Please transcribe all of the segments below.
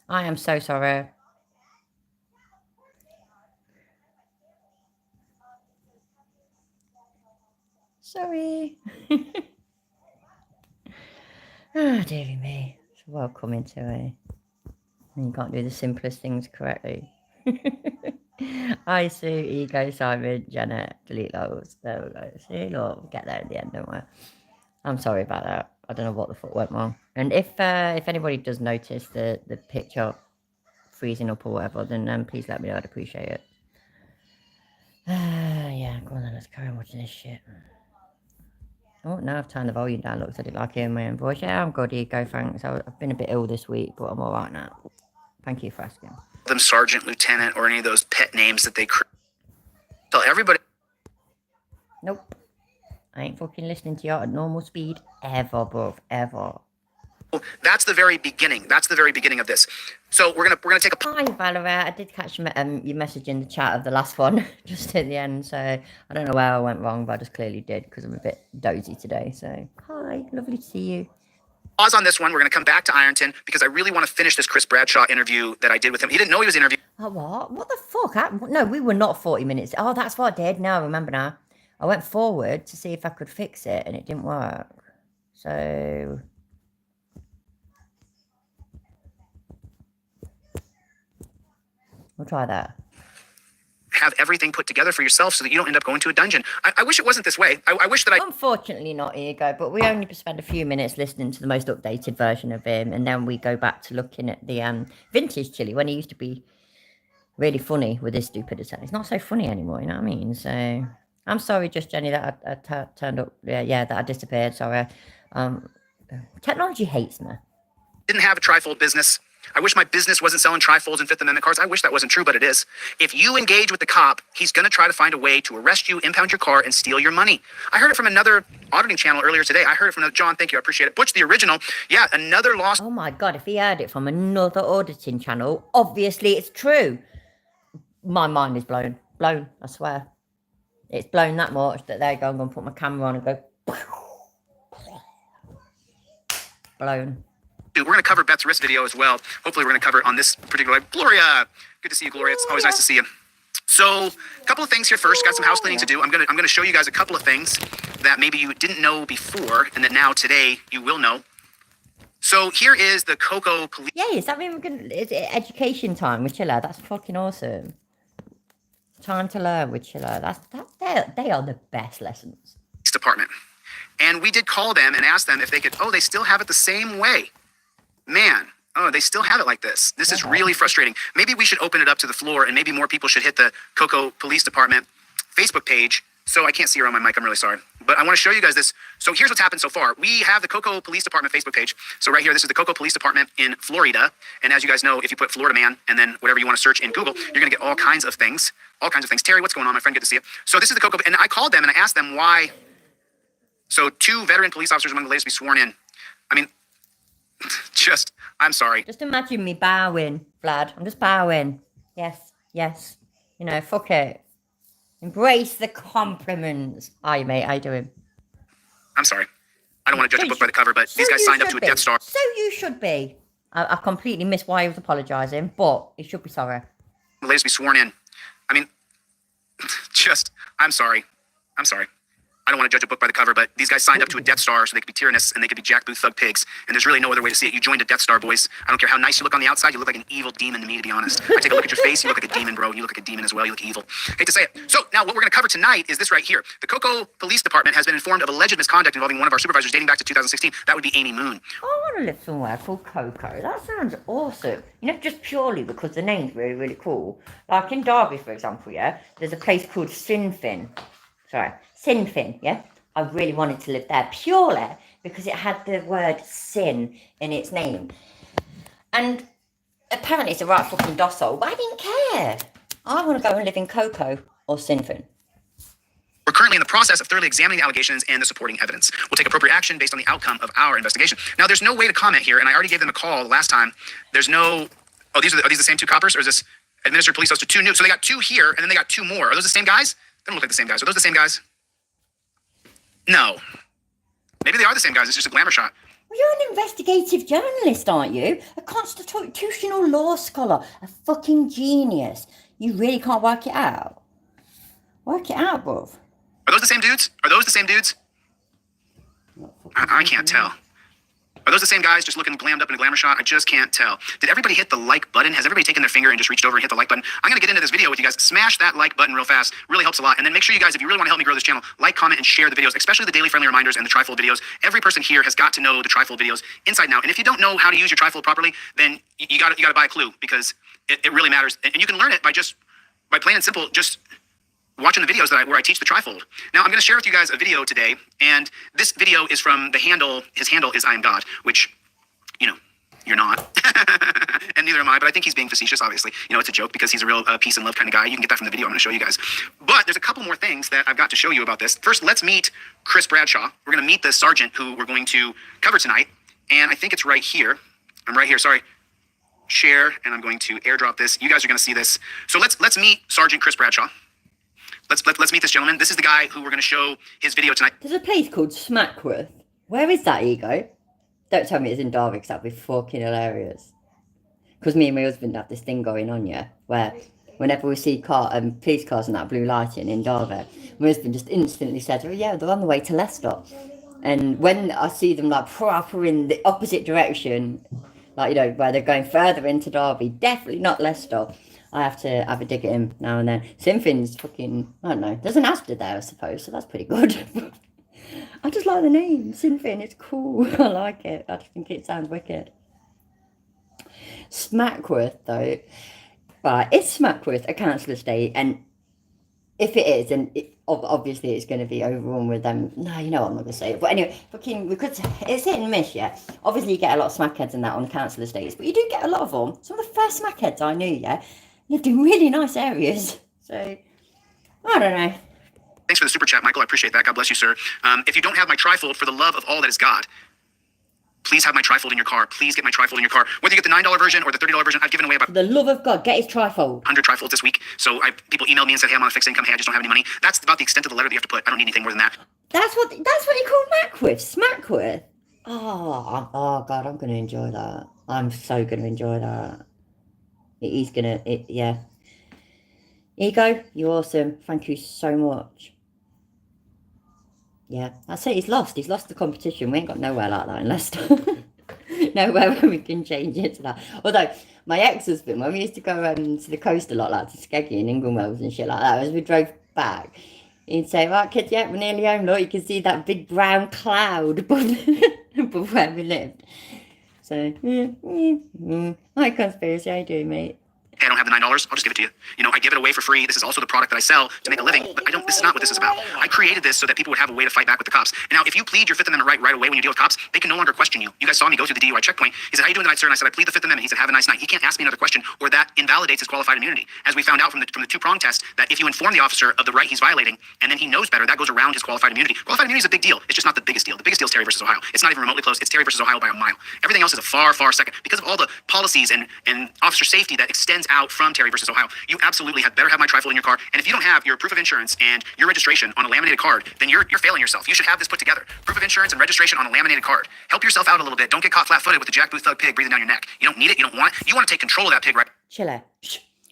I am so sorry. Sorry. Ah, dearie me. It's welcome into it. And you can't do the simplest things correctly. I Sue, Ego, Simon, Janet, delete those. There we go. See, look, we'll get there at the end, don't we? I'm sorry about that. I don't know what the fuck went wrong. And if anybody does notice the picture freezing up or whatever, then please let me know. I'd appreciate it. Yeah, go on then. Let's carry on watching this shit. Oh, now I've turned the volume down. Looks I did like hearing my own voice. Yeah, I'm good, Ego, thanks. I've been a bit ill this week, but I'm all right now. Thank you for asking. Them sergeant, lieutenant, or any of those pet names that they tell everybody. Nope. I ain't fucking listening to you at normal speed ever, bruv, ever. That's the very beginning. That's the very beginning of this. So we're gonna take a. Hi, Valerie. I did catch your message in the chat of the last one just at the end. So I don't know where I went wrong, but I just clearly did because I'm a bit dozy today. So hi, lovely to see you. Pause on this one. We're going to come back to Ironton because I really want to finish this Chris Bradshaw interview that I did with him. He didn't know he was interviewing. Oh, what? What the fuck? No, we were not 40 minutes. Oh, that's what I did. No, I remember now. I went forward to see if I could fix it and it didn't work. So we'll try that. Have everything put together for yourself so that you don't end up going to a dungeon. I wish it wasn't this way. I wish that Unfortunately not, Ego, but we only spend a few minutes listening to the most updated version of him, and then we go back to looking at the vintage Chili when he used to be really funny with his stupidity. It's not so funny anymore, you know what I mean? So I'm sorry, just Jenny, that I turned up. Yeah, that I disappeared. Sorry. Technology hates me. didn't have a trifold business. I wish my business wasn't selling trifolds and Fifth Amendment cards. I wish that wasn't true, but it is. If you engage with the cop, he's going to try to find a way to arrest you, impound your car, and steal your money. I heard it from another auditing channel earlier today. I heard it from another, John, thank you, I appreciate it. Butch, the original. Yeah, another lost. Oh my God, if he heard it from another auditing channel, obviously it's true. My mind is blown. Blown, I swear. It's blown that much that there you go, I'm going to put my camera on and go. Blown. Dude, we're going to cover Beth's wrist video as well. Hopefully we're going to cover it on this particular live. Gloria, good to see you, Gloria. It's always nice to see you. So, a couple of things here first. Got some house cleaning to do. I'm gonna show you guys a couple of things that maybe you didn't know before, and that now today you will know. So here is the Cocoa Police. Yeah, is that mean we're gonna? Is it education time with Chilla? That's fucking awesome. Time to learn with Chilla. They are the best lessons. Department, and we did call them and ask them if they could. Oh, they still have it the same way. Man, oh, they still have it like this. This is really frustrating. Maybe we should open it up to the floor, and maybe more people should hit the Cocoa Police Department Facebook page. So I can't see around my mic. I'm really sorry. But I want to show you guys this. So here's what's happened so far. We have the Cocoa Police Department Facebook page. So right here, this is the Cocoa Police Department in Florida. And as you guys know, if you put Florida man and then whatever you want to search in Google, you're going to get all kinds of things. All kinds of things. Terry, what's going on? My friend, good to see you. So this is the Cocoa. And I called them and I asked them why. So 2 veteran police officers among the latest to be sworn in. I mean, I'm sorry. Just imagine me bowing, Vlad. I'm just bowing. Yes, yes. You know, fuck it. Embrace the compliments. Hi, mate. How you doing? I'm sorry. I don't want to judge a book by the cover, but these guys signed up to a Death Star. So you should be. I completely missed why he was apologising, but he should be sorry. The latest to be sworn in. I mean, I'm sorry. I'm sorry. I don't want to judge a book by the cover, but these guys signed up to a Death Star so they could be tyrannists and they could be Jack Booth thug pigs. And there's really no other way to see it. You joined a Death Star, boys. I don't care how nice you look on the outside. You look like an evil demon to me, to be honest. I take a look at your face. You look like a demon, bro. You look like a demon as well. You look evil. Hate to say it. So now what we're going to cover tonight is this right here. The Cocoa Police Department has been informed of alleged misconduct involving one of our supervisors dating back to 2016. That would be Amy Moon. I want to live somewhere called Cocoa. That sounds awesome. You know, just purely because the name's really, really cool. Like in Derby, for example, yeah, there's a place called Sinfin, yeah? I really wanted to live there purely because it had the word sin in its name. And apparently it's a right fucking docile, but I didn't care. I want to go and live in Cocoa or Sinfin. We're currently in the process of thoroughly examining the allegations and the supporting evidence. We'll take appropriate action based on the outcome of our investigation. Now, there's no way to comment here, and I already gave them a call last time. There's no... Oh, are these the same 2 coppers, or is this administered police officer 2 new? So they got 2 here, and then they got 2 more. Are those the same guys? They don't look like the same guys. Are those the same guys? No. Maybe they are the same guys. It's just a glamour shot. Well, you're an investigative journalist, aren't you? A constitutional law scholar, a fucking genius. You really can't work it out. Work it out, bruv. Are those the same dudes? Are those the same dudes? I can't tell. Are those the same guys just looking glammed up in a glamour shot? I just can't tell. Did everybody hit the like button? Has everybody taken their finger and just reached over and hit the like button? I'm going to get into this video with you guys. Smash that like button real fast. Really helps a lot. And then make sure you guys, if you really want to help me grow this channel, like, comment, and share the videos, especially the daily friendly reminders and the trifold videos. Every person here has got to know the trifold videos inside and out. And if you don't know how to use your trifold properly, then you got to buy a clue, because it really matters. And you can learn it by plain and simple, just watching the videos where I teach the trifold. Now, I'm going to share with you guys a video today, and this video is from the handle. His handle is I am God, which, you know, you're not, and neither am I, but I think he's being facetious, obviously. You know, it's a joke because he's a real peace and love kind of guy. You can get that from the video I'm going to show you guys. But there's a couple more things that I've got to show you about this. First, let's meet Chris Bradshaw. We're going to meet the sergeant who we're going to cover tonight, and I think it's right here. I'm right here, sorry. Share, and I'm going to airdrop this. You guys are going to see this. So let's meet Sergeant Chris Bradshaw. Let's meet this gentleman. This is the guy who we're going to show his video tonight. There's a place called Smackworth. Where is that, Ego? Don't tell me it's in Derby, because that'd be fucking hilarious. Because me and my husband have this thing going on, yeah, where whenever we see police cars and that blue lighting in Derby, my husband just instantly says, oh yeah, they're on the way to Leicester. And when I see them like proper in the opposite direction, like, you know, where they're going further into Derby, definitely not Leicester, I have to have a dig at him now and then. Sinfin's fucking, I don't know, there's an Asda there, I suppose, so that's pretty good. I just like the name, Sinfin, it's cool. I like it. I just think it sounds wicked. Smackworth, though. Right, is Smackworth a council estate? And if it is, then obviously it's going to be overrun with them. No, you know what I'm not going to say. But anyway, it's hit and miss, yeah. Obviously, you get a lot of smackheads and that on council estates, but you do get a lot of them. Some of the first smackheads I knew, yeah, lived in really nice areas. So, I don't know. Thanks for the super chat, Michael. I appreciate that. God bless you, sir. If you don't have my trifold, for the love of all that is God, please have my trifold in your car. Please get my trifold in your car. Whether you get the $9 version or the $30 version, I've given away about, for the love of God, get his trifold. 100 trifolds this week. So people emailed me and said, hey, I'm on a fixed income. Hey, I just don't have any money. That's about the extent of the letter that you have to put. I don't need anything more than that. That's what you call Mackworth. Smackworth. Oh God, I'm gonna enjoy that. I'm so gonna enjoy that. Yeah. Ego, you're awesome. Thank you so much. Yeah, I say he's lost. He's lost the competition. We ain't got nowhere like that in Leicester. Nowhere where we can change it to that. Although my ex-husband, when we used to go to the coast a lot, like to Skeggy and Ingham Wells and shit like that, as we drove back, he'd say, right, kids, yeah, we're nearly home. Look, you can see that big brown cloud above where we lived. So, hi, Conspiracy, how you doing, mate? Hey, I don't have the $9. I'll just give it to you. You know, I give it away for free. This is also the product that I sell to make a living, but this is not what this is about. I created this so that people would have a way to fight back with the cops. And now, if you plead your Fifth Amendment right away when you deal with cops, they can no longer question you. You guys saw me go through the DUI checkpoint. He said, how you doing tonight, sir? And I said, I plead the Fifth Amendment. He said, have a nice night. He can't ask me another question, or that invalidates his qualified immunity. As we found out from the two-prong test, that if you inform the officer of the right he's violating, and then he knows better, that goes around his qualified immunity. Qualified immunity is a big deal. It's just not the biggest deal. The biggest deal is Terry versus Ohio. It's not even remotely close. It's Terry versus Ohio by a mile. Everything else is a far, far second. Because of all the policies and officer safety that extends out from Terry versus Ohio, you absolutely better have my trifold in your car. And if you don't have your proof of insurance and your registration on a laminated card, then you're failing yourself. You should have this put together. Proof of insurance and registration on a laminated card. Help yourself out a little bit. Don't get caught flat-footed with the Jack Booth Thug pig breathing down your neck. You don't need it. You don't want it. You want to take control of that pig, right? Chiller.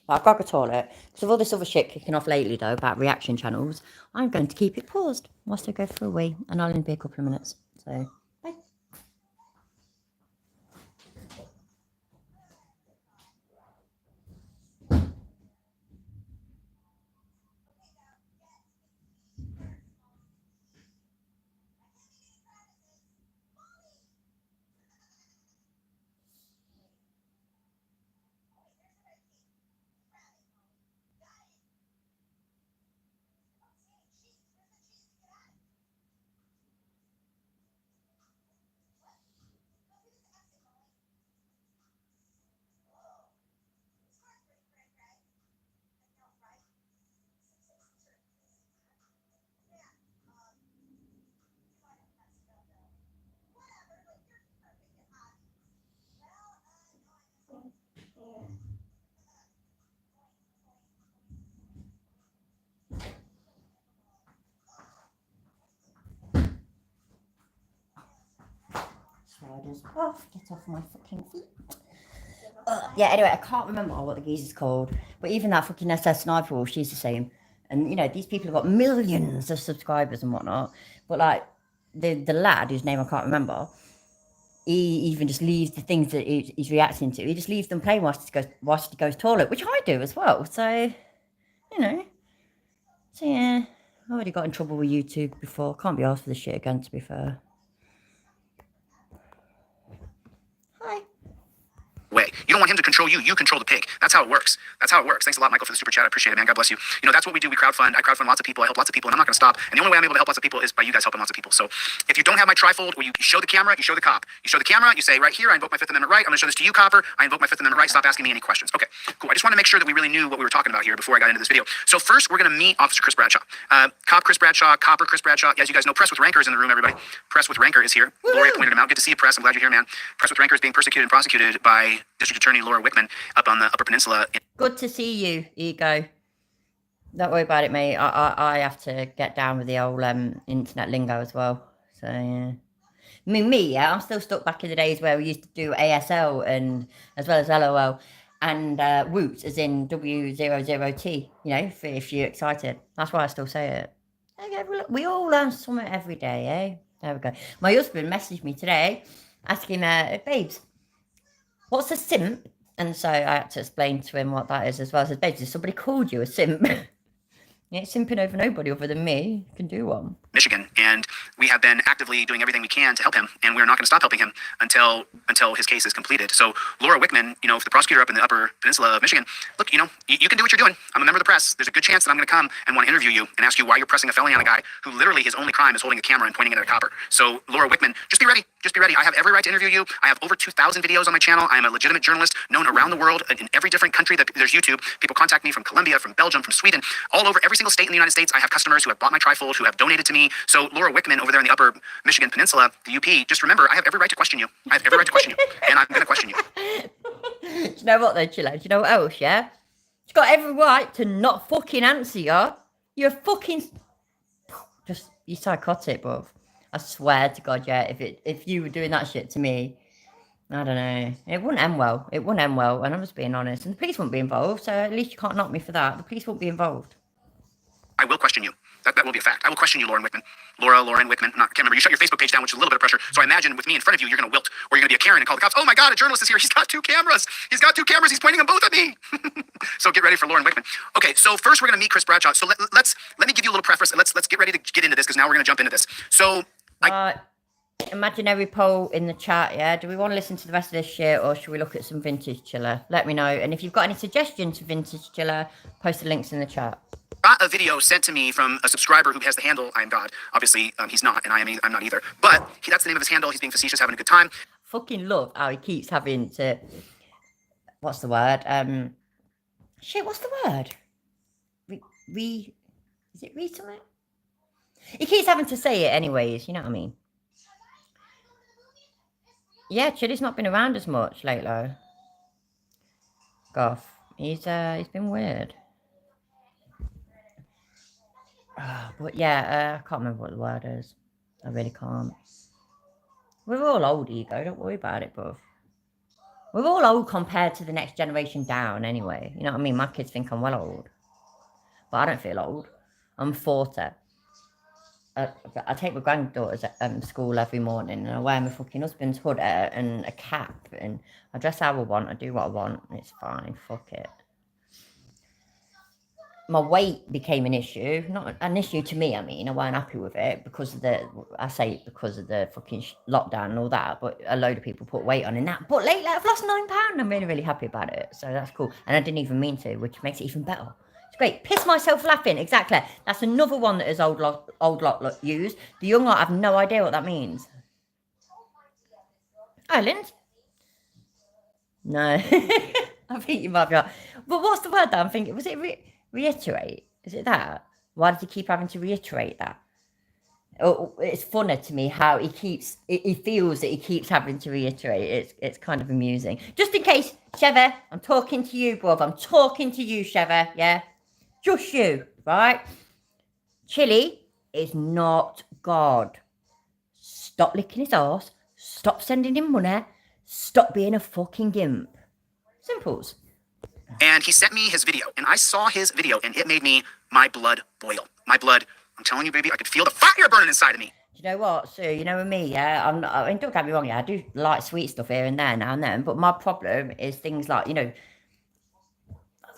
Well, I've got to go to the toilet. Because of all this other shit kicking off lately, though, about reaction channels, I'm going to keep it paused whilst I go for a wee. And I'll only be a couple of minutes. So, bye. shoulders off. Get off my fucking feet. Yeah, anyway, I can't remember what the geezer's called. But even that fucking SS Sniper, she's the same. And, you know, these people have got millions of subscribers and whatnot. But, like, the lad, whose name I can't remember, he even just leaves the things that he's reacting to. He just leaves them playing whilst he goes toilet, which I do as well. So, you know. So, yeah. I already got in trouble with YouTube before. Can't be asked for this shit again, to be fair. Hi. Way. You don't want him to control you. You control the pig. That's how it works. That's how it works. Thanks a lot, Michael, for the super chat. I appreciate it, man. God bless you. You know, that's what we do. We crowdfund. I crowdfund lots of people. I help lots of people, and I'm not going to stop. And the only way I'm able to help lots of people is by you guys helping lots of people. So if you don't have my trifold, where you show the camera, you show the cop. You show the camera, you say, right here, I invoke my Fifth Amendment right. I'm going to show this to you, copper. I invoke my Fifth Amendment right. Stop asking me any questions. Okay, cool. I just want to make sure that we really knew what we were talking about here before I got into this video. So first, we're going to meet Officer Chris Bradshaw. Cop Chris Bradshaw, copper Chris Bradshaw. As you guys know, Press with Rancor is in the room, everybody. Press with Rancor is here. Gloria pointed him out. Good to see you, Press. I'm glad you're here, man. Press with Rancor is being persecuted and prosecuted by District Attorney Laura Wickman up on the Upper Peninsula. Good to see you, Ego. Don't worry about it, mate. I have to get down with the old internet lingo as well. So, yeah. I mean, yeah, I'm still stuck back in the days where we used to do ASL and as well as LOL and Woot, as in W00T, you know, if you're excited. That's why I still say it. Okay, we all learn something every day, eh? There we go. My husband messaged me today asking, babes, what's a simp? And so I had to explain to him what that is as well. I said, babes, has somebody called you a simp? You ain't simping over nobody other than me. You can do one. Michigan, and we have been actively doing everything we can to help him, and we're not going to stop helping him until his case is completed. So Laura Wickman, you know, if the prosecutor up in the Upper Peninsula of Michigan, look, you know, you can do what you're doing. I'm a member of the press. There's a good chance that I'm going to come and want to interview you and ask you why you're pressing a felony on a guy who literally his only crime is holding a camera and pointing it at a copper. So Laura Wickman, just be ready. Just be ready. I have every right to interview you. I have over 2,000 videos on my channel. I am a legitimate journalist known around the world in every different country that there's YouTube. People contact me from Colombia, from Belgium, from Sweden, all over every single state in the United States. I have customers who have bought my trifold, who have donated to me. So Laura Wickman over there in the Upper Michigan Peninsula, the UP, just remember, I have every right to question you. I have every right to question you, and I'm going to question you. Do you know what though, Chilla? Do you know what else, yeah? She's got every right to not fucking answer you. You're fucking... Just, you're psychotic, bruv. I swear to God, yeah, if you were doing that shit to me, I don't know, it wouldn't end well. It wouldn't end well, and I'm just being honest. And the police wouldn't be involved, so at least you can't knock me for that. The police won't be involved. I will question you. That will be a fact. I will question you, Lauren Wickman. Lauren Wickman. I can't remember. You shut your Facebook page down, which is a little bit of pressure. So I imagine with me in front of you, you're going to wilt, or you're going to be a Karen and call the cops. Oh my God, a journalist is here. He's got two cameras. He's got two cameras. He's pointing them both at me. So get ready for Lauren Wickman. Okay, so first we're going to meet Chris Bradshaw. So let me give you a little preface. Let's get ready to get into this because now we're going to jump into this. So imaginary poll in the chat, yeah? Do we want to listen to the rest of this shit or should we look at some vintage Chilla? Let me know. And if you've got any suggestions for vintage Chilla, post the links in the chat. Got a video sent to me from a subscriber who has the handle I am God. Obviously, he's not, and I'm not either. But that's the name of his handle. He's being facetious, having a good time. Fucking love how he keeps having to... What's the word? Shit, what's the word? Is it something? He keeps having to say it anyways, you know what I mean? Yeah, Chili's not been around as much lately. Goff. He's been weird. But yeah, I can't remember what the word is. I really can't. We're all old, Ego. Don't worry about it, bruv. We're all old compared to the next generation down anyway. You know what I mean? My kids think I'm well old. But I don't feel old. I'm 40. I take my granddaughters at school every morning and I wear my fucking husband's hood and a cap and I dress how I want. I do what I want. And it's fine. Fuck it. My weight became an issue, not an issue to me. I mean, I weren't happy with it because of because of the fucking lockdown and all that. But a load of people put weight on in that. But lately, I've lost £9. I'm really, really happy about it. So that's cool. And I didn't even mean to, which makes it even better. It's great. Piss myself laughing. Exactly. That's another one that is old lot use. The young lot have no idea what that means. Ireland? No. I think you might be right. But what's the word that I'm thinking? Was it reiterate? Is it that? Why does he keep having to reiterate that? Oh, it's funny to me how he feels that he keeps having to reiterate. It's kind of amusing. Just in case, Sheva, I'm talking to you, bruv. I'm talking to you, Sheva, yeah? Just you, right? Chili is not God. Stop licking his arse. Stop sending him money. Stop being a fucking gimp. Simples. And he sent me his video, and I saw his video, and it made my blood boil. My blood, I'm telling you, baby, I could feel the fire burning inside of me. Do you know what, Sue? You know, with me, yeah, I mean, don't get me wrong, yeah, I do like sweet stuff here and there now and then, but my problem is things like, you know,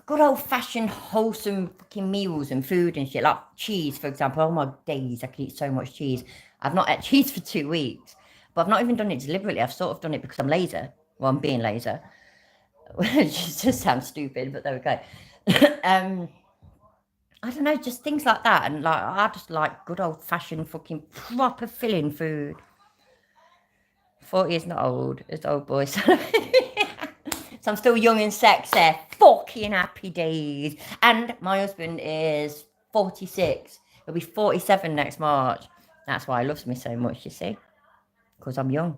good old-fashioned wholesome fucking meals and food and shit, like cheese, for example. Oh my days, I could eat so much cheese. I've not ate cheese for 2 weeks, but I've not even done it deliberately. I've sort of done it because I'm lazy. Well, I'm being lazy, which just sounds stupid, but there we go. I don't know, just things like that. And like, I just like good old fashioned fucking proper filling food. 40 is not old, it's old boy. So I'm still young and sexy. Fucking happy days. And my husband is 46. He'll be 47 next March. That's why he loves me so much, you see. Because I'm young.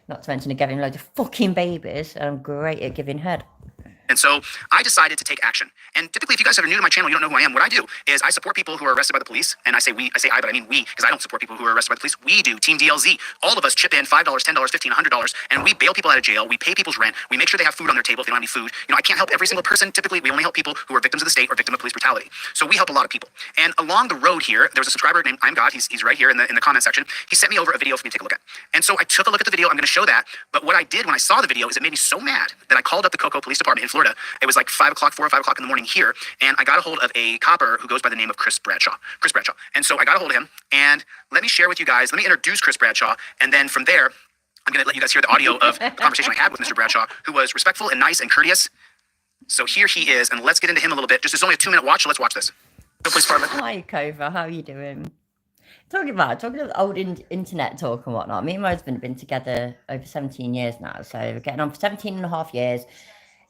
Not to mention I gave him loads of fucking babies. And I'm great at giving head. And so I decided to take action. And typically, if you guys are new to my channel, you don't know who I am. What I do is I support people who are arrested by the police. And I say I, but I mean we, because I don't support people who are arrested by the police. We do, Team DLZ. All of us chip in $5, $10, $15, $100, and we bail people out of jail. We pay people's rent. We make sure they have food on their table if they don't have any food. You know, I can't help every single person. Typically, we only help people who are victims of the state or victim of police brutality. So we help a lot of people. And along the road here, there was a subscriber named I'm God. He's right here in the comment section. He sent me over a video for me to take a look at. And so I took a look at the video. I'm going to show that. But what I did when I saw the video is it made me so mad that I called up the Cocoa Police Department in Florida. It was like 4 or 5 o'clock in the morning here, and I got a hold of a copper who goes by the name of Chris Bradshaw. And so I got a hold of him, and let me share with you guys, let me introduce Chris Bradshaw, and then from there, I'm going to let you guys hear the audio of the conversation I had with Mr. Bradshaw, who was respectful and nice and courteous. So here he is, and let's get into him a little bit. It's only a 2-minute watch, so let's watch this. Police Department. Hi, Kova. How are you doing? Talking about old internet talk and whatnot. Me and my husband have been together over 17 years now, so we're getting on for 17 and a half years.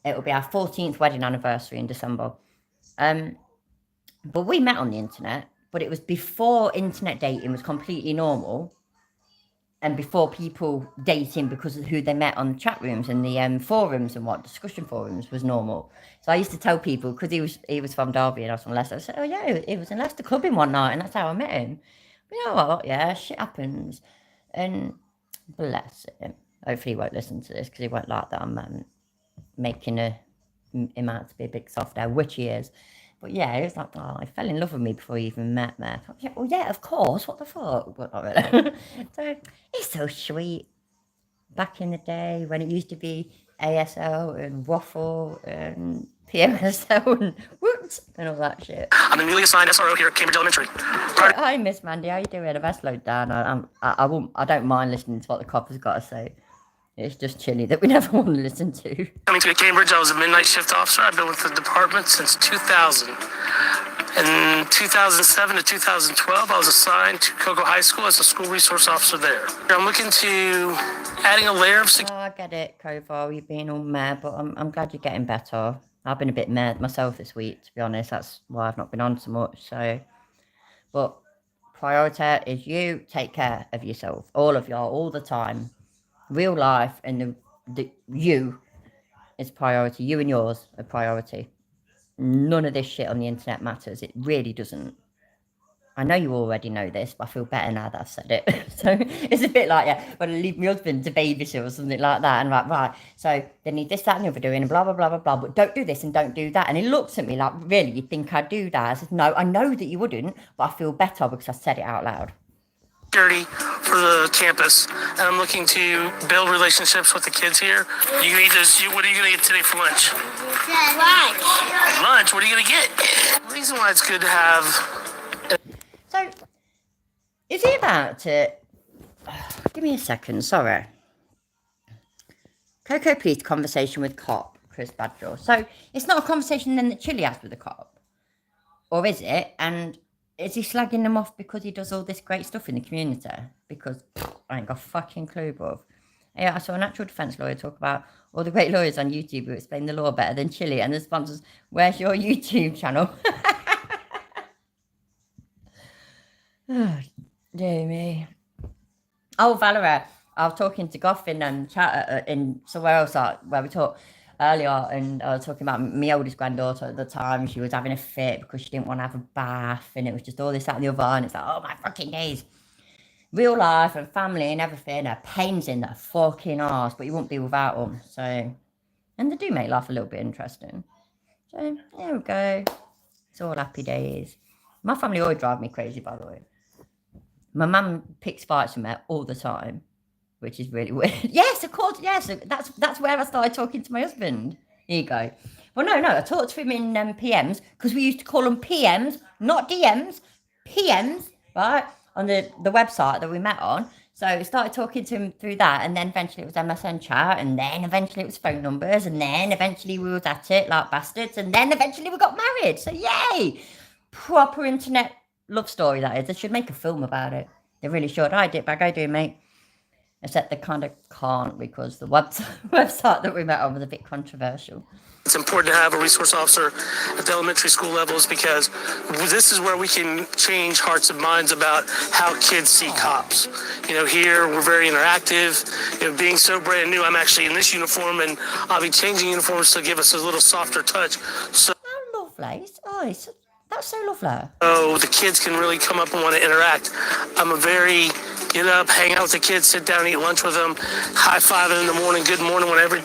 It will be our 14th wedding anniversary in December. But we met on the internet, but it was before internet dating was completely normal, and before people dating because of who they met on the chat rooms and the forums and what discussion forums was normal. So I used to tell people, because he was from Derby and I was from Leicester, I said, oh yeah, it was in Leicester clubbing one night, and that's how I met him. But you know what? Yeah, shit happens, and bless him. Hopefully he won't listen to this because he won't like that I'm making him out to be a big soft air, which he is. But yeah, it was like, oh, he fell in love with me before he even met me. Yeah, well, yeah, of course. What the fuck? But not really. So he's so sweet. Back in the day when it used to be ASL and Waffle and PMSL and Whoops and all that shit. I'm the newly assigned SRO here at Cambridge Elementary. Hi, Miss Mandy. How you doing? I've slowed down. I don't mind listening to what the cop has got to say. It's just chilly that we never want to listen to. Coming to Cambridge, I was a midnight shift officer. I've been with the department since 2000. In 2007 to 2012, I was assigned to Cocoa High School as a school resource officer there. I'm looking to adding a layer of security. Oh, I get it, Kovo. You've been all mad, but I'm glad you're getting better. I've been a bit mad myself this week, to be honest. That's why I've not been on so much. So, but priority is you take care of yourself, all of y'all, all the time. Real life and the you is priority. You and yours are priority. None of this shit on the internet matters. It really doesn't. I know you already know this, but I feel better now that I've said it. So it's a bit like, yeah, when I leave my husband to babysit or something like that, and I'm like, right, so they need this, that, and the other doing, and blah, blah, blah, blah, blah, but don't do this and don't do that. And he looks at me like, really, you think I'd do that? I said, no, I know that you wouldn't, but I feel better because I said it out loud. Security for the campus, and I'm looking to build relationships with the kids here. You can eat this. What are you gonna get today for lunch? Lunch. Lunch. What are you gonna get? The reason why it's good to have. So, is he about to... give me a second, sorry. Cocoa Police conversation with cop, Chris Bradshaw. So, it's not a conversation then that Chili has with the cop? Or is it? And is he slagging them off because he does all this great stuff in the community? Because I ain't got a fucking clue, bruv. Yeah, I saw a natural defence lawyer talk about all the great lawyers on YouTube who explain the law better than Chili, and the sponsors, where's your YouTube channel? Oh, dear me. Oh, Valerie, I was talking to Goff in chat in somewhere else where we talked earlier, and I was talking about my oldest granddaughter at the time. She was having a fit because she didn't want to have a bath, and it was just all this, that, and the other, and it's like, oh my fucking days. real life and family and everything are pains in the fucking arse, but you wouldn't be without them. So, and they do make life a little bit interesting. So, there we go. It's all happy days. My family always drive me crazy, by the way. My mum picks fights with me all the time, which is really weird. Yes, of course, yes. That's where I started talking to my husband. Here you go. Well, no, I talked to him in PMs, because we used to call them PMs, not DMs, PMs, right, on the website that we met on. So I started talking to him through that, and then eventually it was MSN chat, and then eventually it was phone numbers, and then eventually we was at it like bastards, and then eventually we got married. So yay! Proper internet love story, that is. They should make a film about it. They really should. I did, but I do, mate. Except they kind of can't, because the website that we met on was a bit controversial. It's important to have a resource officer at the elementary school levels, because this is where we can change hearts and minds about how kids see cops. You know, here we're very interactive. You know, being so brand new, I'm actually in this uniform, and I'll be changing uniforms to give us a little softer touch. So How lovely. That's so lovely. So the kids can really come up and want to interact. I'm a very get up, hang out with the kids, sit down, eat lunch with them, high five in the morning, good morning, whenever.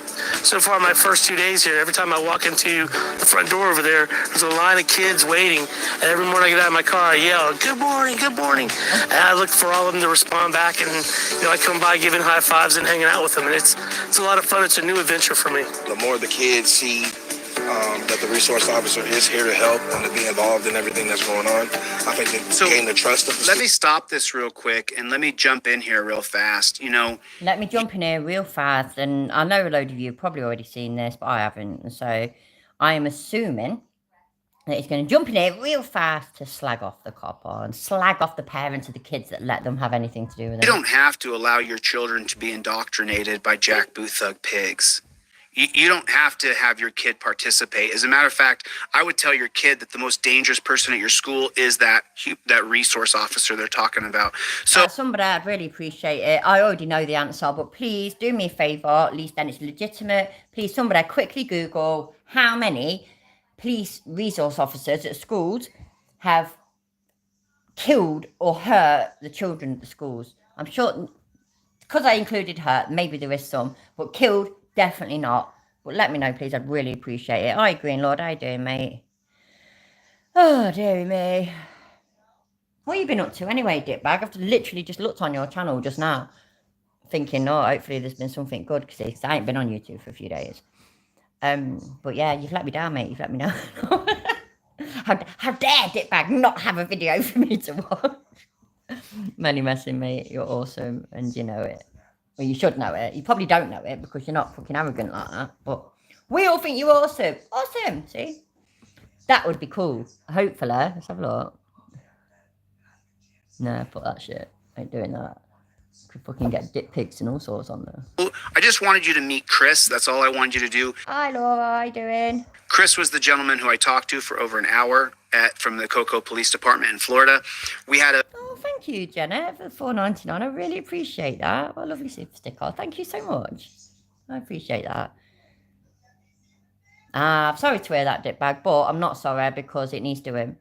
So far, my first 2 days here, every time I walk into the front door over there, there's a line of kids waiting. And every morning I get out of my car, I yell, good morning, good morning. And I look for all of them to respond back. And, you know, I come by giving high fives and hanging out with them. And it's a lot of fun. It's a new adventure for me. The more the kids see that the resource officer is here to help and to be involved in everything that's going on, I think they gain the trust of the Let me stop this real quick and let me jump in here real fast. You know, Let me jump in here real fast, and I know a load of you have probably already seen this, but I haven't. And so I am assuming that he's going to jump in here real fast to slag off the copper and slag off the parents of the kids that let them have anything to do with it. you don't have to allow your children to be indoctrinated by jackboot thug pigs. You don't have to have your kid participate. As a matter of fact, I would tell your kid that the most dangerous person at your school is that resource officer they're talking about. So Somebody, I'd really appreciate it. I already know the answer, but please do me a favour, at least then it's legitimate. Please, somebody quickly Google how many police resource officers at schools have killed or hurt the children at the schools. I'm sure, because I included hurt, maybe there is some, but killed, definitely not. But let me know, please. I'd really appreciate it. Hi, Green Lord. How you doing, mate? Oh, dearie me. What have you been up to anyway, Dickbag? I've literally just looked on your channel just now, thinking, oh, hopefully there's been something good, because I ain't been on YouTube for a few days. But yeah, you've let me down, mate. You've let me know. How dare Dickbag not have a video for me to watch? Many messing, mate. You're awesome, and you know it. Well, you should know it. You probably don't know it because you're not fucking arrogant like that. But we all think you're awesome. Awesome. See? That would be cool. Hopefully. Let's have a look. Nah, fuck that shit. Ain't doing that. Could fucking get dick pics and all sorts on there. I just wanted you to meet Chris. That's all I wanted you to do. Hi, Laura. How you doing? Chris was the gentleman who I talked to for over an hour from the Cocoa Police Department in Florida. We had a... Oh, thank you, Janet, for the $4.99. I really appreciate that. What a lovely super sticker. Thank you so much. I appreciate that. I'm sorry to hear that, Dickbag, but I'm not sorry because it needs doing.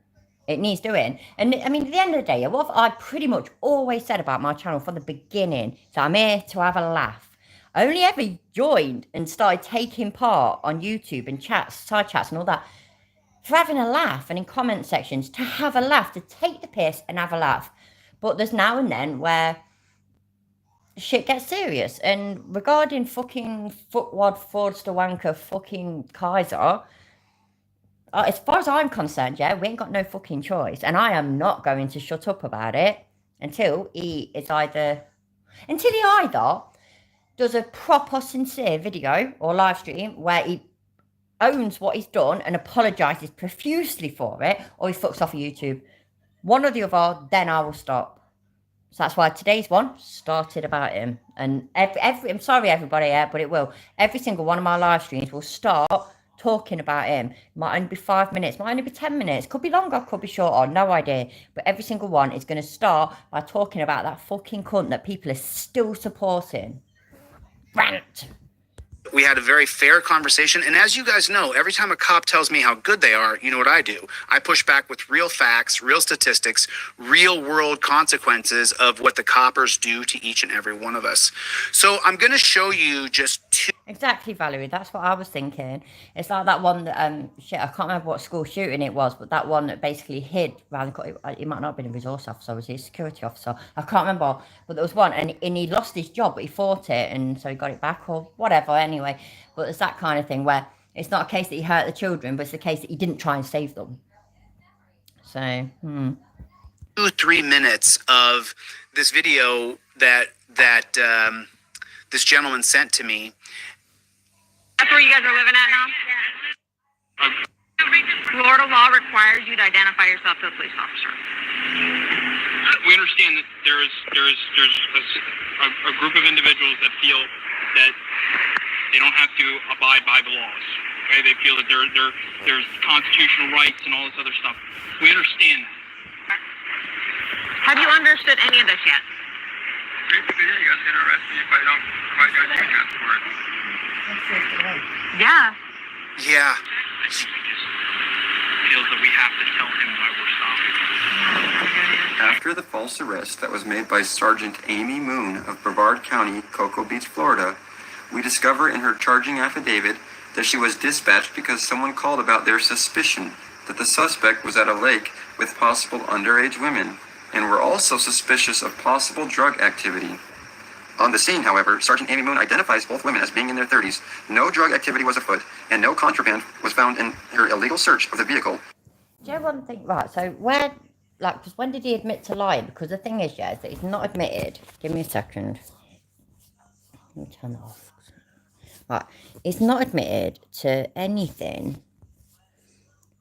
It needs doing. And I mean, at the end of the day, what I pretty much always said about my channel from the beginning, so I'm here to have a laugh. I only ever joined and started taking part on YouTube and chats, side chats and all that, for having a laugh and in comment sections, to have a laugh, to take the piss and have a laugh. But there's now and then where shit gets serious. And regarding fucking Footwad Fraudster Wanker fucking Kaiser, as far as I'm concerned, yeah, we ain't got no fucking choice. And I am not going to shut up about it until he either does a proper sincere video or live stream where he owns what he's done and apologises profusely for it, or he fucks off of YouTube. One or the other, then I will stop. So that's why today's one started about him. And I'm sorry everybody, yeah, but it will. Every single one of my live streams will start talking about him. Might only be 5 minutes, might only be 10 minutes, could be longer, could be shorter, no idea. But every single one is going to start by talking about that fucking cunt that people are still supporting. Rant. We had a very fair conversation. And as you guys know, every time a cop tells me how good they are, you know what I do? I push back with real facts, real statistics, real world consequences of what the coppers do to each and every one of us. So I'm going to show you just two. Exactly, Valerie. That's what I was thinking. It's like that one that shit. I can't remember what school shooting it was, but that one that basically hid around the corner. It might not have been a resource officer, was he a security officer? I can't remember, but there was one, and he lost his job, but he fought it, and so he got it back or whatever. Anyway, but it's that kind of thing where it's not a case that he hurt the children, but it's the case that he didn't try and save them. So, 2-3 minutes of this video that this gentleman sent to me. That's where you guys are living at now? Florida law requires you to identify yourself to a police officer. We understand that there's a group of individuals that feel that they don't have to abide by the laws. Okay, they feel that there's constitutional rights and all this other stuff. We understand that. Have you understood any of this yet? Basically, yeah, you guys get arrested if I don't provide you with a passport. Yeah. Yeah. I think he just feels that we have to tell him why we're stopping. After the false arrest that was made by Sergeant Amy Moon of Brevard County, Cocoa Beach, Florida, we discover in her charging affidavit that she was dispatched because someone called about their suspicion that the suspect was at a lake with possible underage women, and were also suspicious of possible drug activity. On the scene, however, Sergeant Amy Moon identifies both women as being in their 30s. No drug activity was afoot, and no contraband was found in her illegal search of the vehicle. do you ever think, right, so where, like, because when did he admit to lying? Because the thing is, yeah, is that he's not admitted. Give me a second. Let me turn it off. Right, he's not admitted to anything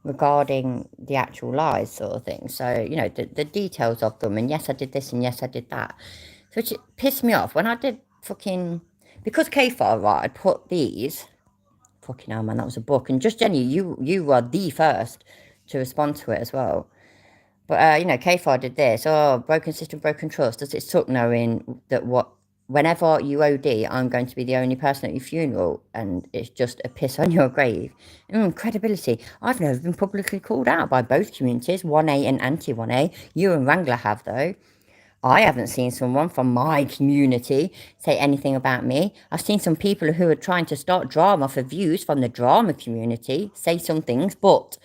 regarding the actual lies sort of thing. So, you know, the details of them, and yes, I did this, and yes, I did that. So it pissed me off when I did fucking, because KFAR, right, I'd put these, fucking hell, man, that was a book, and just Jenny, you were the first to respond to it as well. But, you know, KFAR did this, broken system, broken trust. It took knowing that whenever you OD, I'm going to be the only person at your funeral, and it's just a piss on your grave. Credibility. I've never been publicly called out by both communities, 1A and anti-1A. You and Wrangler have, though. I haven't seen someone from my community say anything about me. I've seen some people who are trying to start drama for views from the drama community say some things, but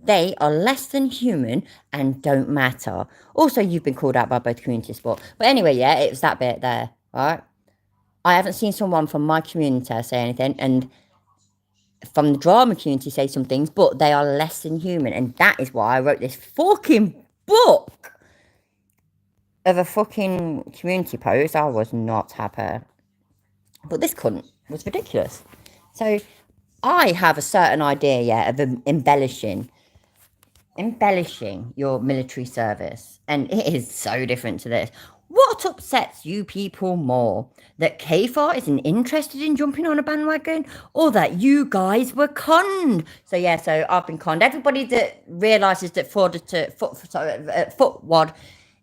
they are less than human and don't matter. Also, you've been called out by both communities, but anyway, yeah, it was that bit there, right? I haven't seen someone from my community say anything, and from the drama community say some things, but they are less than human, and that is why I wrote this fucking book of a fucking community post. I was not happy. But this cunt was ridiculous. So I have a certain idea, yeah, of embellishing your military service. And it is so different to this. What upsets you people more? That KFAR isn't interested in jumping on a bandwagon, or that you guys were conned? So yeah, so I've been conned. Everybody that realises that Footwad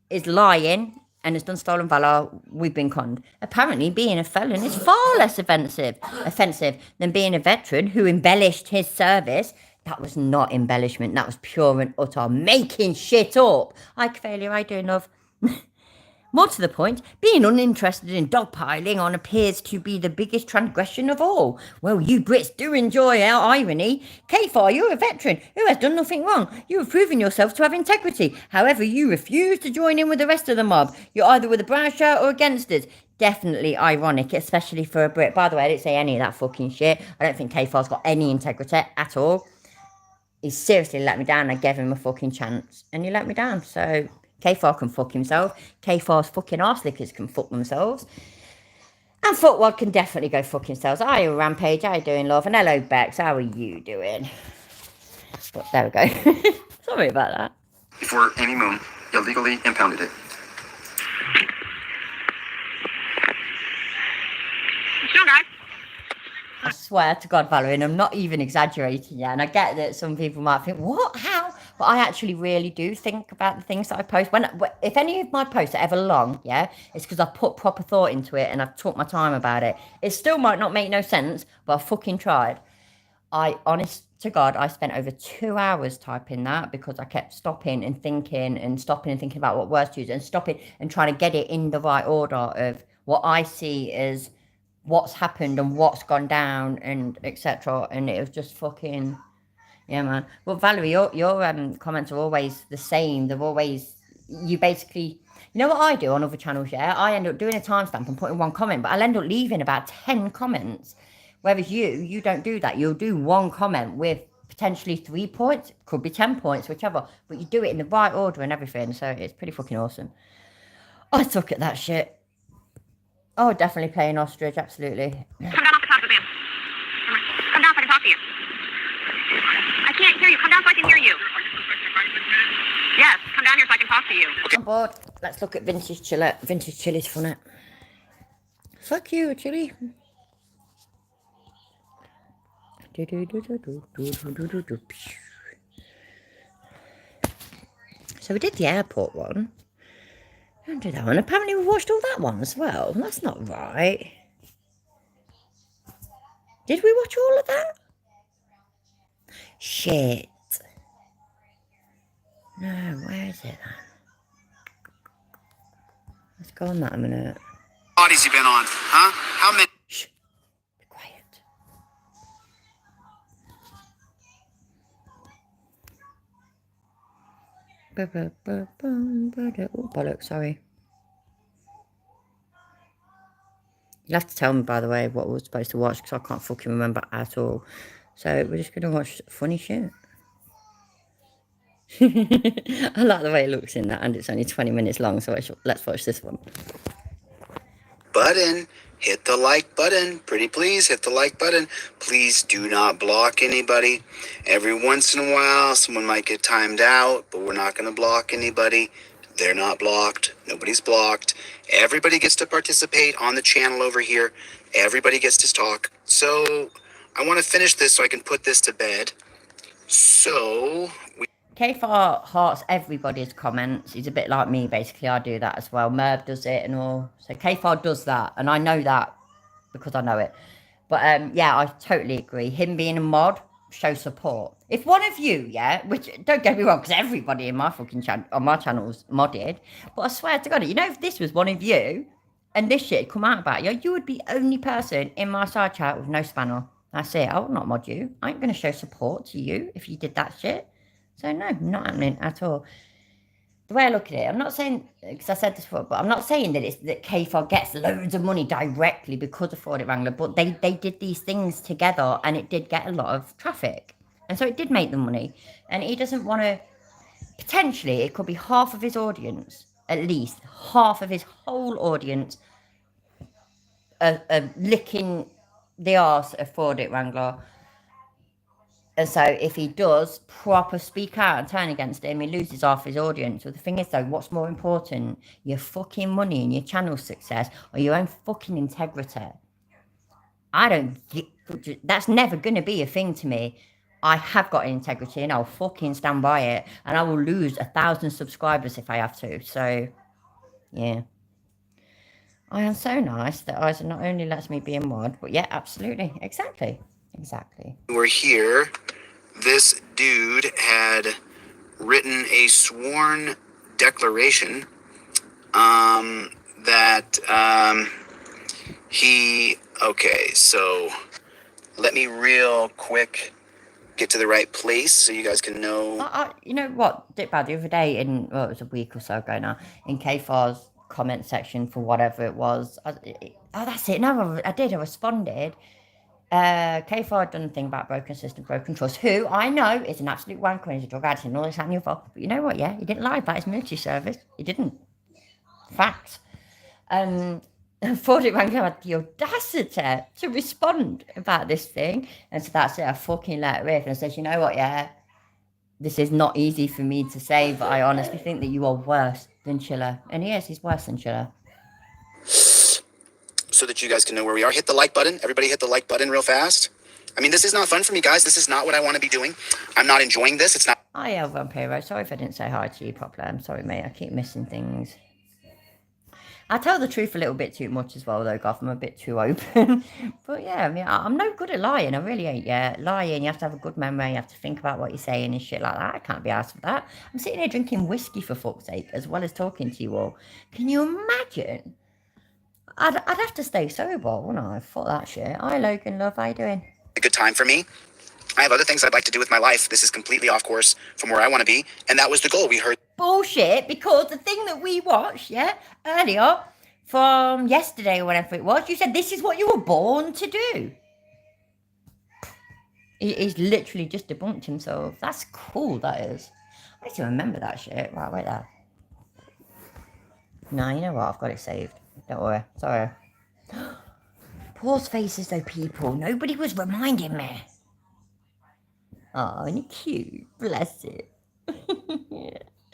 is lying and has done stolen valor, we've been conned. Apparently, being a felon is far less offensive than being a veteran who embellished his service. That was not embellishment. That was pure and utter making shit up. Hi, failure. I do love. More to the point, being uninterested in dogpiling on appears to be the biggest transgression of all. Well, you Brits do enjoy our irony. KFAR, you're a veteran who has done nothing wrong. You have proven yourself to have integrity. However, you refuse to join in with the rest of the mob. You're either with a brown shirt or against us. Definitely ironic, especially for a Brit. By the way, I didn't say any of that fucking shit. I don't think KFAR's got any integrity at all. He seriously let me down. I gave him a fucking chance, and he let me down, so KFAR can fuck himself. KFAR's fucking arse lickers can fuck themselves. And Footwad can definitely go fuck themselves. Hi, Rampage. How you doing, love? And hello, Bex. How are you doing? But there we go. Sorry about that. Before Amy Moon illegally impounded it. Still guys. I swear to God, Valerie, and I'm not even exaggerating, yeah. And I get that some people might think, what? How? but I actually really do think about the things that I post. If any of my posts are ever long, yeah, it's because I've put proper thought into it and I've took my time about it. It still might not make no sense, but I fucking tried. Honest to God, I spent over 2 hours typing that because I kept stopping and thinking about what words to use and stopping and trying to get it in the right order of what I see as what's happened and what's gone down and etc. And it was just fucking, yeah, man. Well, Valerie, your comments are always the same. They're always, you basically, you know what I do on other channels, yeah? I end up doing a timestamp and putting one comment, but I'll end up leaving about 10 comments. Whereas you don't do that. You'll do one comment with potentially 3 points, could be 10 points, whichever, but you do it in the right order and everything, so it's pretty fucking awesome. I suck at that shit. Oh, definitely playing ostrich, absolutely. Come down off the top of the van. Come down so I can talk to you. I can't hear you. Come down so I can hear you. Yes, come down here so I can talk to you. On board. Let's look at vintage chili. Vintage chili's funny. Fuck you, chili. So we did the airport one. Don't do that one. Apparently we watched all that one as well. That's not right. Did we watch all of that? Shit. No, where is it then? Let's go on that a minute. Bodies you been on, huh? How many? Shh. Be quiet. Oh, bollocks, sorry. You'll have to tell me, by the way, what we're supposed to watch, because I can't fucking remember at all. So we're just going to watch funny shit. I like the way it looks in that, and it's only 20 minutes long, so let's watch this one. Button. Hit the like button. Pretty please, hit the like button. Please do not block anybody. Every once in a while, someone might get timed out, but we're not going to block anybody. They're not blocked. Nobody's blocked. Everybody gets to participate on the channel over here. Everybody gets to talk. So I want to finish this so I can put this to bed. So K4 hearts everybody's comments. He's a bit like me, basically. I do that as well. Merv does it and all. So K4 does that, and I know that because I know it. But yeah, I totally agree. Him being a mod, show support. If one of you, yeah, which don't get me wrong, because everybody in my fucking channel on my channel's modded, but I swear to God, you know, if this was one of you and this shit come out about you, you would be the only person in my side chat with no spanner. That's it. I will not mod you. I ain't gonna show support to you if you did that shit. So no, not happening at all. The way I look at it, I'm not saying, because I said this before, but I'm not saying that it's that K4 gets loads of money directly because of Fraud It Wrangler, but they did these things together and it did get a lot of traffic. And so it did make them money. And he doesn't want to, potentially, it could be half of his audience, at least half of his whole audience, licking the arse of Fraud It Wrangler. And so if he does proper speak out and turn against him, he loses half his audience. So the thing is, though, what's more important? Your fucking money and your channel success or your own fucking integrity? That's never going to be a thing to me. I have got integrity and I'll fucking stand by it. And I will lose 1,000 subscribers if I have to. So, yeah. I am so nice that Isa not only lets me be a mod, but yeah, absolutely. Exactly. We're here. This dude had written a sworn declaration okay, so let me real quick get to the right place so you guys can know. You know what, Dickbad, the other day it was a week or so ago now, in K4's comment section for whatever it was. That's it. No, I did. I responded. K4 had done a thing about broken system, broken trust, who I know is an absolute wanker and is a drug addict and all this and your fault. But you know what, yeah, he didn't lie about his military service. He didn't. Fact. Fraud It Wrangler had the audacity to respond about this thing. And so that's it, I fucking let it rip and says, you know what, yeah, this is not easy for me to say, but I honestly think that you are worse than Chiller. And he is, he's worse than Chiller. So that you guys can know where we are. Hit the like button. Everybody hit the like button real fast. I mean, this is not fun for me, guys. This is not what I want to be doing. I'm not enjoying this. It's not. Hi, El Vampiro. Sorry if I didn't say hi to you properly. I'm sorry, mate. I keep missing things. I tell the truth a little bit too much as well, though, Goth. I'm a bit too open. But yeah, I mean, I'm no good at lying. I really ain't. Yeah, lying, you have to have a good memory. You have to think about what you're saying and shit like that. I can't be asked for that. I'm sitting here drinking whiskey, for fuck's sake, as well as talking to you all. Can you imagine? I'd have to stay sober, wouldn't I? Fuck that shit. Hi, Logan, love. How you doing? A good time for me. I have other things I'd like to do with my life. This is completely off course from where I want to be, and that was the goal. We heard Bullshit, because the thing that we watched, yeah, earlier, from yesterday or whatever it was, you said this is what you were born to do. He's literally just debunked himself. That's cool, that is. I need to remember that shit. Right, wait there. No, you know what? I've got it saved. Don't worry. Sorry. Pause faces, though, people. Nobody was reminding me. Oh, and you're cute. Bless it.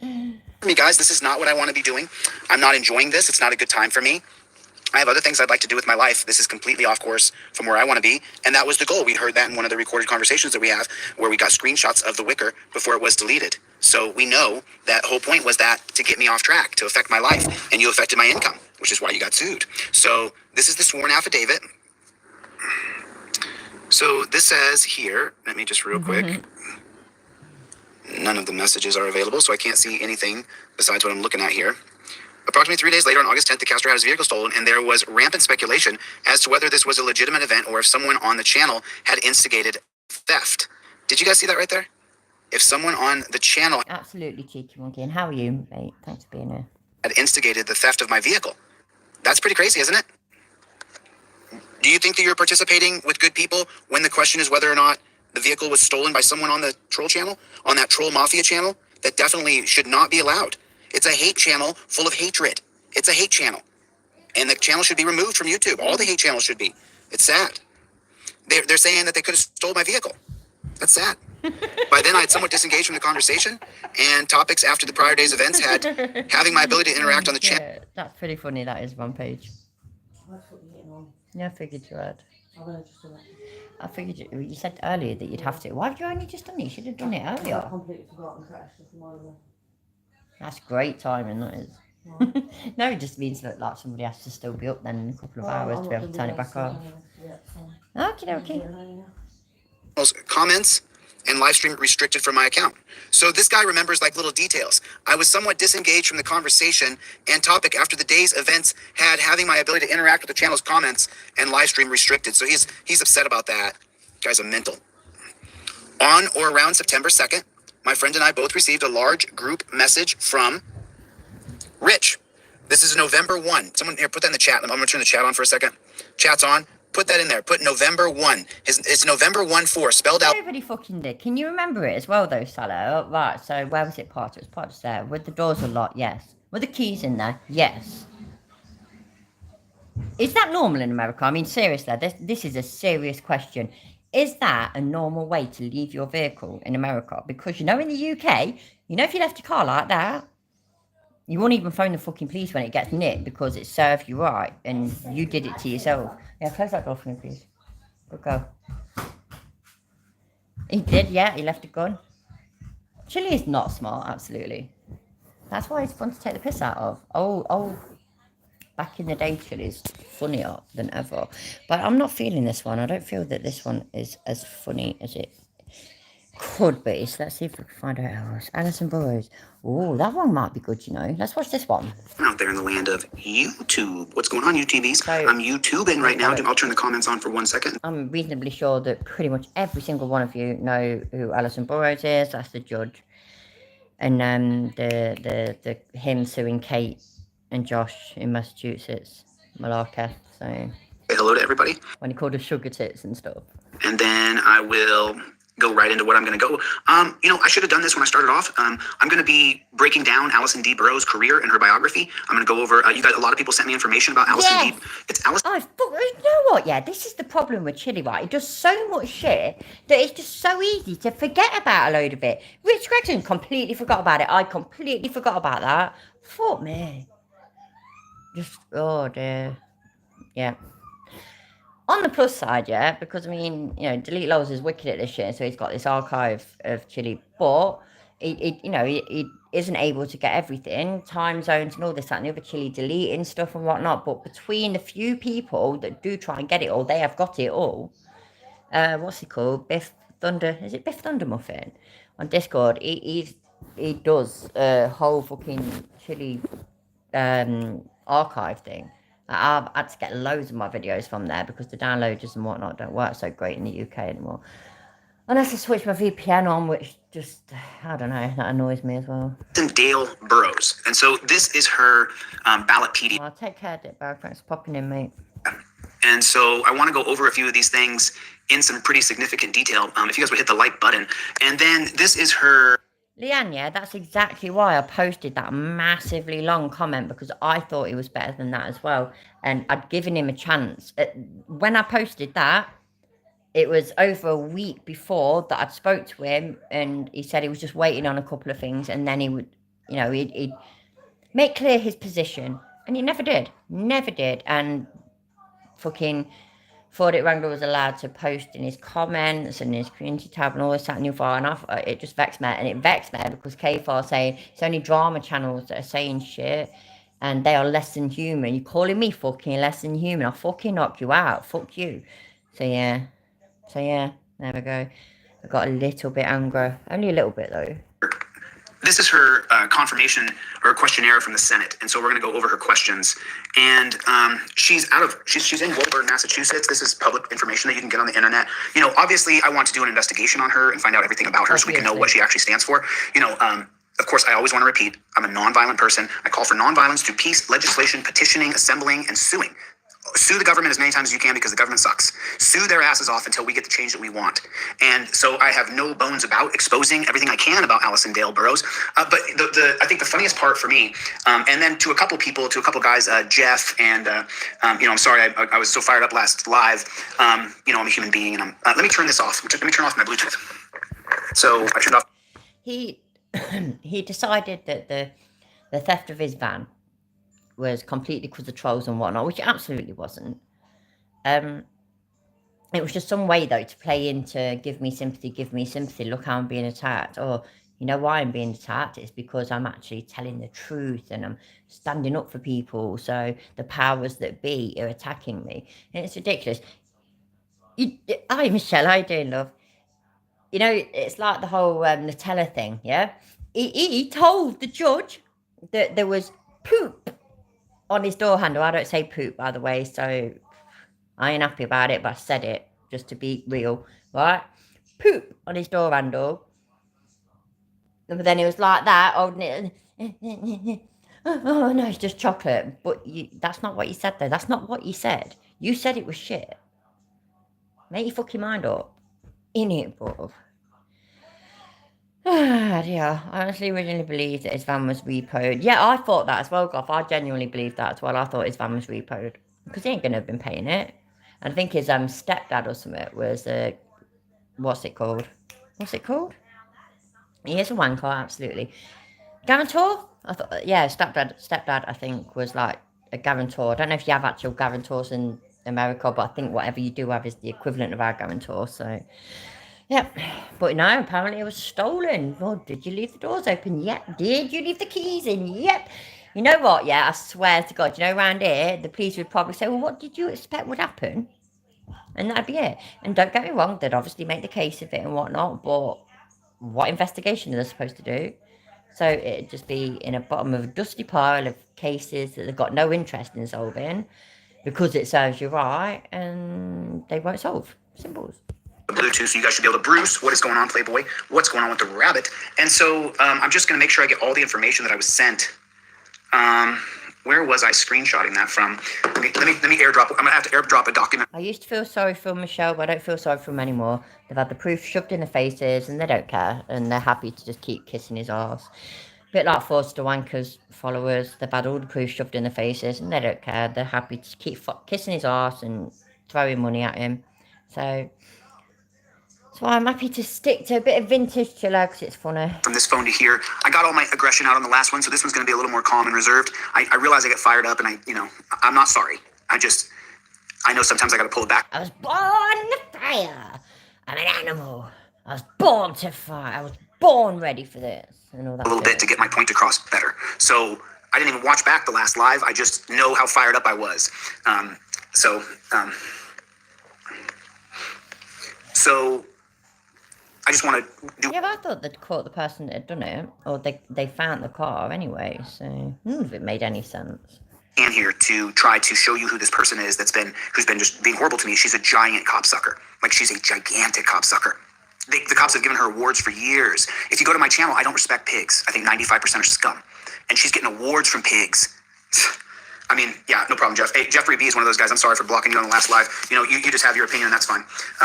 me, guys, this is not what I want to be doing. I'm not enjoying this. It's not a good time for me. I have other things I'd like to do with my life. This is completely off course from where I want to be. And that was the goal. We heard that in one of the recorded conversations that we have where we got screenshots of the Wicker before it was deleted. So we know that the whole point was that to get me off track, to affect my life. And you affected my income, which is why you got sued. So this is the sworn affidavit. So this says here, let me just real quick. None of the messages are available, so I can't see anything besides what I'm looking at here. Approximately 3 days later, on August 10th, the caster had his vehicle stolen, and there was rampant speculation as to whether this was a legitimate event or if someone on the channel had instigated theft. Did you guys see that right there? If someone on the channel Absolutely, Cheeky Monkey. And how are you, mate? Thanks for being here. had instigated the theft of my vehicle. That's pretty crazy, isn't it? Do you think that you're participating with good people when the question is whether or not the vehicle was stolen by someone on the troll channel, on that troll mafia channel? That definitely should not be allowed. It's a hate channel full of hatred. It's a hate channel. And the channel should be removed from YouTube. All the hate channels should be. It's sad. They're saying that they could have stole my vehicle. That's sad. By then, I had somewhat disengaged from the conversation, and topics after the prior day's events had having my ability to interact on the channel. Yeah, that's pretty funny. That is one page. Yeah, I figured you had. I figured you said earlier that you'd have to. Why have you only just done it? You should have done it earlier. I completely forgot and crashed into my other. That's great timing, that is. No, it just means that like somebody has to still be up then in a couple of hours to be able to turn it back off. Okay. Comments and live stream restricted from my account. So this guy remembers like little details. I was somewhat disengaged from the conversation and topic after the day's events had having my ability to interact with the channel's comments and live stream restricted. So he's upset about that. Guy's a mental. On or around September 2nd, my friend and I both received a large group message from Rich. This is November 1. Someone here, put that in the chat. I'm going to turn the chat on for a second. Chat's on. Put that in there. Put November 1. It's November 1-4, spelled out. Everybody fucking did. Can you remember it as well, though, Salah? Oh, right, so where was it parked? It was parked there. Were the doors unlocked? Yes. Were the keys in there? Yes. Is that normal in America? I mean, seriously, this is a serious question. Is that a normal way to leave your vehicle in America? Because, you know, in the UK, you know, if you left your car like that, you won't even phone the fucking police when it gets nicked because it served you right and you did it to yourself. Yeah, close that door for me, please. Good go. He did, yeah, he left a gun. Chili is not smart, absolutely. That's why it's fun to take the piss out of. Oh, back in the day, Chili's funnier than ever. But I'm not feeling this one. I don't feel that this one is as funny as it could be. So let's see if we can find out how else. Alison Burrows. Oh, that one might be good, you know. Let's watch this one. Out there in the land of YouTube. What's going on, YouTubies? So, I'm YouTubing right now. I'll turn the comments on for 1 second. I'm reasonably sure that pretty much every single one of you know who Alison Burrows is. That's the judge. And the him suing Kate and Josh in Massachusetts, Malacca. So Say hello to everybody. When he called her sugar tits and stuff. And then I will go right into what I'm going to go. I should have done this when I started off. I'm going to be breaking down Alison D. Burrows' career and her biography. I'm going to go over, you guys, a lot of people sent me information about Alison D. It's Alison. Oh, you know what? Yeah, this is the problem with Chili, right? He does so much shit that it's just so easy to forget about a load of it. Rich Gregson completely forgot about it. I completely forgot about that. Fuck me. Just, oh dear. Yeah. On the plus side, yeah, because I mean, you know, Delete Lows is wicked at this shit, so he's got this archive of Chili, but he isn't able to get everything, time zones and all this, that, and the other, Chile deleting stuff and whatnot. But between the few people that do try and get it all, they have got it all. What's he called? Biff Thunder. Is it Biff Thunder Muffin? On Discord, he does a whole fucking Chile archive thing. I've had to get loads of my videos from there because the downloaders and whatnot don't work so great in the UK anymore. Unless I switch my VPN on, which just, I don't know, that annoys me as well. Dale Burrows. And so this is her ballot PD. Well, take care, Dick Barry. Thanks for popping in, mate. And so I want to go over a few of these things in some pretty significant detail. If you guys would hit the like button. And then this is her. Leanne, yeah, that's exactly why I posted that massively long comment, because I thought he was better than that as well. And I'd given him a chance. When I posted that, it was over a week before that I'd spoke to him, and he said he was just waiting on a couple of things, and then he would, he'd make clear his position. And he never did. Never did. And fucking Ford It Wrangler was allowed to post in his comments and his community tab and all this, that, and the other, and it just vexed me. And it vexed me because KFAR saying it's only drama channels that are saying shit and they are less than human. You're calling me fucking less than human. I'll fucking knock you out. Fuck you. So yeah, there we go. I got a little bit angry. Only a little bit though. This is her confirmation or questionnaire from the Senate, and so we're going to go over her questions. And she's in Woburn, Massachusetts. This is public information that you can get on the internet. Obviously, I want to do an investigation on her and find out everything about her so we can know what she actually stands for. Of course, I always want to repeat, I'm a nonviolent person. I call for nonviolence through peace, legislation, petitioning, assembling, and suing. Sue the government as many times as you can because the government sucks. Sue their asses off until we get the change that we want. And so I have no bones about exposing everything I can about Allison Dale Burrows. But I think the funniest part for me, and then to a couple guys, Jeff and, I'm sorry, I was so fired up last live. I'm a human being, and let me turn this off. Let me turn off my Bluetooth. So I turned off. He decided that the theft of his van was completely because of trolls and whatnot, which it absolutely wasn't. It was just some way, though, to play into give me sympathy, look how I'm being attacked. Or, you know why I'm being attacked? It's because I'm actually telling the truth and I'm standing up for people. So the powers that be are attacking me. And it's ridiculous. Hi, Michelle, how you doing, love? It's like the whole Nutella thing, yeah? He told the judge that there was poop on his door handle. I don't say poop, by the way, so I ain't happy about it, but I said it just to be real, right? Poop on his door handle. But then it was like that, holding it. Oh no, it's just chocolate. But that's not what you said, though. That's not what you said. You said it was shit. Make your fucking mind up. In it, bruv. Yeah, I honestly originally believed that his van was repoed. Yeah, I thought that as well, Goff. I genuinely believed that as well. I thought his van was repoed. Because he ain't going to have been paying it. And I think his stepdad or something was, what's it called? He is a wanker, absolutely. Guarantor? I thought, yeah, stepdad, I think, was like a guarantor. I don't know if you have actual guarantors in America, but I think whatever you do have is the equivalent of our guarantor, so... Yep, but no, apparently it was stolen. Oh, did you leave the doors open? Yep. Did you leave the keys in? Yep. You know what? Yeah, I swear to God, around here, the police would probably say, well, what did you expect would happen? And that'd be it. And don't get me wrong, they'd obviously make the case of it and whatnot, but what investigation are they supposed to do? So it'd just be in the bottom of a dusty pile of cases that they've got no interest in solving because it serves you right, and they won't solve. Simple. Bluetooth, so you guys should be able to Bruce, what is going on, Playboy? What's going on with the rabbit? And so I'm just going to make sure I get all the information that I was sent. Where was I screenshotting that from? Let me airdrop. I'm going to have to airdrop a document. I used to feel sorry for Michelle, but I don't feel sorry for them anymore. They've had the proof shoved in their faces and they don't care. And they're happy to just keep kissing his arse. A bit like Forster Wanker's followers. They've had all the proof shoved in their faces and they don't care. They're happy to keep kissing his arse and throwing money at him. So I'm happy to stick to a bit of vintage chiller because it's funny. From this phone to here, I got all my aggression out on the last one, so this one's going to be a little more calm and reserved. I realize I get fired up, and I'm not sorry. I know sometimes I got to pull it back. I was born to fire. I'm an animal. I was born to fire. I was born ready for this and all that. A little bit to get my point across better. So I didn't even watch back the last live. I just know how fired up I was. So I just want to do. Yeah, but I thought they'd caught the person that had done it, or they found the car anyway. So none of it made any sense. And here to try to show you who this person is who's been just being horrible to me. She's a giant copsucker. Like, she's a gigantic copsucker. The cops have given her awards for years. If you go to my channel, I don't respect pigs. I think 95% are scum. And she's getting awards from pigs. I mean, yeah, no problem, Jeff. Hey, Jeffrey B is one of those guys. I'm sorry for blocking you on the last live. You know, you just have your opinion, and that's fine.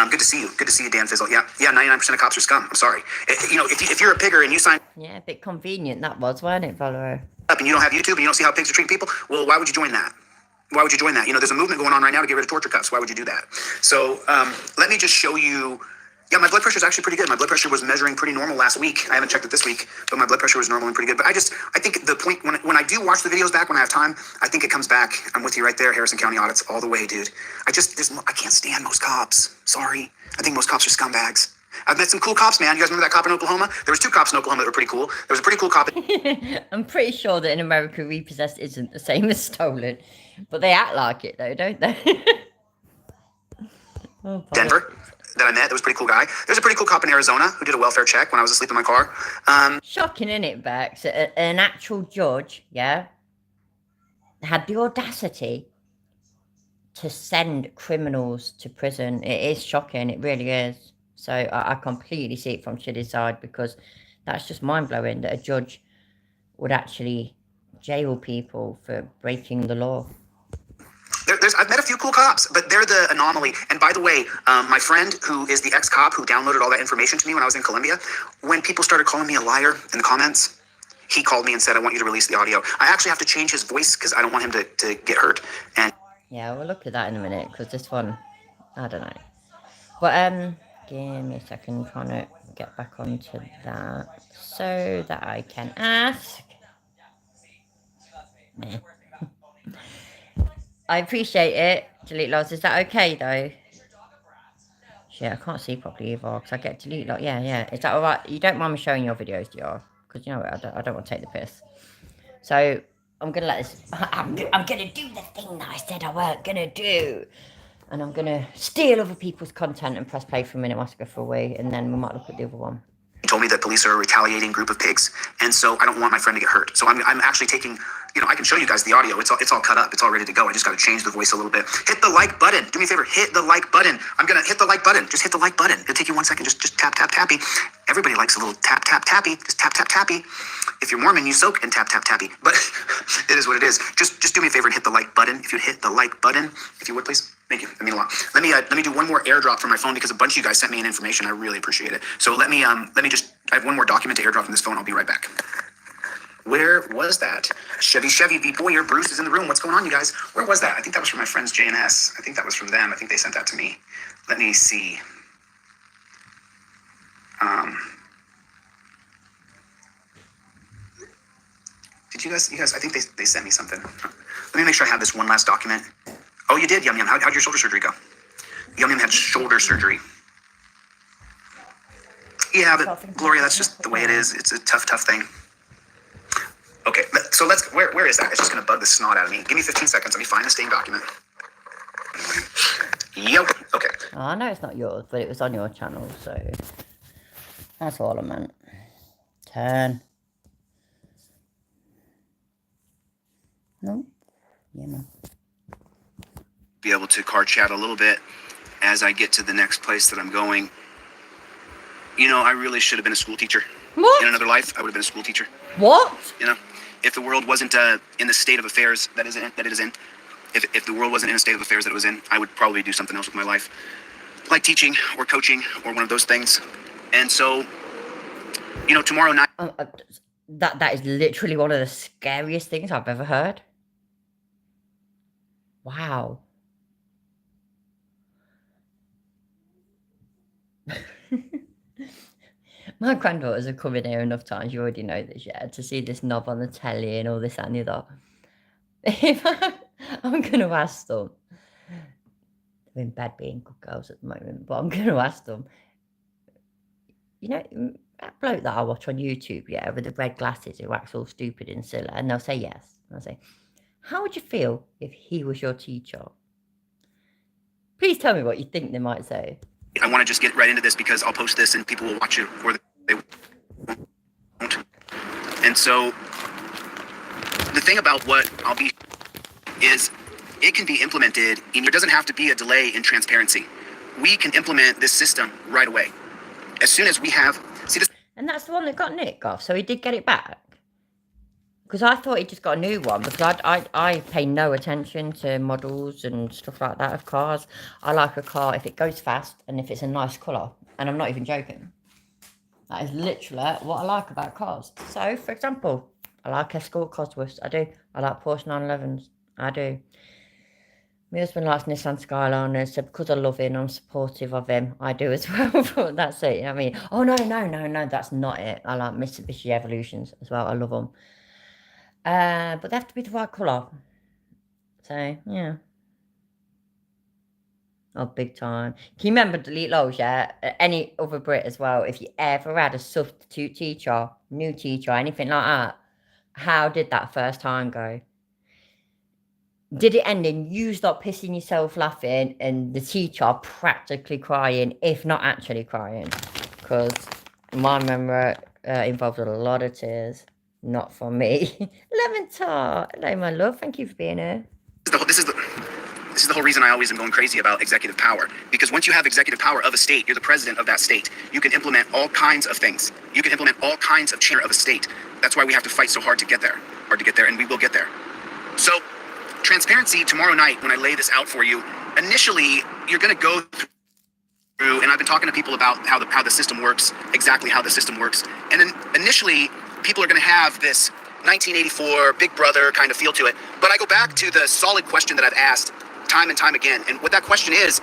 Good to see you. Good to see you, Dan Fizzle. Yeah, 99% of cops are scum. I'm sorry. You know, if you're a pigger and you sign Yeah, a bit convenient that was, wasn't it, Valero? up and you don't have YouTube and you don't see how pigs are treating people, well, why would you join that? Why would you join that? You know, there's a movement going on right now to get rid of torture cuffs. Why would you do that? So let me just show you. Yeah, my blood pressure is actually pretty good. My blood pressure was measuring pretty normal last week. I haven't checked it this week, but my blood pressure was normal and pretty good. But I think the point, when I do watch the videos back when I have time, I think it comes back. I'm with you right there, Harrison County audits all the way, dude. I can't stand most cops. Sorry. I think most cops are scumbags. I've met some cool cops, man. You guys remember that cop in Oklahoma? There was 2 cops in Oklahoma that were pretty cool. There was a pretty cool cop in I'm pretty sure that in America, repossessed isn't the same as stolen, but they act like it though, don't they? Oh, Denver that I met. That was a pretty cool guy. There's a pretty cool cop in Arizona who did a welfare check when I was asleep in my car. Shocking, isn't it, Bex? An actual judge, yeah, had the audacity to send criminals to prison. It is shocking. It really is. So I completely see it from Chiddy's side, because that's just mind-blowing that a judge would actually jail people for breaking the law. I've met a few cool cops, but they're the anomaly. And by the way, my friend who is the ex-cop who downloaded all that information to me when I was in Colombia, when people started calling me a liar in the comments, he called me and said, I want you to release the audio. I actually have to change his voice because I don't want him to get hurt. And yeah, we'll look at that in a minute, because this one, I don't know. But give me a second, trying to get back onto that so that I can ask. Meh. I appreciate it, delete logs. Is that okay though? Shit, I can't see properly either, because I get delete log. Yeah. Is that alright? You don't mind me showing your videos, do you? Because you know what, I don't want to take the piss. So I'm gonna let this. I'm gonna do the thing that I said I weren't gonna do, and I'm gonna steal other people's content and press play for a minute whilst I go for a wee, and then we might look at the other one. he told me that police are a retaliating group of pigs, and so I don't want my friend to get hurt. So I'm actually taking, I can show you guys the audio. It's all cut up. It's all ready to go. I just got to change the voice a little bit. Hit the like button. Do me a favor. Hit the like button. I'm gonna hit the like button. Just hit the like button. It'll take you 1 second. Just tap tap tappy. Everybody likes a little tap tap tappy. Just tap tap tappy. If you're Mormon, you soak and tap tap tappy. But it is what it is. Just do me a favor and hit the like button. If you hit the like button, if you would please. Thank you. That means a lot. Let me do one more airdrop from my phone because a bunch of you guys sent me in information. I really appreciate it. So let me just. I have one more document to airdrop from this phone. I'll be right back. Where was that? Chevy V Boyer. Bruce is in the room. What's going on, you guys? Where was that? I think that was from my friends JNS. I think that was from them. I think they sent that to me. Let me see. Did you guys, I think they sent me something. Let me make sure I have this one last document. Oh, you did, Yum Yum. How'd your shoulder surgery go? Yum Yum had shoulder surgery. Yeah, but Gloria, that's just the way it is. It's a tough thing. Okay, so where is that? It's just gonna bug the snot out of me. Give me 15 seconds. Let me find the staying document. Yep, okay. Oh, I know it's not yours, but it was on your channel, so that's all I meant. 10. No? Yeah, no. Be able to car chat a little bit as I get to the next place that I'm going. I really should have been a school teacher. What? In another life, I would have been a school teacher. What? If the world wasn't in the state of affairs that it is in, if the world wasn't in a state of affairs that it was in, I would probably do something else with my life, like teaching or coaching or one of those things. And so, tomorrow night. That is literally one of the scariest things I've ever heard. Wow. My granddaughters have come in here enough times, you already know this, yeah, to see this knob on the telly and all this and the other. I'm going to ask them. They're in bed being good girls at the moment, but I'm going to ask them, that bloke that I watch on YouTube, yeah, with the red glasses who acts all stupid and silly, and they'll say yes. And I'll say, how would you feel if he was your teacher? Please tell me what you think they might say. I want to just get right into this because I'll post this and people will watch it or they won't. And so the thing about what I'll be is it can be implemented. And there doesn't have to be a delay in transparency. We can implement this system right away. As soon as we have, and that's the one that got Nick off, so he did get it back. Because I thought he just got a new one, because I pay no attention to models and stuff like that of cars. I like a car if it goes fast and if it's a nice colour. And I'm not even joking. That is literally what I like about cars. So, for example, I like Escort Cosworths. I do. I like Porsche 911s. I do. My husband likes Nissan Skyliners, so because I love him, I'm supportive of him. I do as well, but that's it. I mean, oh, no, that's not it. I like Mitsubishi Evolutions as well. I love them. But they have to be the right colour. So, yeah. Oh, big time. Can you remember Delete Lows, yeah? Any other Brit as well, if you ever had a substitute teacher, new teacher, anything like that, how did that first time go? Did it end in you stop pissing yourself laughing and the teacher practically crying, if not actually crying? Because my memory involved a lot of tears. Not for me. Lemon Tart. Hello, my love. Thank you for being here. this is the whole reason I always am going crazy about executive power. Because once you have executive power of a state, you're the president of that state. You can implement all kinds of things. You can implement all kinds of change of a state. That's why we have to fight so hard to get there, and we will get there. So, transparency tomorrow night when I lay this out for you. Initially, you're going to go through, and I've been talking to people about how the system works, exactly how the system works. And then initially, people are going to have this 1984 Big Brother kind of feel to it. But I go back to the solid question that I've asked time and time again. And what that question is...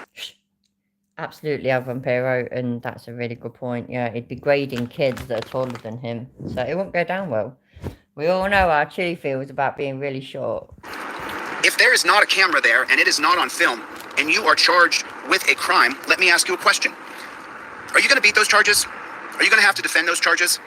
Absolutely, Vampiro, and that's a really good point. Yeah, he'd be grading kids that are taller than him. So it won't go down well. We all know how Chili feels about being really short. If there is not a camera there, and it is not on film, and you are charged with a crime, let me ask you a question. Are you going to beat those charges? Are you going to have to defend those charges?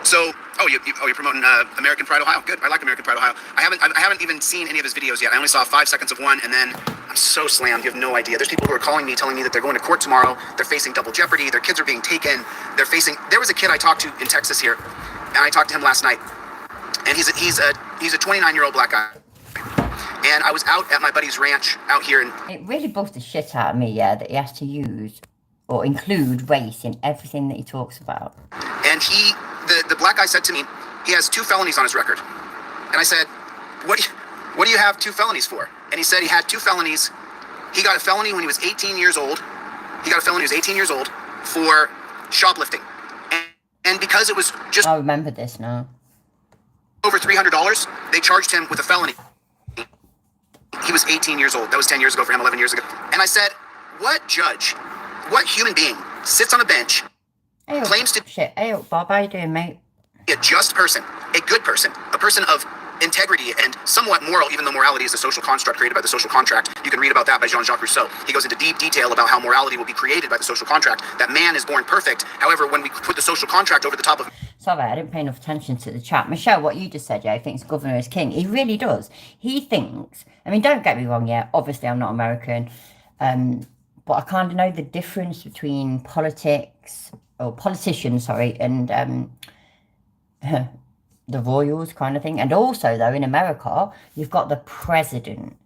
So, you're promoting American Pride Ohio. Good, I like American Pride Ohio. I haven't even seen any of his videos yet. I only saw 5 seconds of one, and then I'm so slammed. You have no idea. There's people who are calling me, telling me that they're going to court tomorrow. They're facing double jeopardy. Their kids are being taken. There was a kid I talked to in Texas here, and I talked to him last night, and he's a 29-year-old black guy. And I was out at my buddy's ranch out here, and it really bugs the shit out of me, yeah, that he has to use or include race in everything that he talks about. And the black guy said to me, he has 2 felonies on his record. And I said, what do you have 2 felonies for? And he said he had 2 felonies. He got a felony when he was 18 years old. For shoplifting. And because it was just... I remember this now. Over $300, they charged him with a felony. He was 18 years old. That was 10 years ago for him, 11 years ago. And I said, what judge, what human being sits on a bench, claims to... Hey, Bob, how you doing, mate? ...be a just person, a good person, a person of integrity and somewhat moral, even though morality is a social construct created by the social contract. You can read about that by Jean-Jacques Rousseau. He goes into deep detail about how morality will be created by the social contract, that man is born perfect. However, when we put the social contract over the top of... Sorry, I didn't pay enough attention to the chat. Michelle, what you just said, yeah, he thinks governor is king. He really does. He thinks, I mean, don't get me wrong, yeah, obviously I'm not American, but I kind of know the difference between politicians, and the royals kind of thing. And also, though, in America, you've got the president,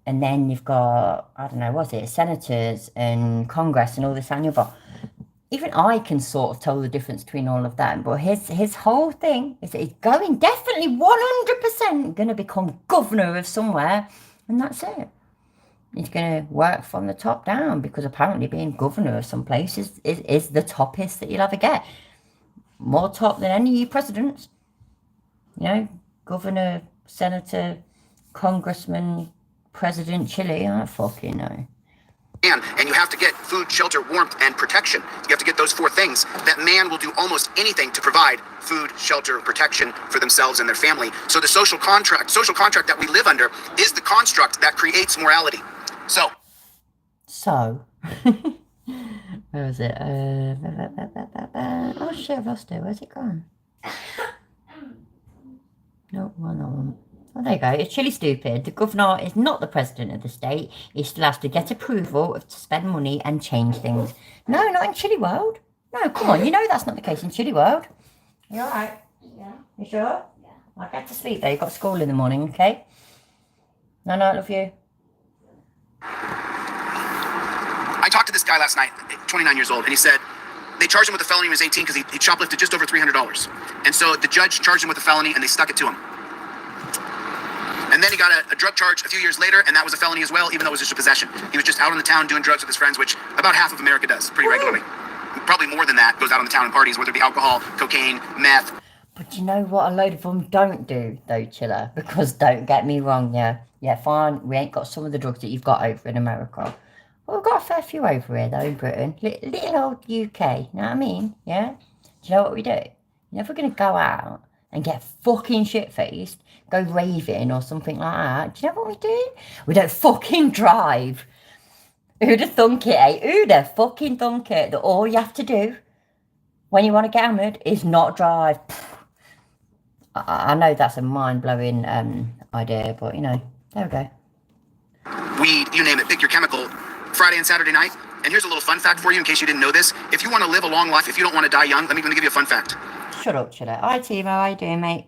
and then you've got, I don't know, what's it, senators and Congress and all this and other. Even I can sort of tell the difference between all of that. But his whole thing is that he's going definitely 100% going to become governor of somewhere. And that's it. He's going to work from the top down, because apparently being governor of some place is the toppest that you'll ever get. More top than any presidents. You know, governor, senator, congressman, president, Chile, I don't fucking know. And you have to get food, shelter, warmth, and protection. You have to get those 4 things. That man will do almost anything to provide food, shelter, protection for themselves and their family. So the social contract that we live under is the construct that creates morality. So Where was it? Oh shit, I've lost it. Where's it gone? No, well, no one. Oh, there you go. It's Chile stupid. The governor is not the president of the state. He still has to get approval to spend money and change things. No, not in Chile World. No, come on. You know that's not the case in Chile World. You all right? Yeah. You sure? Yeah. I'll get to sleep though. You've got school in the morning, okay? No, I love you. I talked to this guy last night, 29 years old, and he said they charged him with a felony when he was 18 because he shoplifted just over $300. And so the judge charged him with a felony and they stuck it to him. And then he got a drug charge a few years later, and that was a felony as well, even though it was just a possession. He was just out on the town doing drugs with his friends, which about half of America does pretty regularly. Probably more than that goes out on the town and parties, whether it be alcohol, cocaine, meth. But you know what a load of them don't do, though, Chiller? Because don't get me wrong, yeah, fine, we ain't got some of the drugs that you've got over in America. Well, we've got a fair few over here, though, in Britain. Little old UK, you know what I mean? Yeah? Do you know what we do? You're never going to go out and get fucking shit-faced, go raving or something like that. Do you know what we do? We don't fucking drive. Who'd have thunk it, eh? Who'd have fucking thunk it that all you have to do when you want to get hammered is not drive? I know that's a mind-blowing idea, but, you know, there we go. Weed, you name it, pick your chemical, Friday and Saturday night. And here's a little fun fact for you in case you didn't know this. If you want to live a long life, if you don't want to die young, let me give you a fun fact. Shut up, Chiller. Hi, Timo. How you doing, mate?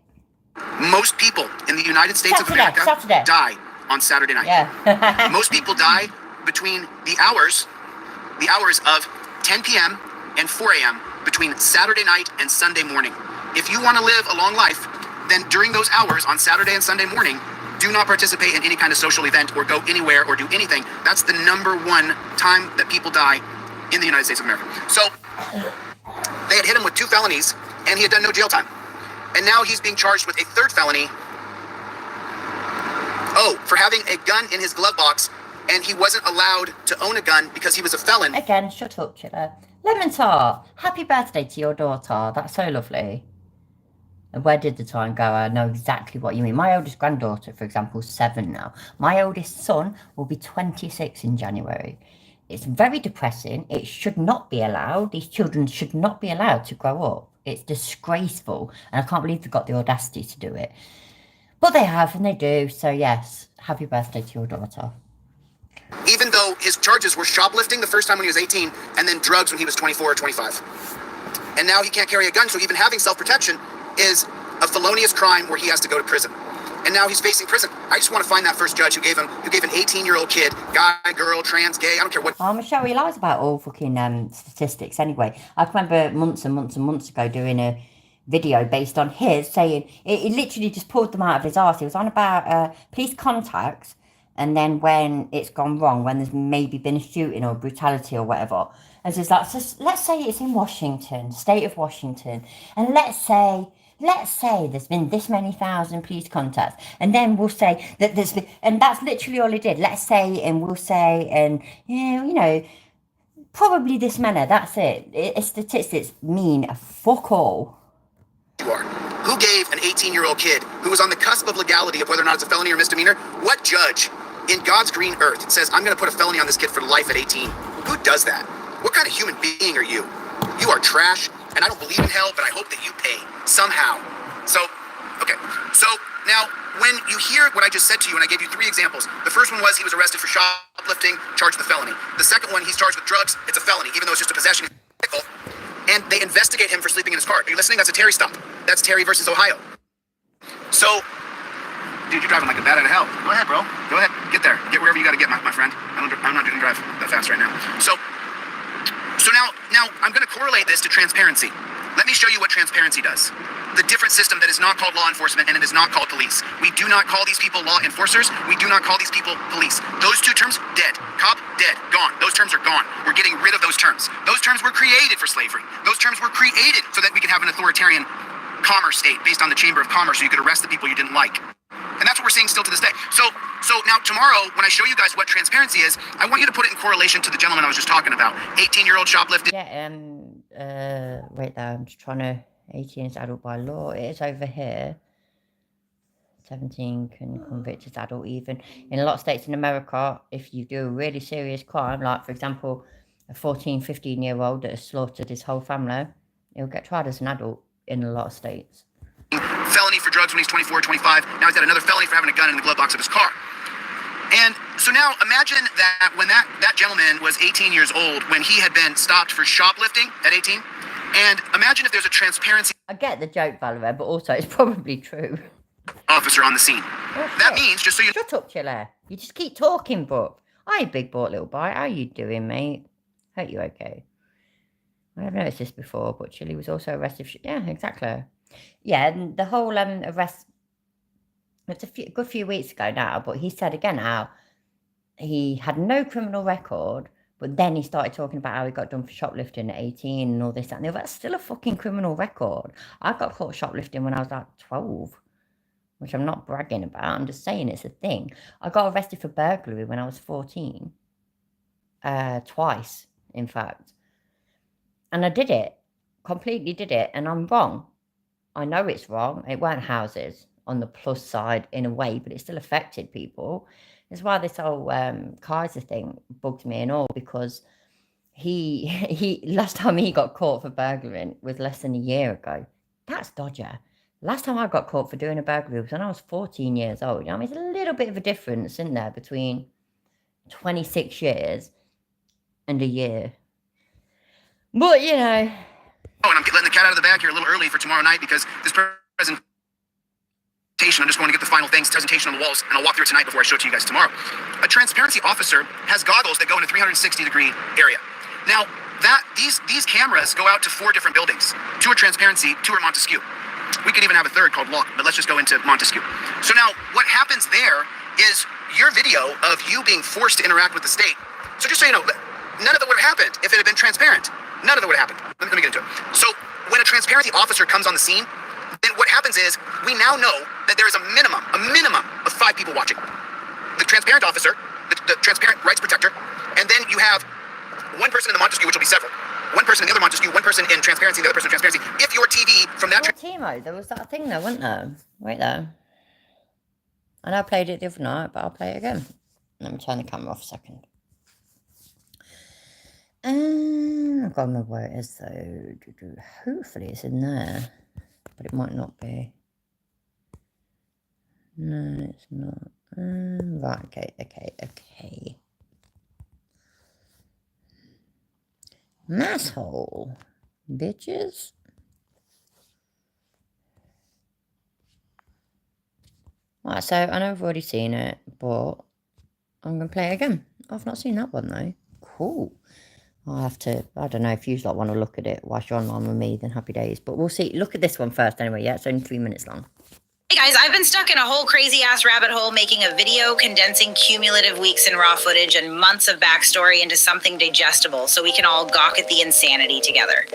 Most people in the United States of America die on Saturday night. Yeah. Most people die between the hours of 10 p.m. and 4 a.m. between Saturday night and Sunday morning. If you want to live a long life, then during those hours on Saturday and Sunday morning, do not participate in any kind of social event or go anywhere or do anything. That's the number one time that people die in the United States of America. So they had hit him with 2 felonies and he had done no jail time. And now he's being charged with a 3rd felony. Oh, for having a gun in his glove box, and he wasn't allowed to own a gun because he was a felon. Again, shut up, Chiller. Lemon Tart, happy birthday to your daughter. That's so lovely. And where did the time go? I know exactly what you mean. My oldest granddaughter, for example, is 7 now. My oldest son will be 26 in January. It's very depressing. It should not be allowed. These children should not be allowed to grow up. It's disgraceful. And I can't believe they've got the audacity to do it. But they have, and they do. So, yes, happy birthday to your daughter. Even though his charges were shoplifting the first time when he was 18, and then drugs when he was 24 or 25. And now he can't carry a gun, so even having self-protection is a felonious crime where he has to go to prison. And now he's facing prison. I just want to find that first judge who gave an 18-year-old kid, guy, girl, trans, gay, I don't care what. Oh, Michelle, he lies about all fucking statistics anyway. I can remember months and months and months ago doing a video based on his saying, it literally just pulled them out of his arse. He was on about police contacts, and then when it's gone wrong, when there's maybe been a shooting or brutality or whatever. And so it's like, so let's say it's in Washington, state of Washington, and let's say there's been this many thousand police contacts, and then we'll say that there's been, and that's literally all it did. Let's say, and we'll say, and yeah, you know, probably this many. That's it. Statistics mean fuck all. You are. Who gave an 18-year-old kid who was on the cusp of legality of whether or not it's a felony or misdemeanor? What judge in God's green earth says, I'm going to put a felony on this kid for life at 18? Who does that? What kind of human being are you? You are trash, and I don't believe in hell, but I hope that you pay somehow. So, okay. So now, when you hear what I just said to you, and I gave you 3 examples, the first one was he was arrested for shoplifting, charged with a felony. The second one, he's charged with drugs. It's a felony, even though it's just a possession. And they investigate him for sleeping in his car. Are you listening? That's a Terry stop. That's Terry versus Ohio. So, dude, you're driving like a bat out of hell. Go ahead, bro. Go ahead. Get there. Get wherever you got to get, my friend. I'm not going to drive that fast right now. So now I'm going to correlate this to transparency. Let me show you what transparency does. The different system that is not called law enforcement and it is not called police. We do not call these people law enforcers. We do not call these people police. Those 2 terms, dead. Cop, dead, gone. Those terms are gone. We're getting rid of those terms. Those terms were created for slavery. Those terms were created so that we could have an authoritarian commerce state based on the Chamber of Commerce so you could arrest the people you didn't like. And that's what we're seeing still to this day. So now tomorrow, when I show you guys what transparency is, I want you to put it in correlation to the gentleman I was just talking about. 18-year-old shoplifting. Yeah, wait there, I'm just trying to, 18 is adult by law. It is over here. 17 can convict as adult even. In a lot of states in America, if you do a really serious crime, like for example, a 14, 15-year-old that has slaughtered his whole family, he'll get tried as an adult in a lot of states. Felony for drugs when he's 24, 25. Now he's got another felony for having a gun in the glove box of his car. And so now imagine that when that gentleman was 18 years old, when he had been stopped for shoplifting at 18, and imagine if there's a transparency I get the joke, Valerie, but also it's probably true. officer on the scene. Oh, That shit. means, just so you Shut up, Chile. You just keep talking, Brooke. Hi, big boy, little boy. How you doing, mate? Hope you're okay. I have noticed this before, but Chile was also arrested. Yeah, exactly. Yeah, and the whole arrest, it's a good few weeks ago now, but he said again how he had no criminal record, but then he started talking about how he got done for shoplifting at 18 and all this, that, and the other. That's still a fucking criminal record. I got caught shoplifting when I was like 12, which I'm not bragging about. I'm just saying it's a thing. I got arrested for burglary when I was 14. Twice, in fact. And I did it. Completely did it. And I'm wrong. I know it's wrong. It weren't houses on the plus side in a way, but it still affected people. That's why this whole Kaiser thing bugged me and all, because he last time he got caught for burglaring was less than a year ago. That's dodger. Last time I got caught for doing a burglary was when I was 14 years old. You know, I mean, there's a little bit of a difference in there between 26 years and a year. But, you know. Oh, and I'm letting the cat out of the bag here a little early for tomorrow night because this presentation, I'm just going to get the final things, presentation on the walls, and I'll walk through it tonight before I show it to you guys tomorrow. A transparency officer has goggles that go in a 360-degree area. Now, these cameras go out to 4 different buildings. 2 are Transparency, 2 are Montesquieu. We could even have a third called Law, but let's just go into Montesquieu. So now, what happens there is your video of you being forced to interact with the state. So just so you know, none of it would have happened if it had been transparent. None of it would have happened. Let me get into it. So when a transparency officer comes on the scene, then what happens is we now know that there is a minimum of 5 people watching. The transparent officer, the transparent rights protector, and then you have one person in the Montesquieu, which will be several. One person in the other Montesquieu, one person in transparency, the other person in transparency. If your TV from that... Timo, there was that thing there, wasn't there? Wait there. I know I played it the other night, but I'll play it again. Let me turn the camera off a second. I've got to remember where it is though. Hopefully it's in there, but it might not be. No, it's not. Right, okay. Masshole, bitches. Right, so I know I've already seen it, but I'm going to play it again. I've not seen that one though. Cool. I'll have to, I don't know, if you lot want to look at it whilst you're online with me, then happy days. But we'll see. Look at this one first anyway, yeah? It's only 3 minutes long. Hey guys, I've been stuck in a whole crazy ass rabbit hole making a video condensing cumulative weeks in raw footage and months of backstory into something digestible so we can all gawk at the insanity together.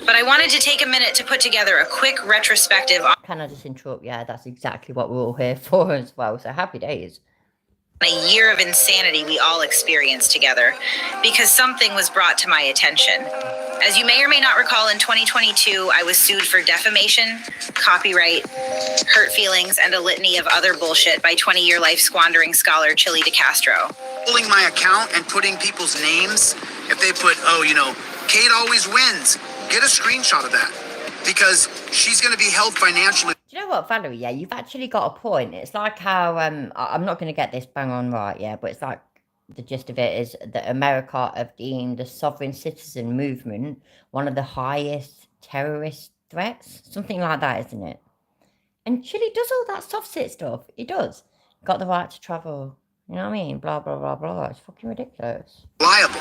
But I wanted to take a minute to put together a quick retrospective on Can I just interrupt? Yeah, that's exactly what we're all here for as well. So happy days. a year of insanity we all experienced together because something was brought to my attention. As you may or may not recall, in 2022, I was sued for defamation, copyright, hurt feelings, and a litany of other bullshit by 20-year life squandering scholar Chili DeCastro. Pulling my account and putting people's names, if they put, oh, you know, Kate always wins, get a screenshot of that because she's going to be held financially. Do you know what, Valerie? Yeah, you've actually got a point. It's like how, I'm not going to get this bang on right, yeah, but it's like the gist of it is that America have deemed the sovereign citizen movement one of the highest terrorist threats. Something like that, isn't it? And Chile does all that soft sit stuff. He does. Got the right to travel. You know what I mean? Blah, blah, blah, blah. It's fucking ridiculous. Liable.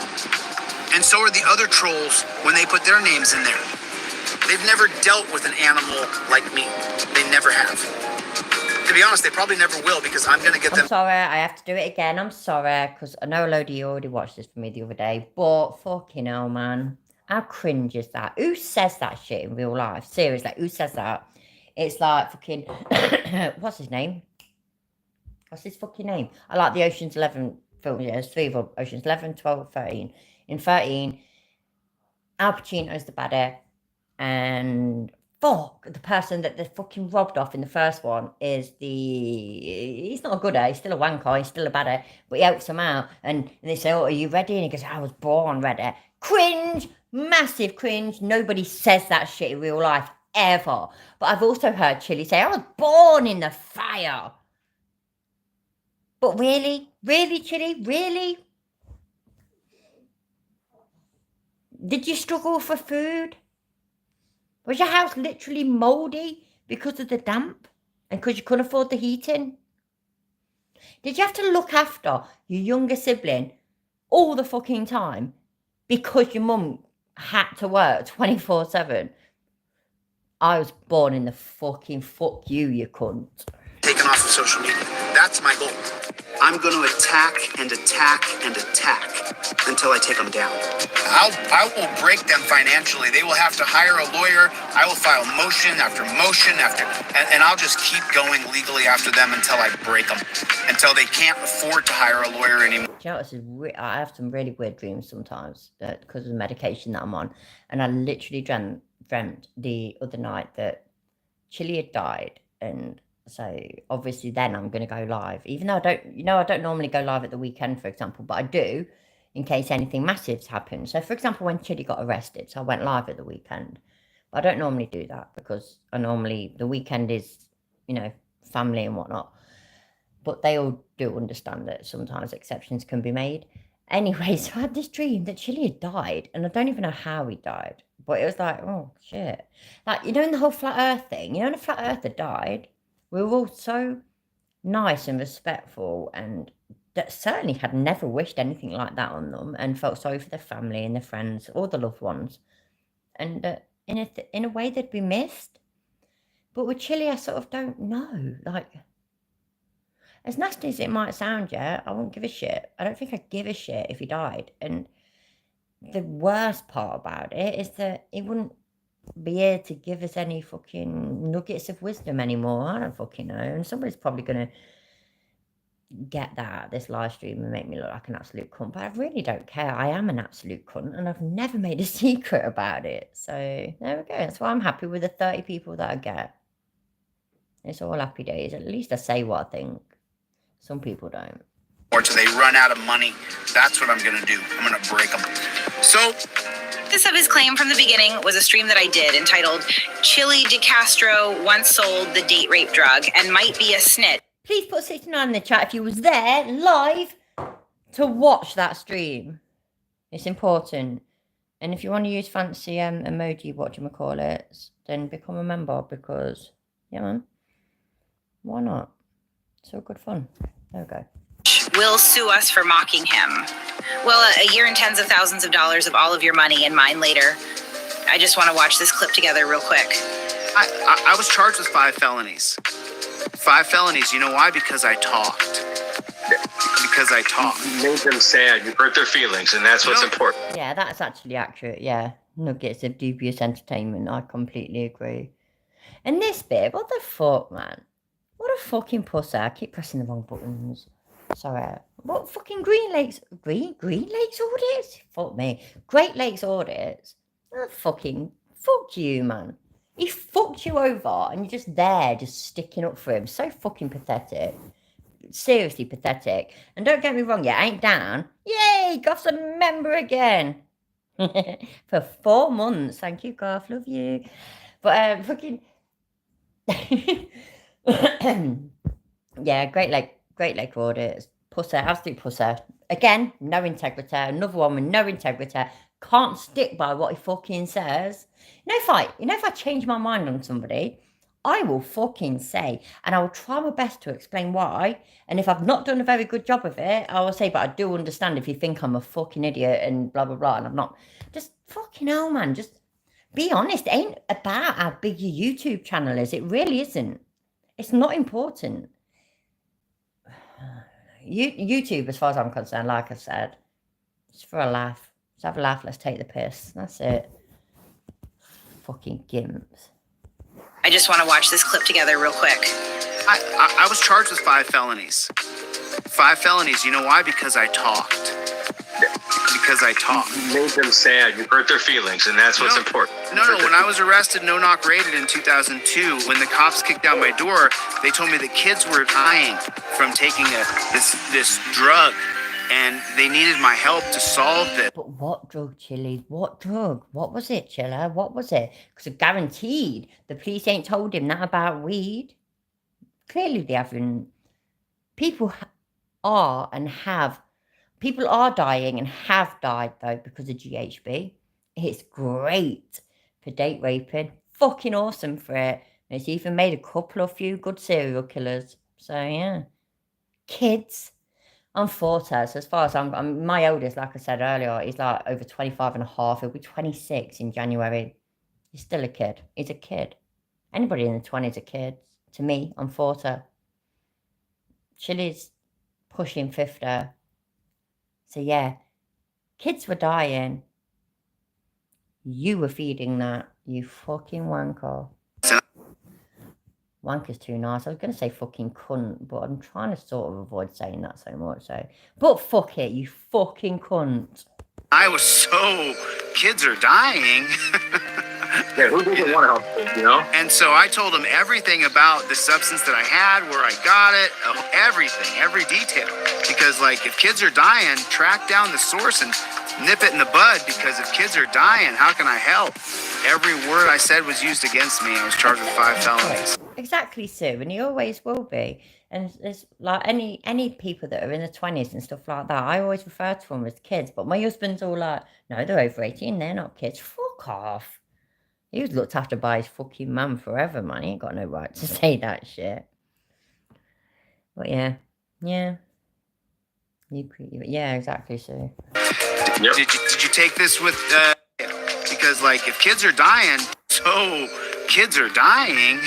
And so are the other trolls when they put their names in there. They've never dealt with an animal like me. They never have. To be honest, they probably never will because I'm going to get them. I'm sorry, I have to do it again. I'm sorry, because I know a load of you already watched this for me the other day. But fucking hell, man. How cringe is that? Who says that shit in real life? Seriously, who says that? It's like fucking... what's his name? What's his fucking name? I like the Ocean's 11 film. Yeah, there's 3 of them. Ocean's 11, 12, 13. In 13, Al Pacino's the baddie. And fuck, the person that they fucking robbed off in the first one is he's not a good he's still a wanker, he's still a bad egg, but he helps them out. And they say, oh, are you ready? And he goes, I was born ready. Cringe, massive cringe. Nobody says that shit in real life ever. But I've also heard Chili say, I was born in the fire. But really? Really, Chili? Really? Did you struggle for food? Was your house literally mouldy because of the damp and because you couldn't afford the heating? Did you have to look after your younger sibling all the fucking time because your mum had to work 24/7? I was born in the fucking fuck you cunt. Taken off of social media. That's my goal. I'm going to attack and attack and attack until I take them down. I will break them financially. They will have to hire a lawyer. I will file motion after motion and I'll just keep going legally after them until I break them, until they can't afford to hire a lawyer anymore. Do you know, I have some really weird dreams sometimes because of the medication that I'm on, and I literally dreamt the other night that Chili had died, and so obviously then I'm going to go live, even though I don't normally go live at the weekend, for example, but I do in case anything massive's happened. So for example, when Chili got arrested, so I went live at the weekend, but I don't normally do that because the weekend is, family and whatnot, but they all do understand that sometimes exceptions can be made. Anyway, so I had this dream that Chili had died, and I don't even know how he died, but it was like, oh shit, like, in the whole flat earth thing, when a flat earther died, we were all so nice and respectful, and that certainly had never wished anything like that on them, and felt sorry for their family and their friends, all the loved ones, and in a way they'd be missed. But with Chili, I sort of don't know. Like, as nasty as it might sound, yeah, I wouldn't give a shit. I don't think I'd give a shit if he died. And the worst part about it is that he wouldn't be here to give us any fucking nuggets of wisdom anymore. I don't fucking know. And somebody's probably going to get that, this live stream, and make me look like an absolute cunt. But I really don't care. I am an absolute cunt, and I've never made a secret about it. So there we go. That's why I'm happy with the 30 people that I get. It's all happy days. At least I say what I think. Some people don't. Or till they run out of money. That's what I'm going to do. I'm going to break them. So This of his claim from the beginning was a stream that I did entitled Chili DeCastro once sold the date rape drug and might be a snitch. Please put 69 in the chat if you was there live to watch that stream. It's important. And if you want to use fancy emoji, whatchamacallits, then become a member because, yeah, man, why not? It's all good fun. There we go. Will sue us for mocking him. Well, a year and tens of thousands of dollars of all of your money and mine later. I just want to watch this clip together real quick. I was charged with 5 felonies. 5 felonies. You know why? Because I talked. Because I talked. You made them sad. You hurt their feelings, and that's what's important. Yeah, that's actually accurate. Yeah, nuggets of dubious entertainment. I completely agree. And this bit, what the fuck, man? What a fucking pussy. I keep pressing the wrong buttons. Sorry. What fucking Green Lakes audits? Fuck me. Great Lakes audits? Oh, fucking fuck you, man. He fucked you over and you're just there, just sticking up for him. So fucking pathetic. Seriously pathetic. And don't get me wrong, yeah, I ain't down. Yay, Goth's a member again. For 4 months. Thank you, Goth. Love you. But fucking yeah, Great Lake audits. Pussy, absolute pussy. Again, no integrity. Another one with no integrity. Can't stick by what he fucking says. If I change my mind on somebody, I will fucking say, and I will try my best to explain why. And if I've not done a very good job of it, I will say, but I do understand if you think I'm a fucking idiot and blah, blah, blah, and I'm not. Just fucking hell, man. Just be honest. It ain't about how big your YouTube channel is. It really isn't. It's not important. YouTube, as far as I'm concerned, like I said, it's for a laugh. Let's have a laugh. Let's take the piss. That's it. Fucking gimps. I just want to watch this clip together real quick. I was charged with 5 felonies. 5 felonies. You know why? Because I talked. because I talk. You made them sad. You hurt their feelings, and that's what's important. No. When I was arrested, no knock raided in 2002, when the cops kicked down my door, they told me the kids were dying from taking this drug, and they needed my help to solve this. But what drug, Chili? What drug? What was it, Chilla? What was it? Because guaranteed the police ain't told him that about weed. Clearly they haven't. People are dying and have died, though, because of GHB. It's great for date raping. Fucking awesome for it. And it's even made a few good serial killers. So, yeah. Kids. I'm 40, so as far as I'm my oldest, like I said earlier, he's like over 25 and a half. He'll be 26 in January. He's still a kid. He's a kid. Anybody in the 20s a kid. To me, I'm 40. Chili's pushing 50. So yeah, kids were dying. You were feeding that, you fucking wanker. Wanker's too nice. I was going to say fucking cunt, but I'm trying to sort of avoid saying that so much. So, but fuck it, you fucking cunt. I was so, kids are dying. Yeah, who doesn't want to help, you know? And so I told him everything about the substance that I had, where I got it, everything, every detail. Because, like, if kids are dying, track down the source and nip it in the bud, because if kids are dying, how can I help? Every word I said was used against me. I was charged with 5 felonies. Exactly, Sue, and he always will be. And there's like any people that are in the 20s and stuff like that, I always refer to them as kids. But my husband's all like, no, they're over 18, they're not kids. Fuck off. He was looked after by his fucking mum forever, man. He ain't got no right to say that shit. But yeah. Yeah, exactly, Sue. Yep. Did you take this with, because, like, if kids are dying, so kids are dying.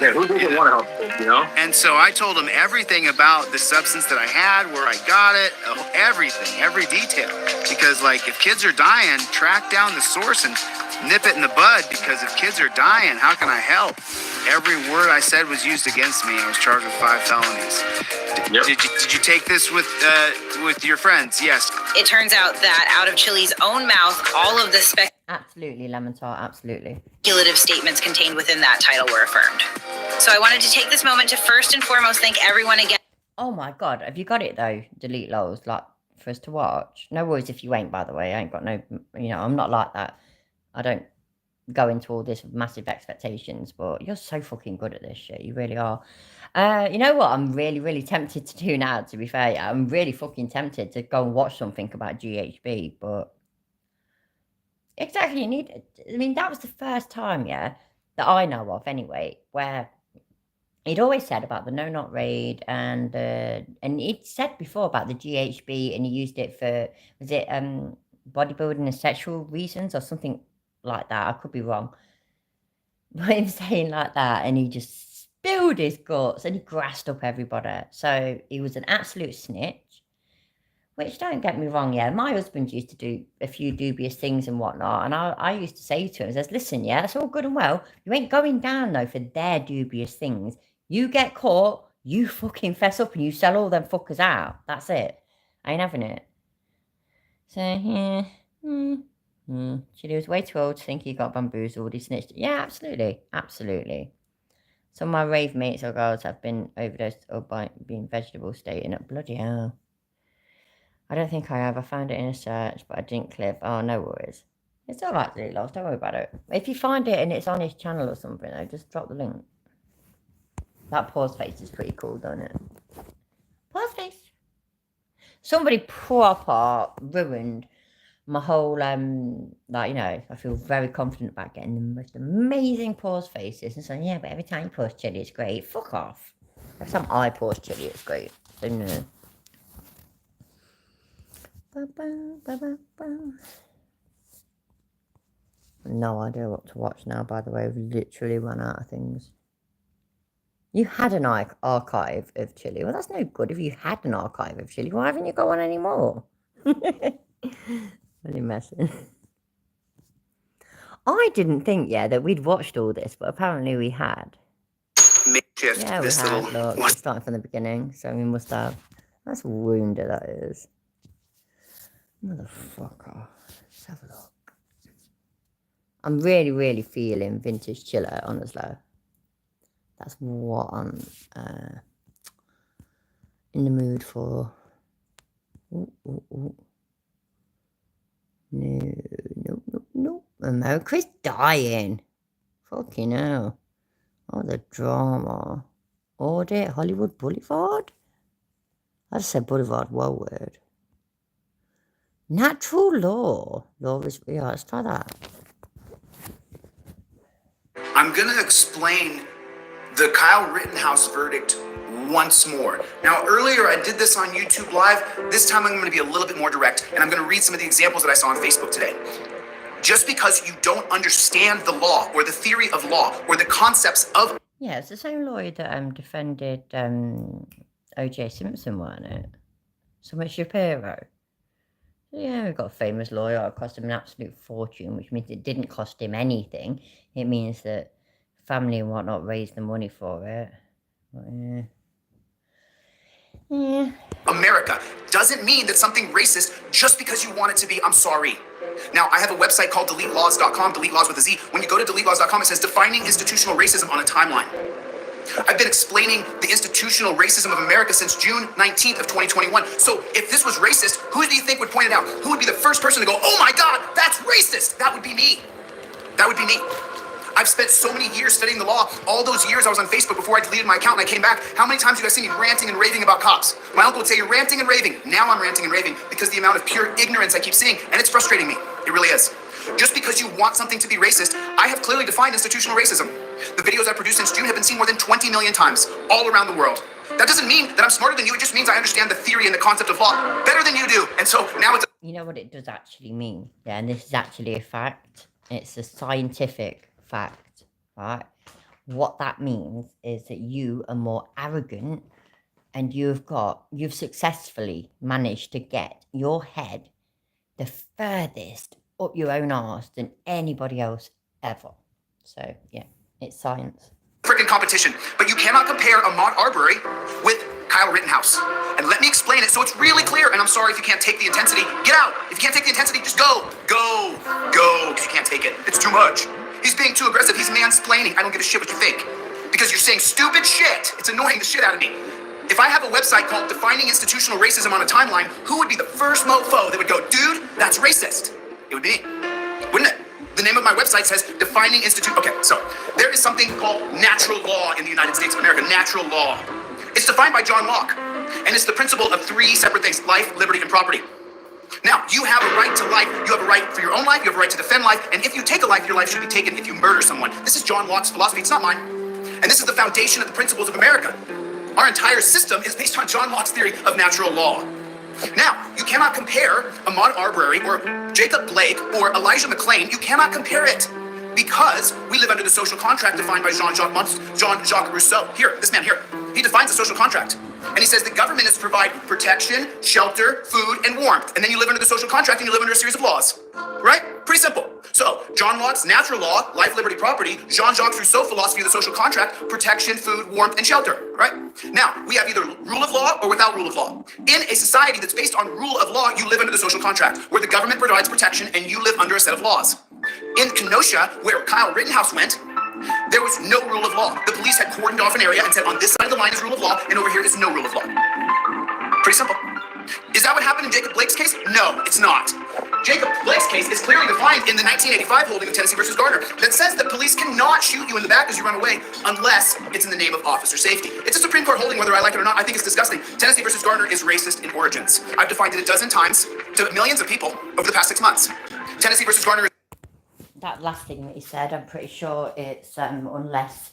Yeah, who doesn't want to help, you know? And so I told him everything about the substance that I had, where I got it, everything, every detail. Because, like, if kids are dying, track down the source and nip it in the bud, because if kids are dying, how can I help? Every word I said was used against me. I was charged with 5 felonies. Yep. Did you take this with your friends? Yes. It turns out that out of Chili's own mouth, all of the Absolutely, Lemon Tart, absolutely. speculative statements contained within that title were affirmed. So I wanted to take this moment to first and foremost thank everyone again. Oh my god, have you got it though? Delete lows, like, for us to watch. No worries if you ain't, by the way. I ain't got no, I'm not like that. I don't go into all this with massive expectations, but you're so fucking good at this shit. You really are. You know what? I'm really, really tempted to do now, to be fair. I'm really fucking tempted to go and watch something about GHB, but exactly, that was the first time, that I know of anyway, where he'd always said about the no-knock raid, and he'd said before about the GHB, and he used it for, was it bodybuilding and sexual reasons or something like that? I could be wrong. But him saying like that, and he just spilled his guts, and he grassed up everybody. So he was an absolute snitch. Which, don't get me wrong, my husband used to do a few dubious things and whatnot, and I used to say to him, listen, that's all good and well, you ain't going down, though, for their dubious things. You get caught, you fucking fess up, and you sell all them fuckers out. That's it. I ain't having it. So, yeah. Chili was way too old to think he got bamboozled. He snitched. Yeah, absolutely. Absolutely. Some of my rave mates or girls have been overdosed or being vegetable stating it. Bloody hell. I don't think I have. I found it in a search, but I didn't click. Oh, no worries. It's all right, Delete Lost. Don't worry about it. If you find it and it's on his channel or something, though, just drop the link. That pause face is pretty cool, don't it? Pause face. Somebody proper ruined my whole, I feel very confident about getting the most amazing pause faces. And so, yeah, but every time you pause Chili, it's great. Fuck off. Every time I pause Chili, it's great. So, no. No idea what to watch now, by the way. We've literally run out of things. You had an archive of Chili. Well, that's no good if you had an archive of Chili. Why haven't you got one anymore? Really messing. I didn't think, that we'd watched all this, but apparently we had. Makeshift. Yeah, we had. Look, we're starting from the beginning, so we must have. That's wounded, that is. Motherfucker. Let's have a look. I'm really, really feeling vintage chiller, honestly. That's what I'm in the mood for. Ooh, ooh, ooh. No. America's dying. Fucking hell. Oh, the drama. Audit, Hollywood Boulevard? I just said Boulevard, well word. Natural law. Law is real. Let's try that. I'm going to explain the Kyle Rittenhouse verdict once more. Now, earlier I did this on YouTube Live. This time I'm going to be a little bit more direct, and I'm going to read some of the examples that I saw on Facebook today. Just because you don't understand the law or the theory of law or the concepts of... Yeah, it's the same lawyer that defended O.J. Simpson, wasn't it? Summit Shapiro. Yeah, we've got a famous lawyer. It cost him an absolute fortune, which means it didn't cost him anything. It means that family and whatnot raised the money for it. But, yeah. America doesn't mean that something racist just because you want it to be. I'm sorry. Now, I have a website called deletelaws.com, delete laws with a Z. When you go to deletelaws.com, it says defining institutional racism on a timeline. I've been explaining the institutional racism of America since June 19th of 2021. So if this was racist, who do you think would point it out? Who would be the first person to go, oh my God, that's racist? That would be me. That would be me. I've spent so many years studying the law. All those years I was on Facebook before I deleted my account and I came back. How many times do you guys see me ranting and raving about cops? My uncle would say, you're ranting and raving. Now I'm ranting and raving because the amount of pure ignorance I keep seeing, and it's frustrating me. It really is. Just because you want something to be racist, I have clearly defined institutional racism. The videos I produced since June have been seen more than 20 million times, all around the world. That doesn't mean that I'm smarter than you. It just means I understand the theory and the concept of law better than you do. And so now it's... You know what it does actually mean? Yeah, and this is actually a fact. It's a scientific fact, right? What that means is that you are more arrogant and you've successfully managed to get your head the furthest up your own arse than anybody else ever. So, yeah, it's science. Freaking competition. But you cannot compare Ahmaud Arbery with Kyle Rittenhouse. And let me explain it so it's really clear. And I'm sorry if you can't take the intensity. Get out. If you can't take the intensity, just go. Go. Go. Because you can't take it. It's too much. He's being too aggressive. He's mansplaining. I don't give a shit what you think. Because you're saying stupid shit. It's annoying the shit out of me. If I have a website called Defining Institutional Racism on a Timeline, who would be the first mofo that would go, dude, that's racist? It would be me. Wouldn't it? The name of my website says Defining Institute. Okay, so there is something called natural law in the United States of America. Natural law. It's defined by John Locke. And it's the principle of three separate things: life, liberty, and property. Now, you have a right to life. You have a right for your own life. You have a right to defend life. And if you take a life, your life should be taken if you murder someone. This is John Locke's philosophy. It's not mine. And this is the foundation of the principles of America. Our entire system is based on John Locke's theory of natural law. Now, you cannot compare Ahmaud Arbery or Jacob Blake or Elijah McClain. You cannot compare it because we live under the social contract defined by Jean-Jacques Rousseau. Here, this man here, he defines the social contract. And he says the government is to provide protection, shelter, food, and warmth. And then you live under the social contract and you live under a series of laws. Right? Pretty simple. So, John Locke's natural law, life, liberty, property, Jean-Jacques Rousseau philosophy of the social contract, protection, food, warmth, and shelter. Right? Now, we have either rule of law or without rule of law. In a society that's based on rule of law, you live under the social contract, where the government provides protection and you live under a set of laws. In Kenosha, where Kyle Rittenhouse went, there was no rule of law. The police had cordoned off an area and said, on this side of the line is rule of law, and over here is no rule of law. Pretty simple. Is that what happened in Jacob Blake's case? No, it's not. Jacob Blake's case is clearly defined in the 1985 holding of Tennessee versus Garner that says that police cannot shoot you in the back as you run away unless it's in the name of officer safety. It's a Supreme Court holding, whether I like it or not. I think it's disgusting. Tennessee versus Garner is racist in origins. I've defined it a dozen times to millions of people over the past 6 months. Tennessee versus Garner is... That last thing that he said, I'm pretty sure it's unless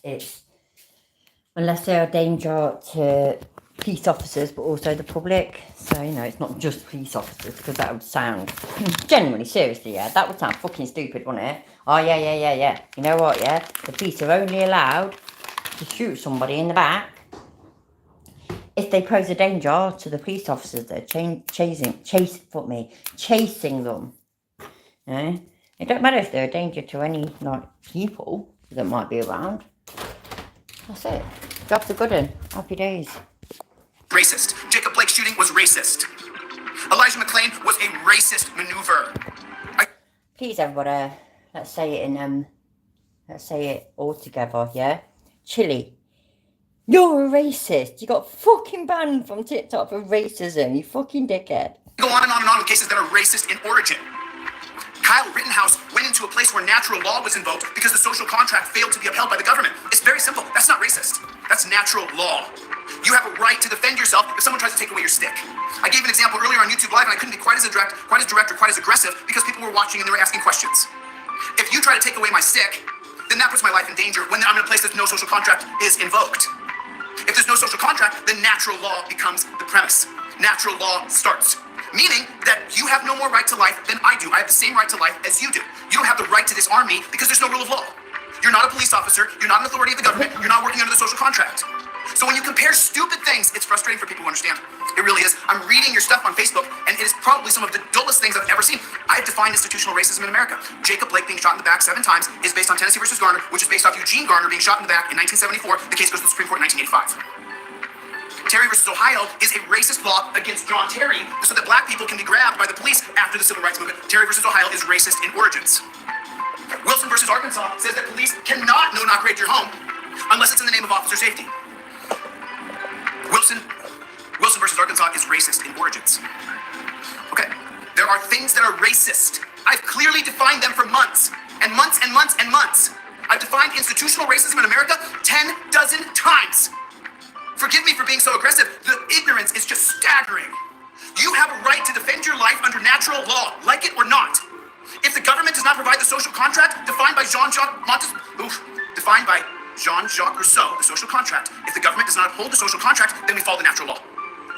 they're a danger to police officers, but also the public. So, you know, it's not just police officers, because that would sound, genuinely, seriously, yeah, that would sound fucking stupid, wouldn't it? Oh, yeah. You know what, yeah? The police are only allowed to shoot somebody in the back if they pose a danger to the police officers that are chasing them. You know? It don't matter if they're a danger to any, people that might be around. That's it. Drop the good one. Happy days. Racist. Jacob Blake's shooting was racist. Elijah McClain was a racist maneuver. Please, everybody, let's say it all together, yeah? Chili, you're a racist. You got fucking banned from TikTok for racism, you fucking dickhead. Go on and on with cases that are racist in origin. Kyle Rittenhouse went into a place where natural law was invoked because the social contract failed to be upheld by the government. It's very simple. That's not racist. That's natural law. You have a right to defend yourself if someone tries to take away your stick. I gave an example earlier on YouTube Live, and I couldn't be quite as direct, or quite as aggressive because people were watching and they were asking questions. If you try to take away my stick, then that puts my life in danger when I'm in a place that no social contract is invoked. If there's no social contract, then natural law becomes the premise. Natural law starts. Meaning that you have no more right to life than I do. I have the same right to life as you do. You don't have the right to disarm me because there's no rule of law. You're not a police officer. You're not an authority of the government. You're not working under the social contract. So when you compare stupid things, it's frustrating for people who understand. It really is. I'm reading your stuff on Facebook, and it is probably some of the dullest things I've ever seen. I have defined institutional racism in America. Jacob Blake being shot in the back 7 times is based on Tennessee versus Garner, which is based off Eugene Garner being shot in the back in 1974. The case goes to the Supreme Court in 1985. Terry versus Ohio is a racist law against John Terry so that black people can be grabbed by the police after the civil rights movement. Terry versus Ohio is racist in origins. Wilson versus Arkansas says that police cannot no-knock raid your home unless it's in the name of officer safety. Wilson versus Arkansas is racist in origins. Okay, there are things that are racist. I've clearly defined them for months and months and months and months. I've defined institutional racism in America 10 dozen times. Forgive me for being so aggressive. The ignorance is just staggering. You have a right to defend your life under natural law, like it or not. If the government does not provide the social contract defined by Jean-Jacques Rousseau, the social contract, if the government does not uphold the social contract, then we follow the natural law.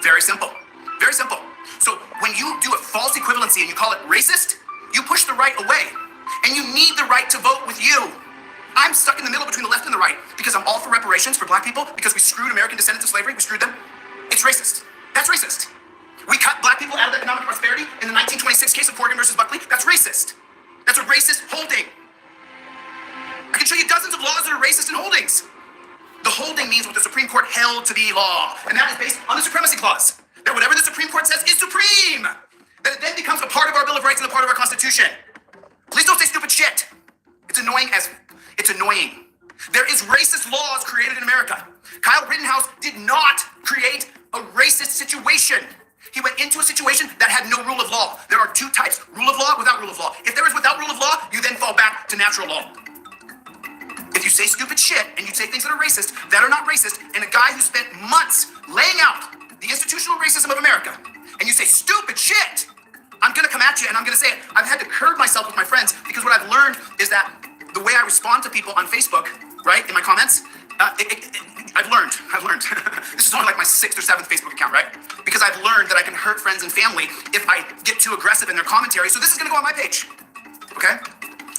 Very simple. Very simple. So when you do a false equivalency and you call it racist, you push the right away. And you need the right to vote with you. I'm stuck in the middle between the left and the right because I'm all for reparations for black people because we screwed American descendants of slavery. We screwed them. It's racist. That's racist. We cut black people out of economic prosperity in the 1926 case of Corrigan versus Buckley. That's racist. That's a racist holding. I can show you dozens of laws that are racist in holdings. The holding means what the Supreme Court held to be law, and that is based on the Supremacy Clause. That whatever the Supreme Court says is supreme. That it then becomes a part of our Bill of Rights and a part of our Constitution. Please don't say stupid shit. It's annoying. There is racist laws created in America. Kyle Rittenhouse did not create a racist situation. He went into a situation that had no rule of law. There are 2 types, rule of law, without rule of law. If there is without rule of law, you then fall back to natural law. If you say stupid shit and you say things that are racist, that are not racist, and a guy who spent months laying out the institutional racism of America, and you say stupid shit, I'm gonna come at you and I'm gonna say it. I've had to curb myself with my friends because what I've learned is that the way I respond to people on Facebook, right, in my comments, I've learned. This is only like my 6th or 7th Facebook account, right? Because I've learned that I can hurt friends and family if I get too aggressive in their commentary. So this is going to go on my page, okay?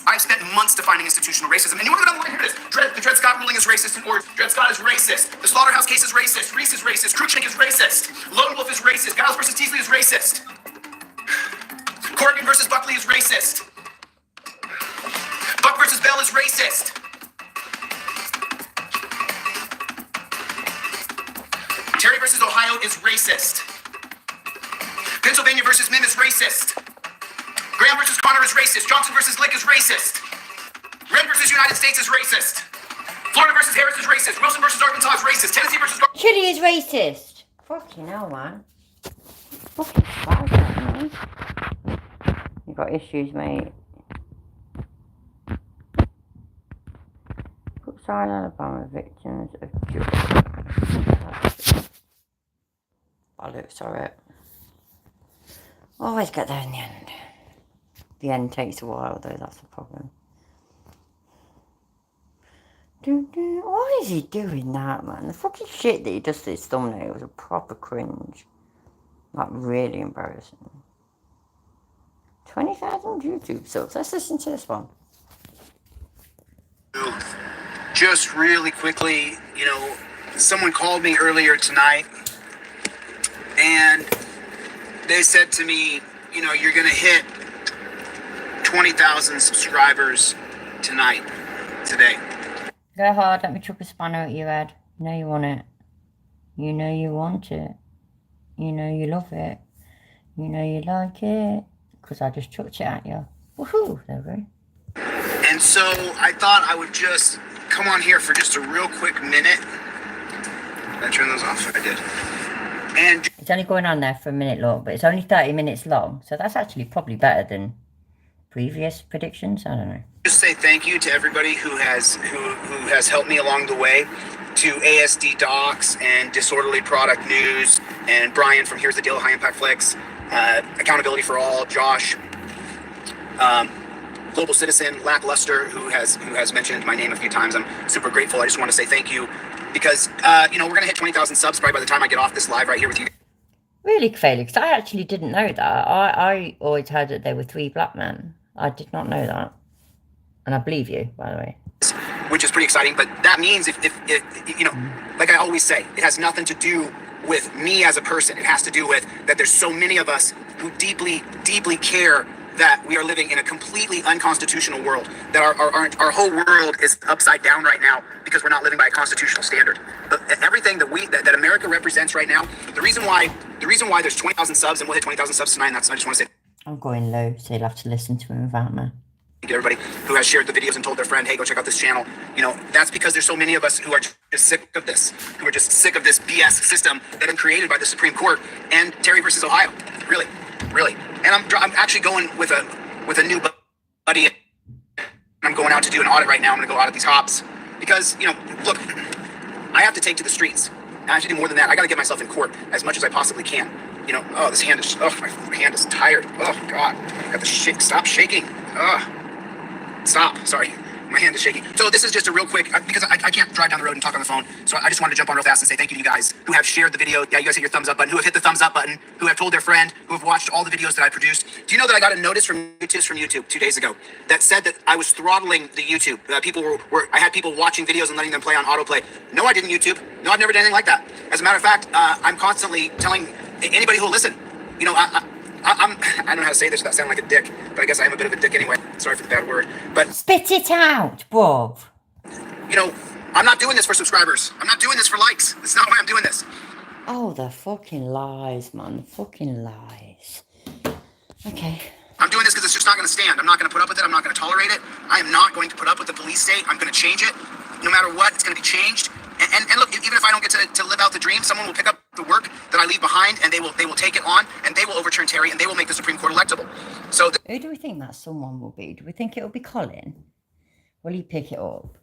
I've spent months defining institutional racism. And you want to go down the line? Here it is. The Dred Scott ruling is racist in origin. Dred Scott is racist. The Slaughterhouse case is racist. Reese is racist. Cruikshank is racist. Lone Wolf is racist. Giles versus Teasley is racist. Corrigan versus Buckley is racist. Buck versus Bell is racist. Terry versus Ohio is racist. Pennsylvania versus Mim is racist. Graham versus Connor is racist. Johnson versus Lick is racist. Red versus United States is racist. Florida versus Harris is racist. Wilson versus Arkansas is racist. Tennessee versus... Chili is racist. Fucking hell, man. Fucking bad, man. You got issues, mate. Brookside, Alabama victims of bollocks, alright. Always get there in the end. The end takes a while, though, that's the problem. Why is he doing that, man? The fucking shit that he does to his thumbnail was a proper cringe. Like, really embarrassing. 20,000 YouTube subs. Let's listen to this one. Just really quickly, someone called me earlier tonight and they said to me, you're going to hit 20,000 subscribers today. Go hard, let me chuck a spanner at your head. You know you want it. You know you want it. You know you love it. You know you like it, because I just chucked it at you. Woohoo! There we go. And so I thought I would just come on here for just a real quick minute. Did I turn those off? I did. And It's only going on there for a minute long, but it's only 30 minutes long, so that's actually probably better than previous predictions. I don't know. just say thank you to everybody who has helped me along the way, to ASD Docs and Disorderly Product News, and Brian from Here's the Deal, High Impact Flex, Accountability for All, Josh, Global Citizen, Lackluster, who has mentioned my name a few times. I'm super grateful. I just want to say thank you because we're gonna hit 20,000 subs probably by the time I get off this live right here with you. Really, Felix, I actually didn't know that. I always heard that there were 3 black men. I did not know that. And I believe you, by the way. Which is pretty exciting, but that means if like I always say, it has nothing to do with me as a person. It has to do with that there's so many of us who deeply, deeply care that we are living in a completely unconstitutional world, that our whole world is upside down right now because we're not living by a constitutional standard. But everything that America represents right now, the reason why there's 20,000 subs and we'll hit 20,000 subs tonight, and I just want to say I'm going low, so you'll have to listen to him without me. to everybody who has shared the videos and told their friend, hey, go check out this channel. That's because there's so many of us who are just sick of this, BS system that been created by the Supreme Court and Terry versus Ohio. Really. And I'm actually going with a new buddy. I'm going out to do an audit right now. I'm going to go audit these hops because, look, I have to take to the streets. I have to do more than that. I got to get myself in court as much as I possibly can. This hand is, my hand is tired. Oh, God. I got the shake. Stop shaking. Stop. Sorry. My hand is shaking. So this is just a real quick, because I can't drive down the road and talk on the phone. So I just wanted to jump on real fast and say thank you to you guys who have shared the video. Yeah, you guys hit your thumbs up button, who have hit the thumbs up button, who have told their friend, who have watched all the videos that I produced. Do you know that I got a notice from YouTube 2 days ago that said that I was throttling the YouTube? I had people watching videos and letting them play on autoplay. No, I didn't, YouTube. No, I've never done anything like that. As a matter of fact, I'm constantly telling anybody who'll listen, I don't know how to say this without sounding like a dick, but I guess I am a bit of a dick anyway. Sorry for the bad word. But spit it out, bruv. I'm not doing this for subscribers. I'm not doing this for likes. That's not why I'm doing this. Oh, the fucking lies, man. The fucking lies. Okay. I'm doing this because it's just not going to stand. I'm not going to put up with it. I'm not going to tolerate it. I am not going to put up with the police state. I'm going to change it. No matter what, it's going to be changed. And look, even if I don't get to live out the dream, someone will pick up the work that I leave behind, and they will take it on, and they will overturn Terry, and they will make the Supreme Court electable. So who do we think that someone will be? Do we think it will be Colin? Will he pick it up?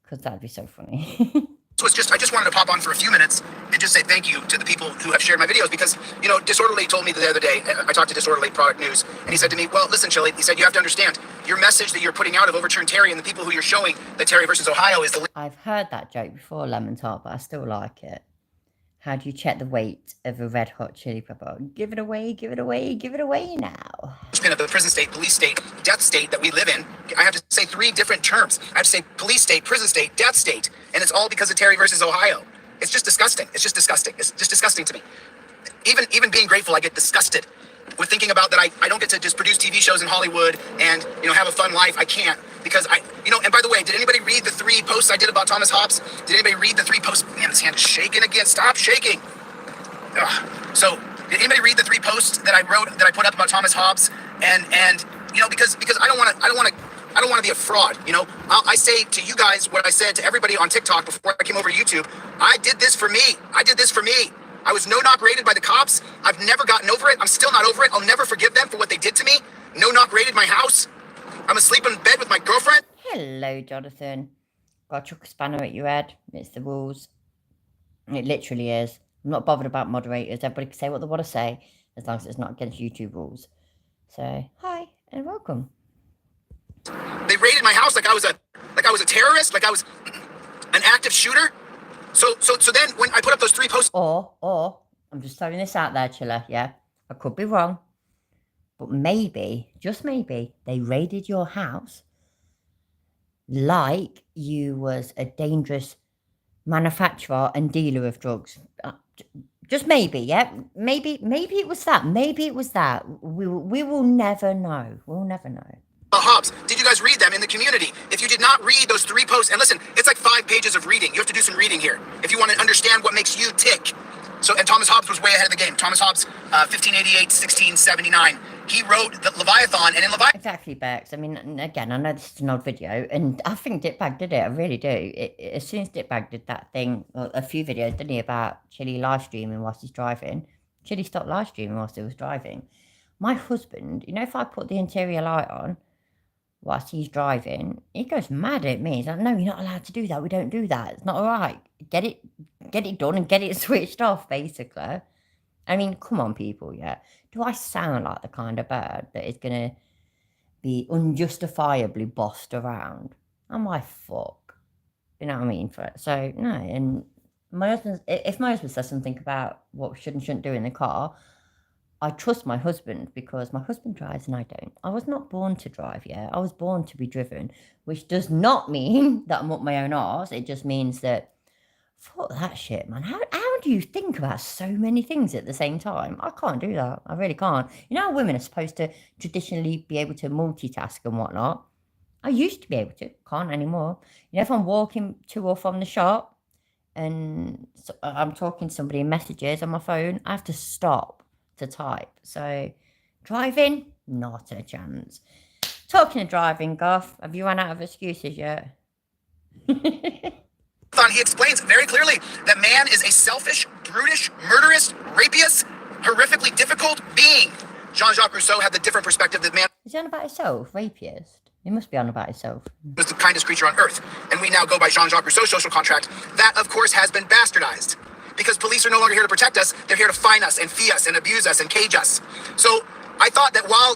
Because that'd be so funny. So I just wanted to pop on for a few minutes and just say thank you to the people who have shared my videos because, Disorderly told me the other day, I talked to Disorderly Product News, and he said to me, well, listen, Chili, he said, you have to understand, your message that you're putting out of overturn Terry and the people who you're showing that Terry versus Ohio is the... I've heard that joke before, Lemon Tart, but I still like it. How do you check the weight of a red hot chili pepper? Give it away, give it away, give it away now. Of the prison state, police state, death state that we live in. I have to say 3 different terms. I have to say police state, prison state, death state. And it's all because of Terry versus Ohio. It's just disgusting. It's just disgusting. It's just disgusting to me. Even being grateful, I get disgusted with thinking about that I don't get to just produce TV shows in Hollywood and, have a fun life. I can't because and by the way, did anybody read the 3 posts I did about Thomas Hobbs? Did anybody read the 3 posts? Man, this hand is shaking again. Stop shaking. Ugh. So did anybody read the 3 posts that I wrote, that I put up about Thomas Hobbs? And because I don't want to be a fraud. I say to you guys what I said to everybody on TikTok before I came over to YouTube. I did this for me. I was no-knock raided by the cops. I've never gotten over it. I'm still not over it. I'll never forgive them for what they did to me. No-knock raided my house. I'm asleep in bed with my girlfriend. Hello, Jonathan. Got to chuck a spanner at your head. It's the rules. It literally is. I'm not bothered about moderators. Everybody can say what they want to say as long as it's not against YouTube rules. So, hi and welcome. They raided my house like I was a terrorist, like I was an active shooter. So then when I put up those 3 posts, or I'm just throwing this out there, Chilla. Yeah, I could be wrong, but maybe, just maybe, they raided your house like you was a dangerous manufacturer and dealer of drugs. Just maybe, yeah. Maybe it was that. We will never know. We'll never know. Hobbs, did you guys read them in the community? If you did not read those 3 posts, and listen, it's like 5 pages of reading. You have to do some reading here if you want to understand what makes you tick. So, and Thomas Hobbes was way ahead of the game. Thomas Hobbes, 1588, 1679. He wrote the Leviathan, and in Leviathan. Exactly, Bex. I mean, again, I know this is an old video, and I think Dickbag did it. I really do. As soon as Dickbag did that thing, well, a few videos, didn't he, about Chili live streaming whilst he's driving. Chili stopped live streaming whilst he was driving. My husband, you know, if I put the interior light on whilst he's driving, he goes mad at me. He's like, no, you're not allowed to do that. We don't do that. It's not all right. Get it done and get it switched off, basically. I mean, come on, people, yeah. Do I sound like the kind of bird that is going to be unjustifiably bossed around? Am I fuck? You know what I mean? So, no. And my husband, if my husband says something about what we should and shouldn't do in the car, I trust my husband because my husband drives and I don't. I was not born to drive, yeah. I was born to be driven, which does not mean that I'm up my own arse. It just means that, fuck that shit, man. How do you think about so many things at the same time? I can't do that. I really can't. You know how women are supposed to traditionally be able to multitask and whatnot? I used to be able to. Can't anymore. You know, if I'm walking to or from the shop and I'm talking to somebody in messages on my phone, I have to stop to type. So driving, not a chance. Talking of driving, Goff, have you run out of excuses yet? He explains very clearly that man is a selfish, brutish, murderous, rapiest, horrifically difficult being. Jean-Jacques Rousseau had the different perspective that man is he on about himself, rapiest? He must be on about himself. Was the kindest creature on earth. And we now go by Jean-Jacques Rousseau's social contract. That, of course, has been bastardized. Because police are no longer here to protect us, they're here to fine us and fee us and abuse us and cage us. So I thought that while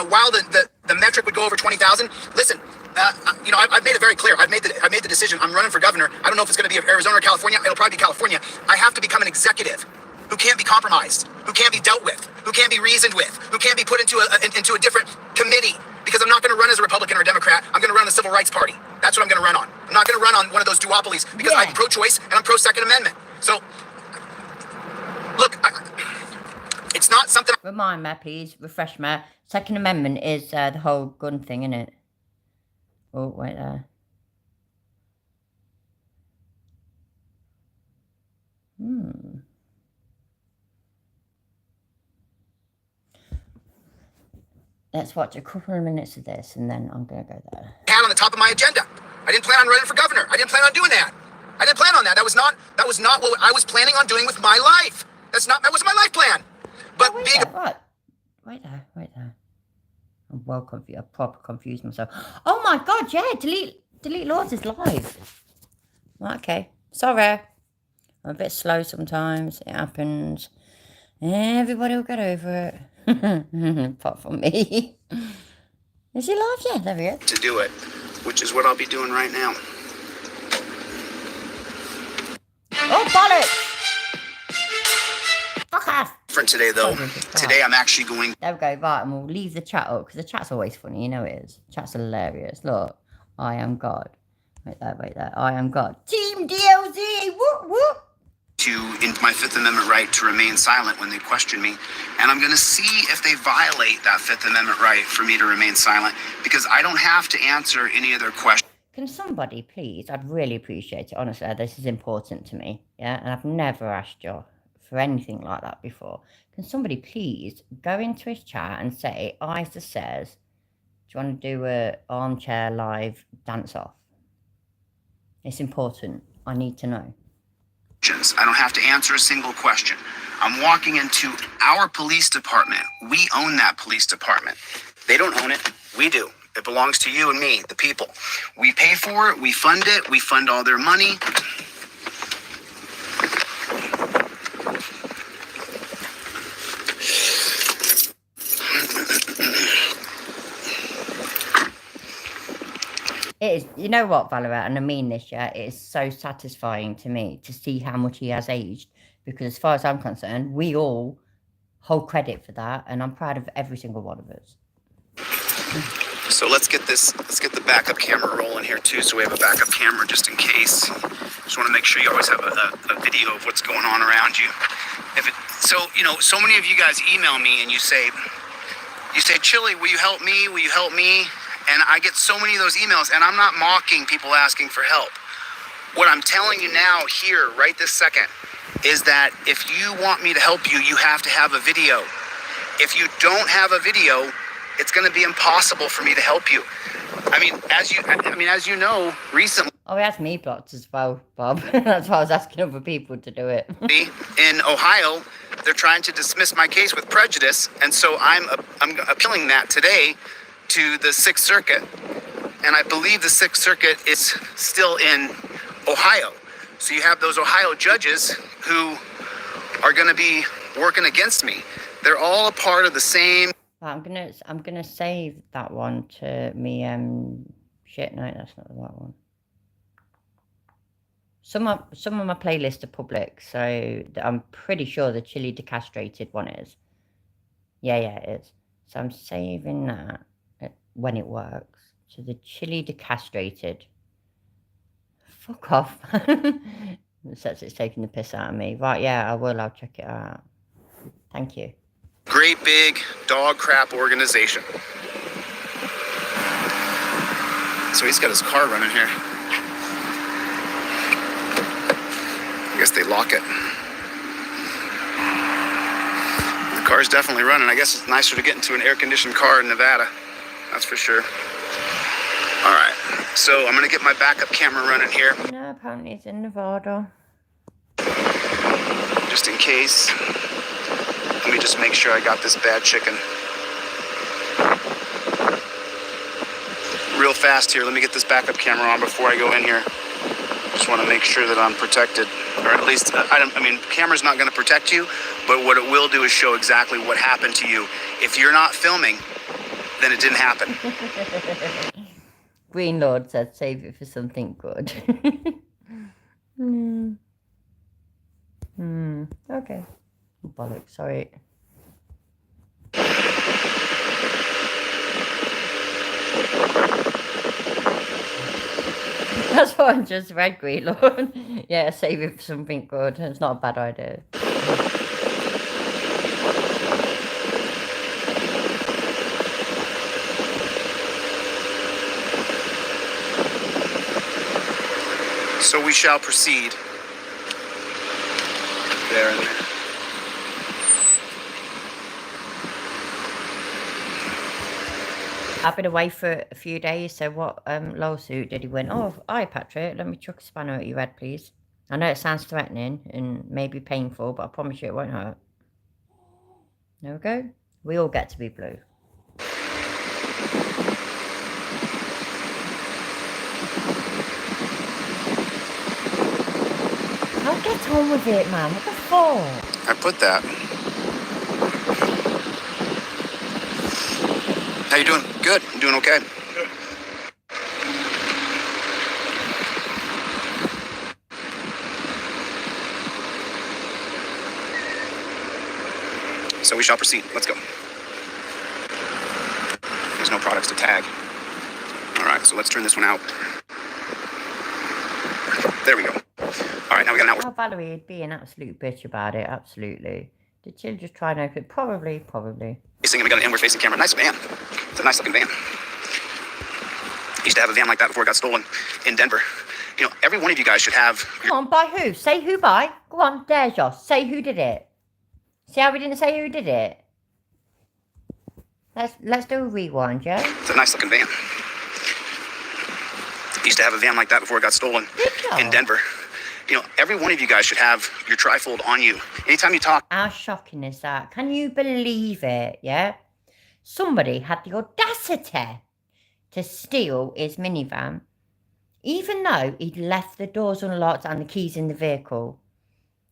while the metric would go over 20,000, listen, I've made it very clear. I've made the decision. I'm running for governor. I don't know if it's going to be Arizona or California. It'll probably be California. I have to become an executive who can't be compromised, who can't be dealt with, who can't be reasoned with, who can't be put into a different committee. Because I'm not going to run as a Republican or a Democrat. I'm going to run the Civil Rights Party. That's what I'm going to run on. I'm not going to run on one of those duopolies because I'm pro-choice and I'm pro-Second Amendment. So, look, it's not something. Remind me, please. Refresh me. Second Amendment is the whole gun thing, isn't it? Oh, wait there. Let's watch a couple of minutes of this and then I'm going to go there. On the top of my agenda. I didn't plan on running for governor. I didn't plan on doing that. I didn't plan on that. That was not what I was planning on doing with my life. That was my life plan. But being Wait there. I'm well confused. I proper confused myself. Oh my god, yeah, delete Lords is live. Okay. Sorry. I'm a bit slow sometimes. It happens. Everybody will get over it. Apart from me. Is he live? Yeah, there he is. To do it, which is what I'll be doing right now. Oh, bollocks! Fuck off! For today, though, today I'm actually going. There we go, right, and we'll leave the chat up, because the chat's always funny, you know it is. Chat's hilarious. Look, I am God. Wait there. I am God. Team DLZ! Whoop, whoop! In my Fifth Amendment right to remain silent when they question me. And I'm going to see if they violate that Fifth Amendment right for me to remain silent, because I don't have to answer any of their questions. Can somebody please, I'd really appreciate it, honestly, this is important to me, yeah, and I've never asked you for anything like that before. Can somebody please go into his chat and say, Isa says, do you want to do a armchair live dance off? It's important. I need to know. I don't have to answer a single question. I'm walking into our police department. We own that police department. They don't own it. We do. It belongs to you and me, the people. We pay for it. We fund it. We fund all their money. It is, you know what, Valorant, and I mean this, yeah, it is so satisfying to me to see how much he has aged, because as far as I'm concerned, we all hold credit for that, and I'm proud of every single one of us. So let's get the backup camera rolling here too, so we have a backup camera just in case. Just want to make sure you always have a video of what's going on around you. So many of you guys email me and you say, Chili, will you help me? Will you help me? And I get so many of those emails, and I'm not mocking people asking for help. What I'm telling you now, here, right this second, is that if you want me to help you, you have to have a video. If you don't have a video, it's going to be impossible for me to help you. As you know, recently Oh, he has me blocked as well, Bob. That's why I was asking other people to do it. in Ohio, they're trying to dismiss my case with prejudice, and so I'm appealing that today to the Sixth Circuit, and I believe the Sixth Circuit is still in Ohio. So you have those Ohio judges who are going to be working against me. They're all a part of the same. I'm gonna save that one to me. Shit, no, that's not the right one. Some of my playlists are public, so I'm pretty sure the chili decastrated one is. Yeah, it is. So I'm saving that when it works. So the chili decastrated. Fuck off. It says it's taking the piss out of me. Right, yeah, I will. I'll check it out. Thank you. Great big dog crap organization. So he's got his car running here. I guess they lock it. The car's definitely running. I guess it's nicer to get into an air-conditioned car in Nevada. That's for sure. All right. So I'm going to get my backup camera running here. No, apparently it's in Nevada. Just in case. Let me just make sure I got this bad chicken. Real fast here. Let me get this backup camera on before I go in here. Just want to make sure that I'm protected. Or at least, camera's not going to protect you, but what it will do is show exactly what happened to you. If you're not filming, then it didn't happen. Green Lord said save it for something good. Okay. Bollocks, sorry. That's what I just read, Green Lord. Yeah, save it for something good. It's not a bad idea. So we shall proceed. There and there. I've been away for a few days, so what lawsuit did he win? Oh, hi Patrick, let me chuck a spanner at your head, please. I know it sounds threatening and maybe painful, but I promise you it won't hurt. There we go. We all get to be blue. I'll get on with it, man. What the fuck? I put that. How you doing? Good. I'm doing okay. So we shall proceed. Let's go. There's no products to tag. All right, so let's turn this one out. There we go. All right, now we got an outward. Oh, Valerie would be an absolute bitch about it. Absolutely. Did Jill just try and open it? Probably. Facing, and we got an inward-facing camera. Nice van. It's a nice-looking van. Used to have a van like that before it got stolen in Denver. You know, every one of you guys should have. Come on, by who? Say who by. Go on, dare Josh. Say who did it. See how we didn't say who did it? Let's do a rewind, yeah? It's a nice-looking van. Used to have a van like that before it got stolen in Denver. You know, every one of you guys should have your trifold on you. Anytime you talk. How shocking is that? Can you believe it, yeah? Somebody had the audacity to steal his minivan, even though he'd left the doors unlocked and the keys in the vehicle,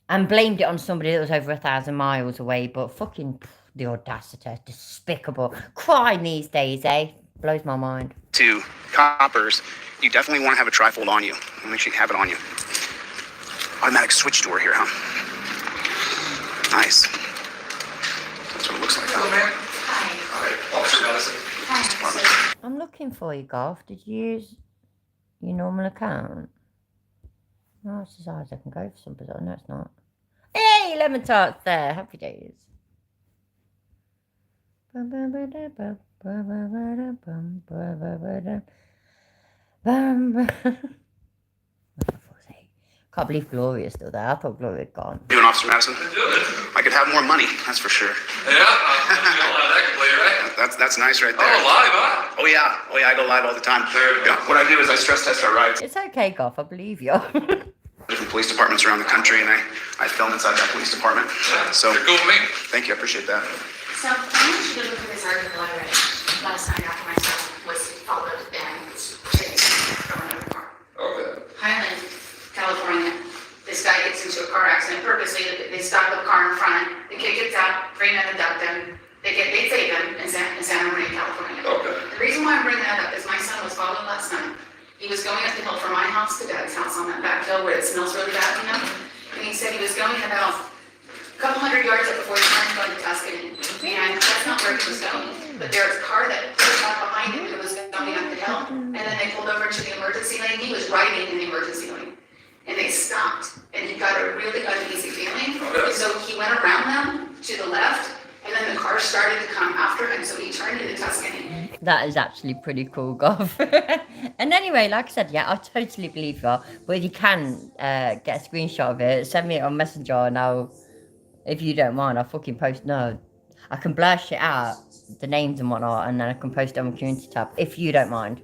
and blamed it on somebody that was over 1,000 miles away. But fucking the audacity, despicable. Crime these days, eh? Blows my mind. To coppers, you definitely want to have a trifold on you. Make sure you have it on you. Automatic switch door here, huh? Nice. That's what it looks like. I'm looking for you, Golf. Did you use your normal account? No, it's as hard as I can go for some bizarre. No, it's not. Hey, lemon tarts there. Happy days. Can't believe Gloria's still there. I thought Gloria had gone. Doing, Officer Madison? I could have more money, that's for sure. Yeah, you don't have that complete, right? That's nice right there. Oh, live, huh? Oh yeah, I go live all the time. Yeah. What I do is I stress test our rides. It's okay, Goff. I believe you. Different police departments around the country, and I film inside that police department. So You're cool with me. thank you, I appreciate that. So I want you to look at this article I read last night after my son was followed and chased from another car. Okay. Highland, California. This guy gets into a car accident purposely. They stop the car in front. The kid gets out, bring them and abduct them. They save them in Santa Maria, California. Okay. The reason why I'm bringing that up is my son was followed last night. He was going up the hill from my house to Dad's house on that back hill where it smells really bad, you know? And he said he was going about a couple hundred yards up before he turned going to Tuscany. And that's not where he was going. But there was a car that pulled up behind him that was going up the hill. And then they pulled over to the emergency lane. He was riding in the emergency lane. And they stopped. And he got a really uneasy feeling. Okay. So he went around them to the left. And then the car started to come after him. So he turned into Tuscany. That is actually pretty cool, Goff. And anyway, like I said, yeah, I totally believe you. But if you can get a screenshot of it, send me it on Messenger and I'll, if you don't mind, I'll fucking post. No, I can blur shit out, the names and whatnot, and then I can post it on the community tab, if you don't mind.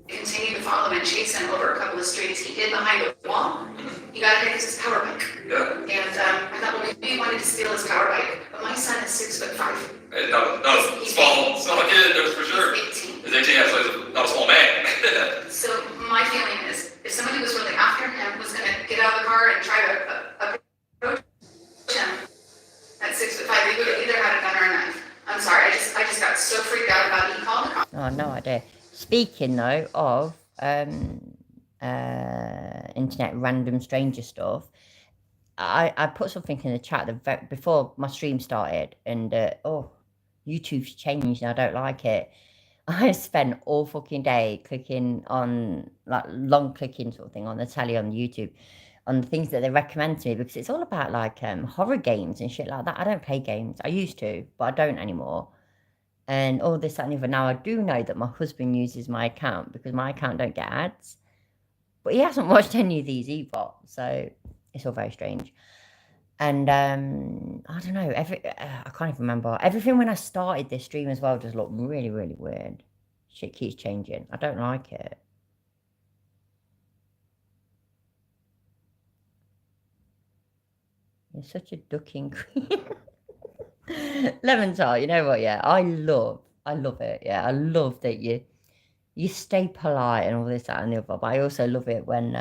Continued to follow and chase him over a couple of streets. He hid behind a wall. He got hit with his power bike. Yeah. And I thought, well, maybe he wanted to steal his power bike. But my son is 6'5". Hey, no, it's small kid, that's for sure. He's 18. He's 18, yeah, so he's not a small man. So my feeling is, if somebody was really after him, was gonna get out of the car and try to approach him at 6'5", he would have either had a gun or a knife. I'm sorry, I just got so freaked out about it. He called the cops. Oh, no idea. Speaking though of internet random stranger stuff, I put something in the chat before my stream started, and YouTube's changed and I don't like it. I spent all fucking day clicking on, like, long clicking sort of thing on the telly on YouTube, on the things that they recommend to me, because it's all about like horror games and shit like that. I don't play games. I used to, but I don't anymore. And all this, that, and the other. Now, I do know that my husband uses my account because my account don't get ads. But he hasn't watched any of these either. So it's all very strange. And I don't know. I can't even remember. Everything when I started this stream as well just looked really, really weird. Shit keeps changing. I don't like it. You're such a ducking queen. Lemon tart, you know what, yeah, I love it, yeah, I love that you stay polite and all this, that and the other, but I also love it when,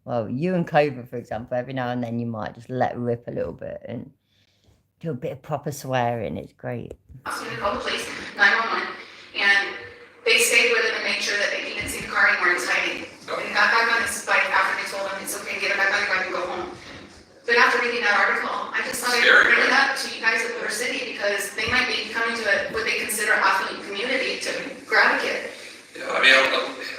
well, you and Cobra, for example, every now and then you might just let rip a little bit and do a bit of proper swearing. It's great. So we called the police, 911, and they stayed with him and made sure that he didn't see the car anymore. He was hiding. And he got back on his bike after they told him it's okay, get him back on the bike and go home. But after reading that article, I just thought I'd bring it up to you guys at Motor City because they might be coming to what they consider affluent community to grab a kid. Yeah, I mean,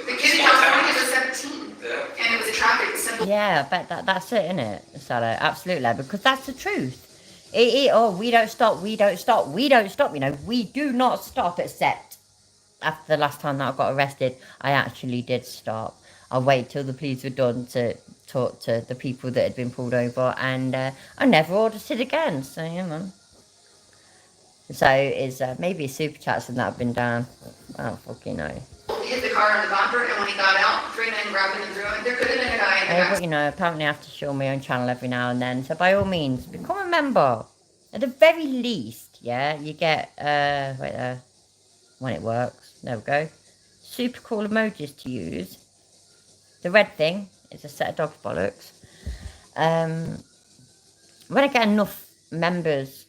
The kid in California was 17. Yeah. And it was a traffic symbol. Yeah, I bet that's it, isn't it, Salah? Absolutely, because that's the truth. We don't stop, you know, we do not stop, except after the last time that I got arrested, I actually did stop. I waited till the police were done to talk to the people that had been pulled over, and I never ordered it again, so yeah, man. So is maybe a super chats and that have been down. I don't fucking know. He hit the car on the bumper, and when he got out, 3 men grabbed him and threw him. There could have been a guy in the back. But you know, apparently I have to show my own channel every now and then, so by all means, become a member. At the very least, yeah, you get, right there, when it works, there we go, super cool emojis to use. The red thing is a set of dog's bollocks. When I get enough members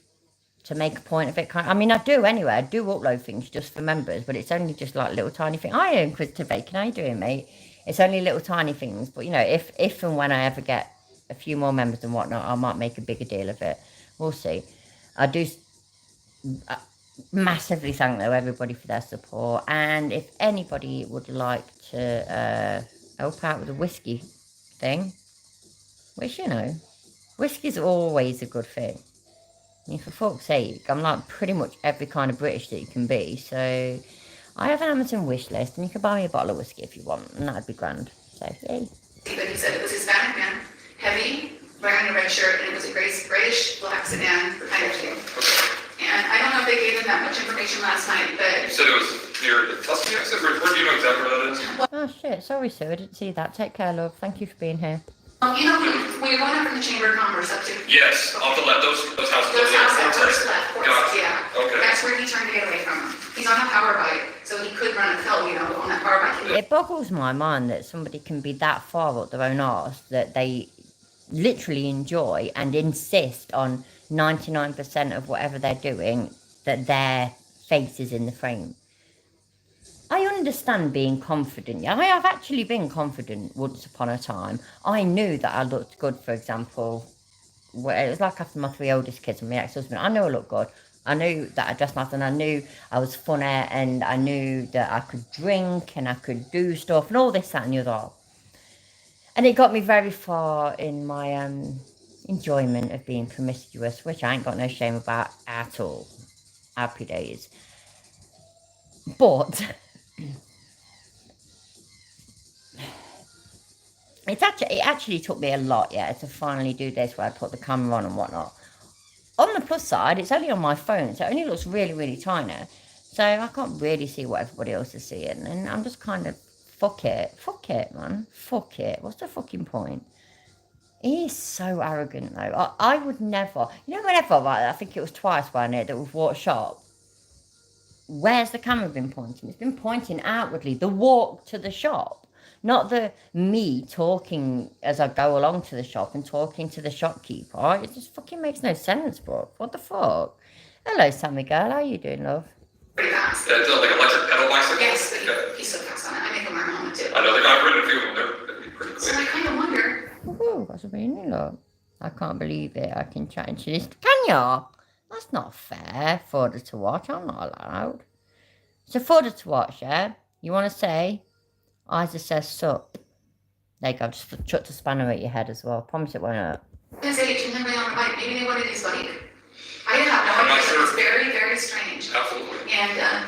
to make a point of it, I mean, I do anyway, I do upload things just for members, but it's only just like little tiny things. Hi, Inquisitive Bacon, how you doing, mate? It's only little tiny things, but you know, if and when I ever get a few more members and whatnot, I might make a bigger deal of it. We'll see. I do massively thank though everybody for their support, and if anybody would like to help out with the whiskey thing, which, you know, whiskey's always a good thing. I mean, for fuck's sake, I'm like pretty much every kind of British that you can be, so I have an Amazon wish list, and you can buy me a bottle of whiskey if you want, and that'd be grand. So, yay. But he said it was Hispanic man. heavy, wearing a red shirt, and it was a grayish black sedan kind of thing. And I don't know if they gave them that much information last night, You but said it was near the Tuscany exit. Where do you know exactly where that is? Oh shit, sorry Sue, I didn't see that. Take care, love. Thank you for being here. you know, when you're going up from the Chamber of Commerce up to Yes, off the left. Those houses. those over there. houses, that first left, Gotcha. yeah. Okay. That's where he turned to get away from him. He's on a power bike, so he could run a hill, on that power bike. It boggles my mind that somebody can be that far up their own arse that they literally enjoy and insist on 99% of whatever they're doing that their face is in the frame. I understand being confident. Yeah, I have actually been confident once upon a time. I knew that I looked good, for example. It was like after my 3 oldest kids and my ex-husband. I knew I looked good. I knew that I dressed nice and I knew I was funny and I knew that I could drink and I could do stuff and all this, that and the other. And it got me very far in my enjoyment of being promiscuous, which I ain't got no shame about at all. Happy days. But it actually took me a lot, to finally do this where I put the camera on and whatnot. On the plus side, it's only on my phone, so it only looks really, really tiny. So I can't really see what everybody else is seeing. And I'm just kind of, fuck it, man. Fuck it. What's the fucking point? He's so arrogant, though. I would never, whenever, I think it was twice by now that we've walked shop. Where's the camera been pointing? It's been pointing outwardly, the walk to the shop. Not the me talking as I go along to the shop and talking to the shopkeeper. It just fucking makes no sense, bro. What the fuck? Hello, Sammy girl. How you doing, love? Pretty fast. That's like electric pedal bicycle? Yes, but Okay. he's so fast on it. I make him wear a helmet too. I know I've ridden a few of them. They're pretty So quick. I kind of wonder. Ooh, what's a new love? I can't believe it. I can change this. Can ya? That's not fair. Fodder to watch. I'm not allowed. So fodder to watch, yeah? You want to say? Isa says sup. There you go. Just chuck the spanner at your head as well. Promise it won't hurt. I say it's somebody on a bike. Maybe they wanted his bike. I have no I'm not idea. sure. It's very, very strange. Absolutely. And,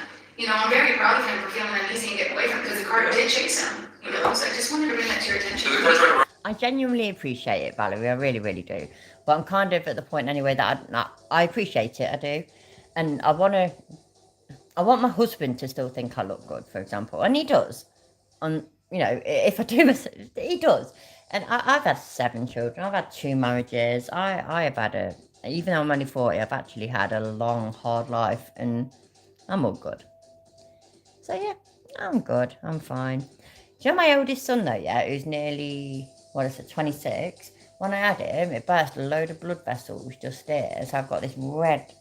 I'm very proud of him for feeling uneasy and getting away from him because the car did chase him. So I just wanted to bring that to your attention. So the car's right around. I genuinely appreciate it, Valerie. I really, really do. But I'm kind of at the point anyway that I appreciate it. I do. And I want my husband to still think I look good, for example. And he does. If I do, he does. And I've had 7 children. I've had 2 marriages. I have had even though I'm only 40, I've actually had a long, hard life. And I'm all good. So, yeah, I'm good. I'm fine. Do you know my oldest son, though, who's nearly, 26? When I had him, it burst a load of blood vessels just there. So I've got this red,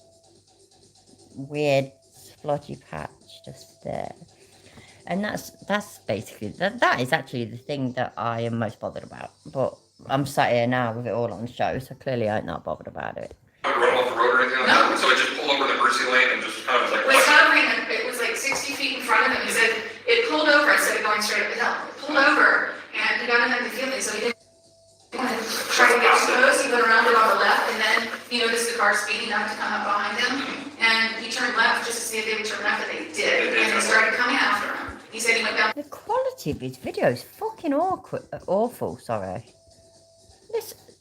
weird, splotchy patch just there. And that's basically, that is actually the thing that I am most bothered about. But I'm sat here now with it all on show, so clearly I'm not bothered about it. Run off the road or anything like that? So it just pulled over in the emergency lane and just kind of like. It was hovering, it was like 60 feet in front of him. He said it pulled over instead of going straight up the hill. It pulled over, and he got another feeling, so he didn't want to try to get close. He went around it on the left, and then he noticed the car speeding up to come up behind him, and he turned left just to see if they would turn left, and they did, and they started coming after him. He said he went down. The quality of his video is fucking awful, sorry.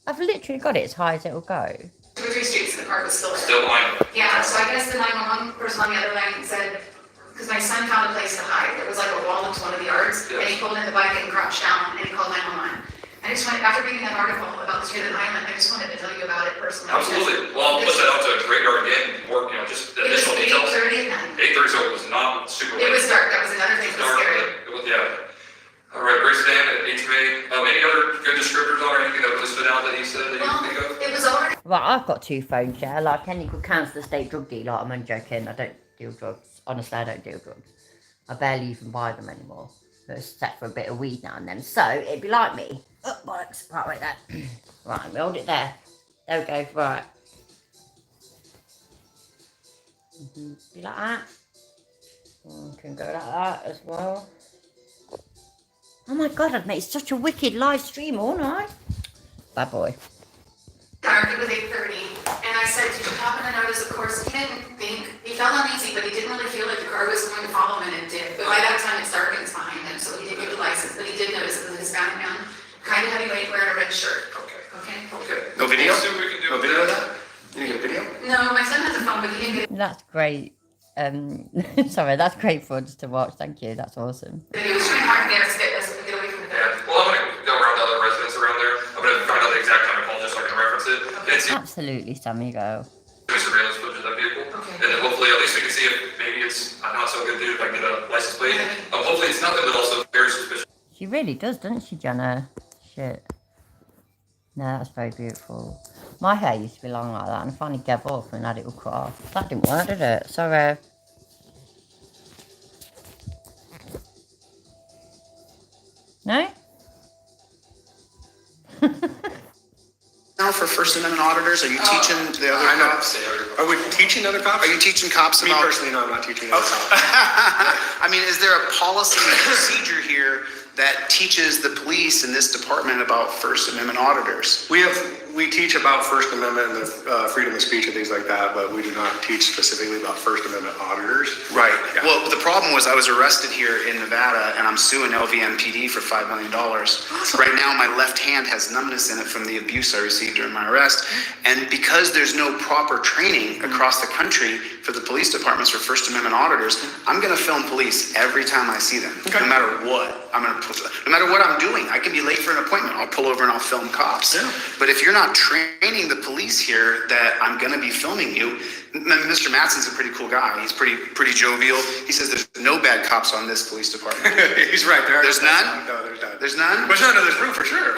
I've literally got it as high as it'll go. 2 or 3 streets, and the car was still there. Still behind him. Yeah, so I guess the 911 person on the other line said, because my son found a place to hide. There was like a wall into one of the yards, and he pulled in the bike and crouched down, and he called 911. I just wanted, after reading that article about the street of Highland, I just wanted to tell you about it personally. Absolutely. Well, I'll put that out to a great yard again, work, just the It was initial details. 8:30 at night. 8:30, so it was not super late. It was dark, that was another thing that was Dark, scary. but it was, yeah. All right, Grace Dan at HMA. Any other good descriptors or anything that really stood out that you said that you Well, can think of? it was already. Right, I've got 2 phones, yeah. Like any good council state drug dealer, I'm only joking. I don't deal drugs. Honestly, I don't deal drugs. I barely even buy them anymore. Except for a bit of weed now and then. So it'd be like me. Oh, bollocks. Right, wait there. Right, we hold it there. There we go. Right. Be like that. Can go like that as well. Oh my god, I've made such a wicked live stream all night. Bad boy. Dark, it was 8:30, and I said, did you happen to notice, of course, he didn't think, he felt uneasy, but he didn't really feel like the car was going to follow him, and it did. But by that time, it's dark and it's behind him, so he didn't get the license, but he did notice it was a Hispanic man, kind of heavyweight, wearing a red shirt. But he didn't That's great. Sorry, that's great fun just to watch. Thank you. That's awesome. get, he was trying hard to get us to get away from the Yeah. Well, I'm gonna go around to other residents around there. I'm gonna find out the exact time I called just so I can reference it. And see Absolutely, Sammy, go. surveillance footage of that vehicle. Okay. And then hopefully at least we can see if maybe it's not so good dude if I can get a license plate. Hopefully it's nothing, but also very suspicious. She really does, doesn't she, Jenna? Shit. No, that's very beautiful. My hair used to be long like that, and I finally gave up and had it all cut off. That didn't work, did it? Sorry. No? Now for First Amendment auditors, are you teaching the other cops? Are we teaching other cops? Are you teaching cops Me about? personally, no, I'm not teaching other cops. I mean, is there a policy and procedure here that teaches the police in this department about First Amendment auditors? We teach about First Amendment and the freedom of speech and things like that, but we do not teach specifically about First Amendment auditors. Right. Yeah. Well, the problem was I was arrested here in Nevada and I'm suing LVMPD for $5 million. Right now, my left hand has numbness in it from the abuse I received during my arrest. And because there's no proper training across the country for the police departments for First Amendment auditors, I'm going to film police every time I see them, no matter what. No matter what I'm doing. I can be late for an appointment. I'll pull over and I'll film cops. Yeah. But if you're not training the police here that I'm going to be filming you, Mr. Matson's a pretty cool guy. He's pretty jovial. He says there's no bad cops on this police department. He's right there. There's none? No, there's none. There's none? There's none in this room for sure.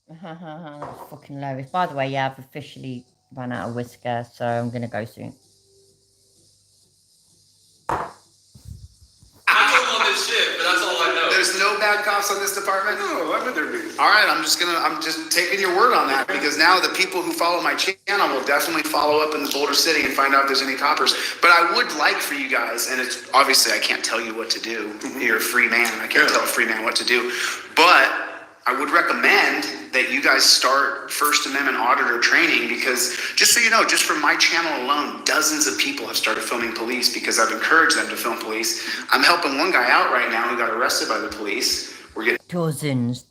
That's fucking hilarious. By the way, yeah, I've officially run out of whisker, so I'm going to go soon. I don't know this shit, but that's all I know. There's no bad cops on this department? No, why would there be? All right, I'm just taking your word on that because now the people who follow my channel will definitely follow up in the Boulder City and find out if there's any coppers. But I would like for you guys, and it's obviously I can't tell you what to do. You're a free man. I can't tell a free man what to do. But I would recommend that you guys start First Amendment auditor training because just so you know, just from my channel alone, dozens of people have started filming police because I've encouraged them to film police. I'm helping one guy out right now who got arrested by the police. We're getting Dozens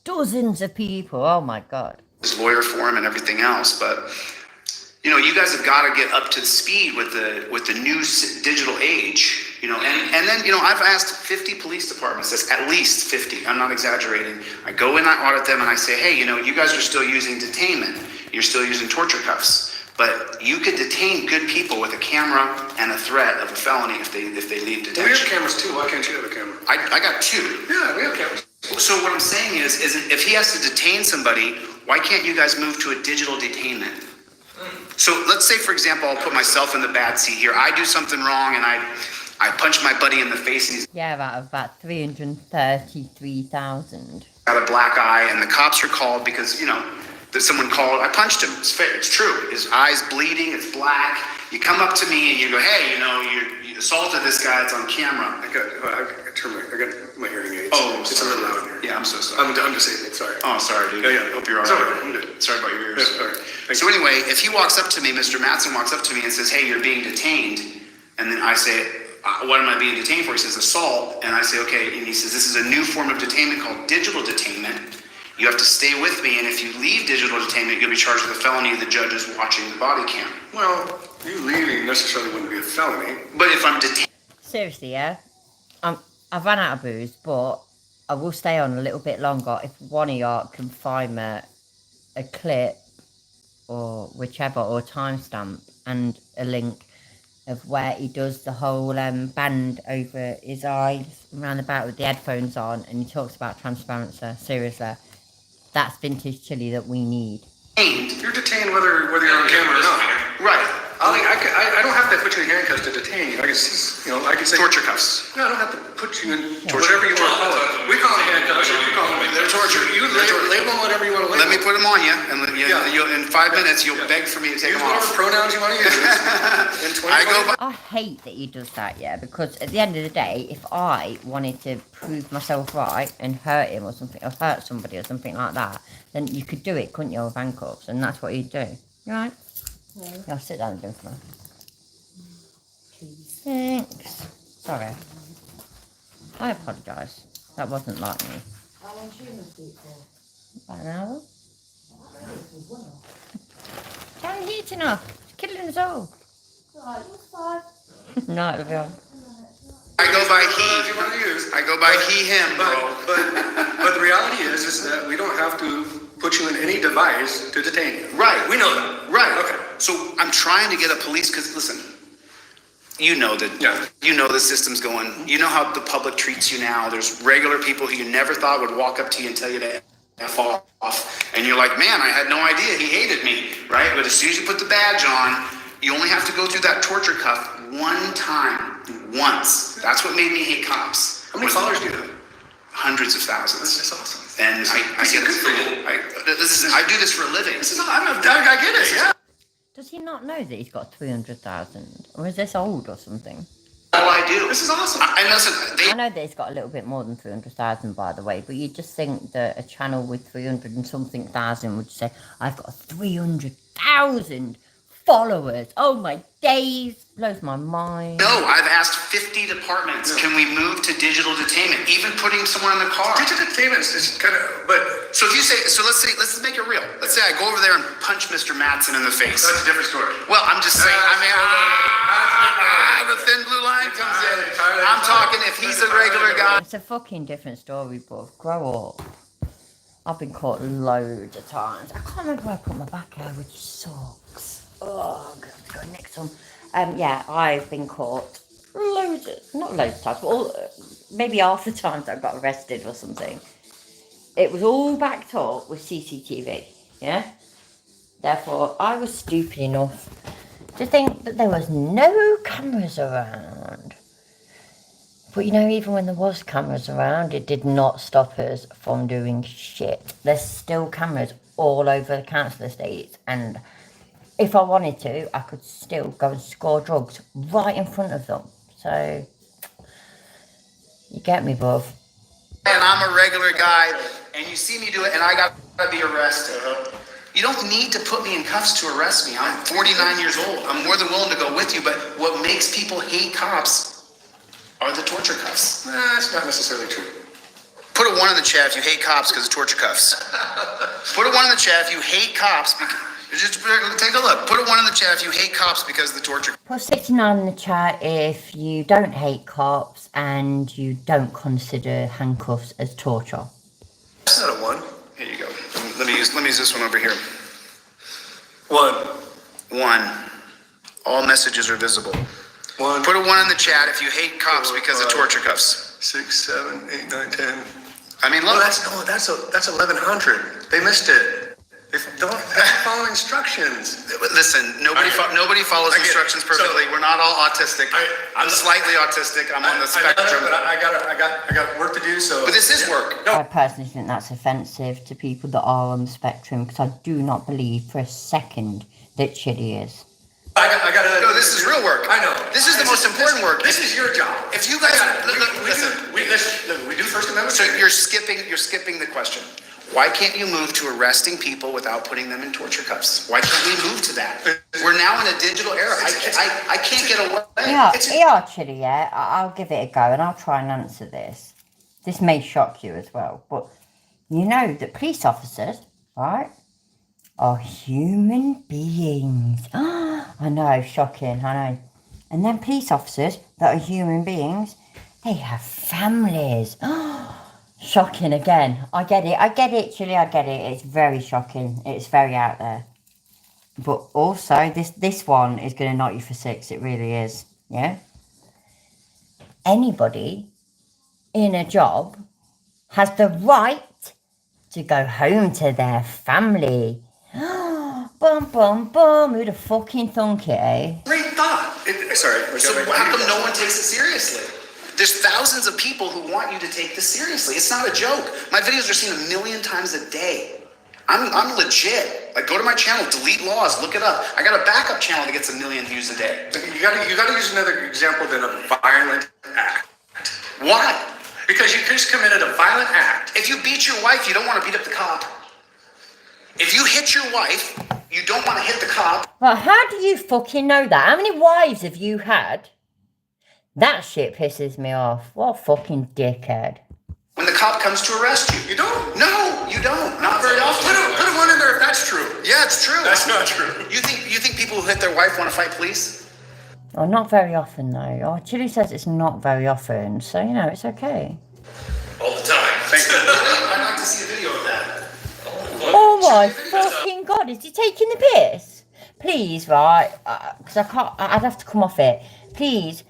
of people. Oh my God. his lawyer for him and everything else. But you know, you guys have got to get up to speed with the new digital age. You know, and then, you know, I've asked 50 police departments, that's at least 50, I'm not exaggerating. I go in, I audit them, and I say, hey, you know, you guys are still using detainment. You're still using torture cuffs. But you could detain good people with a camera and a threat of a felony if they leave detention. We have cameras too. Why can't you have a camera? I got two. Yeah, we have cameras. So what I'm saying is if he has to detain somebody, why can't you guys move to a digital detainment? So let's say, for example, I'll put myself in the bad seat here. I do something wrong and I punch my buddy in the face and he's Yeah, out of about 333,000. got a black eye and the cops are called because, you know, that someone called, I punched him. It's fair, it's true. His eye's bleeding, it's black. You come up to me and you go, hey, you know, you assaulted this guy, it's on camera. I got my hearing aids. Oh, it's a little loud in here. Yeah, I'm so sorry. I'm disabled, sorry. Oh, sorry, dude. Yeah. Hope you're all It's all right. right, I'm good. Sorry about your ears. Yeah, all right. Thank So anyway, if he walks up to me, Mr. Matson walks up to me and says, hey, you're being detained. And then I say, what am I being detained for? He says, assault. And I say, okay. And he says, this is a new form of detainment called digital detainment. You have to stay with me. And if you leave digital detainment, you'll be charged with a felony. The judge is watching the body cam. Well, you leaving necessarily wouldn't be a felony. But if I'm detained. Seriously, yeah? I've run out of booze, but I will stay on a little bit longer if one of y'all can find me a clip or whichever, or a timestamp and a link of where he does the whole band over his eyes round about with the headphones on, and he talks about transparency. Seriously, that's vintage chili that we need. You're detained whether you're on camera or not. Right. I don't have to put you in handcuffs to detain you. I can say Torture cuffs. No, I don't have to put you in whatever you want to call it. We call them handcuffs. You call them. They're torture. You label them whatever you want to label. Let me put them on you, and you'll, in 5 minutes you'll beg for me to take Use them whatever off. pronouns you want to use. In 20 I go by. I hate that he does that, yeah, because at the end of the day, if I wanted to prove myself right and hurt him or something, or hurt somebody or something like that, then you could do it, couldn't you, with handcuffs? And that's what he'd do. You right? Yeah. I'll sit down and drink for me. Thanks. Sorry. I apologise. That wasn't like me. How long should you speak for? About an hour? Can't heat enough. years old. Right, what's 5? No, it'll be on. I go by he. You want to use. I go by he, him, bro. But the reality is that we don't have to put you in any device to detain you. Right. We know that. Right. Okay. So I'm trying to get a police, because listen, you know that, you know the system's going, you know how the public treats you now. There's regular people who you never thought would walk up to you and tell you to F off. And you're like, man, I had no idea he hated me, right? But as soon as you put the badge on, you only have to go through that torture cuff one time, once. That's what made me hate cops. How many followers do you have? Hundreds of thousands. That's awesome. And I get it. I do this for a living. I get it, yeah. Does he not know that he's got 300,000? Or is this old or something? All I do. This is awesome. And listen, I know that he's got a little bit more than 300,000, by the way, but you just think that a channel with 300 and something thousand would say, I've got 300,000 followers. Oh my days. Blows my mind. no, I've asked 50 departments, can we move to digital detainment? Even putting someone in the car. Digital detainment is kind of, but So if you say, let's make it real. Let's say I go over there and punch Mr. Mattson in the face. that's a different story. Well, I'm just saying, the thin blue line comes in. I'm talking if he's a regular guy. It's a fucking different story, bro. Grow up. I've been caught loads of times. I can't remember where I put my back hair, which sucks. Oh, I'm going to go next one. Yeah, I've been caught not loads of times, but maybe half the times I got arrested or something. It was all backed up with CCTV, yeah? Therefore, I was stupid enough to think that there was no cameras around. But you know, even when there was cameras around, it did not stop us from doing shit. There's still cameras all over the council estates, and if I wanted to, I could still go and score drugs right in front of them. So, you get me, bruv. And I'm a regular guy, and you see me do it, and I got to be arrested. You don't need to put me in cuffs to arrest me. I'm 49 years old. I'm more than willing to go with you, but what makes people hate cops are the torture cuffs. That's not necessarily true. Put a 1 in the chat if you hate cops because of torture cuffs. Put a 1 in the chat if you hate cops. Just take a look. Put a 1 in the chat if you hate cops because of the torture. Put 69 in the chat if you don't hate cops and you don't consider handcuffs as torture. That's not a 1. Here you go. Let me use this one over here. 1. All messages are visible. 1. Put a 1 in the chat if you hate cops because of torture cuffs. 6, 7, 8, 9, 10. I mean, No, look. that's 1,100. They missed it. They don't follow instructions. Listen, nobody follows I get it. instructions perfectly. We're not all autistic. I'm slightly autistic. I'm on the spectrum. But I got work to do. So. But this is work. I personally think that's offensive to people that are on the spectrum, because I do not believe for a second that Chili is. I got. No, this is real work. I know. This is the most important work. This is your job. If you guys Listen, we do First Amendment. So you're skipping the question. Why can't you move to arresting people without putting them in torture cuffs? Why can't we move to that? We're now in a digital era. I can't get away. Yeah, Chili, yeah. I'll give it a go and I'll try and answer this. This may shock you as well, but you know that police officers, right, are human beings. I know, shocking, I know. And then police officers that are human beings, they have families. Shocking again. I get it, Chili, I get it. It's very shocking. It's very out there. But also, this one is going to knock you for 6. It really is. Yeah? Anybody in a job has the right to go home to their family. Bum, bum, bum. Who'd have fucking thunk it, eh? Great thought. Sorry. So how come no one takes it seriously? There's thousands of people who want you to take this seriously. It's not a joke. My videos are seen 1 million times a day. I'm legit. Like, go to my channel, delete laws, look it up. I got a backup channel that gets 1 million views a day. You got to use another example than a violent act. Why? Because you just committed a violent act. If you beat your wife, you don't want to beat up the cop. If you hit your wife, you don't want to hit the cop. Well, how do you fucking know that? How many wives have you had? That shit pisses me off. What a fucking dickhead. when the cop comes to arrest you. You don't? No, you don't. Not very often. Put a one in there if that's true. Yeah, it's true. That's not true. You think people who hit their wife want to fight police? Oh, not very often, though. Oh, Chili says it's not very often, so, you know, it's okay. All the time. Thank you. I'd like to see a video of that. Oh my fucking god, is he taking the piss? Please, right, because I can't, I'd have to come off it. Please,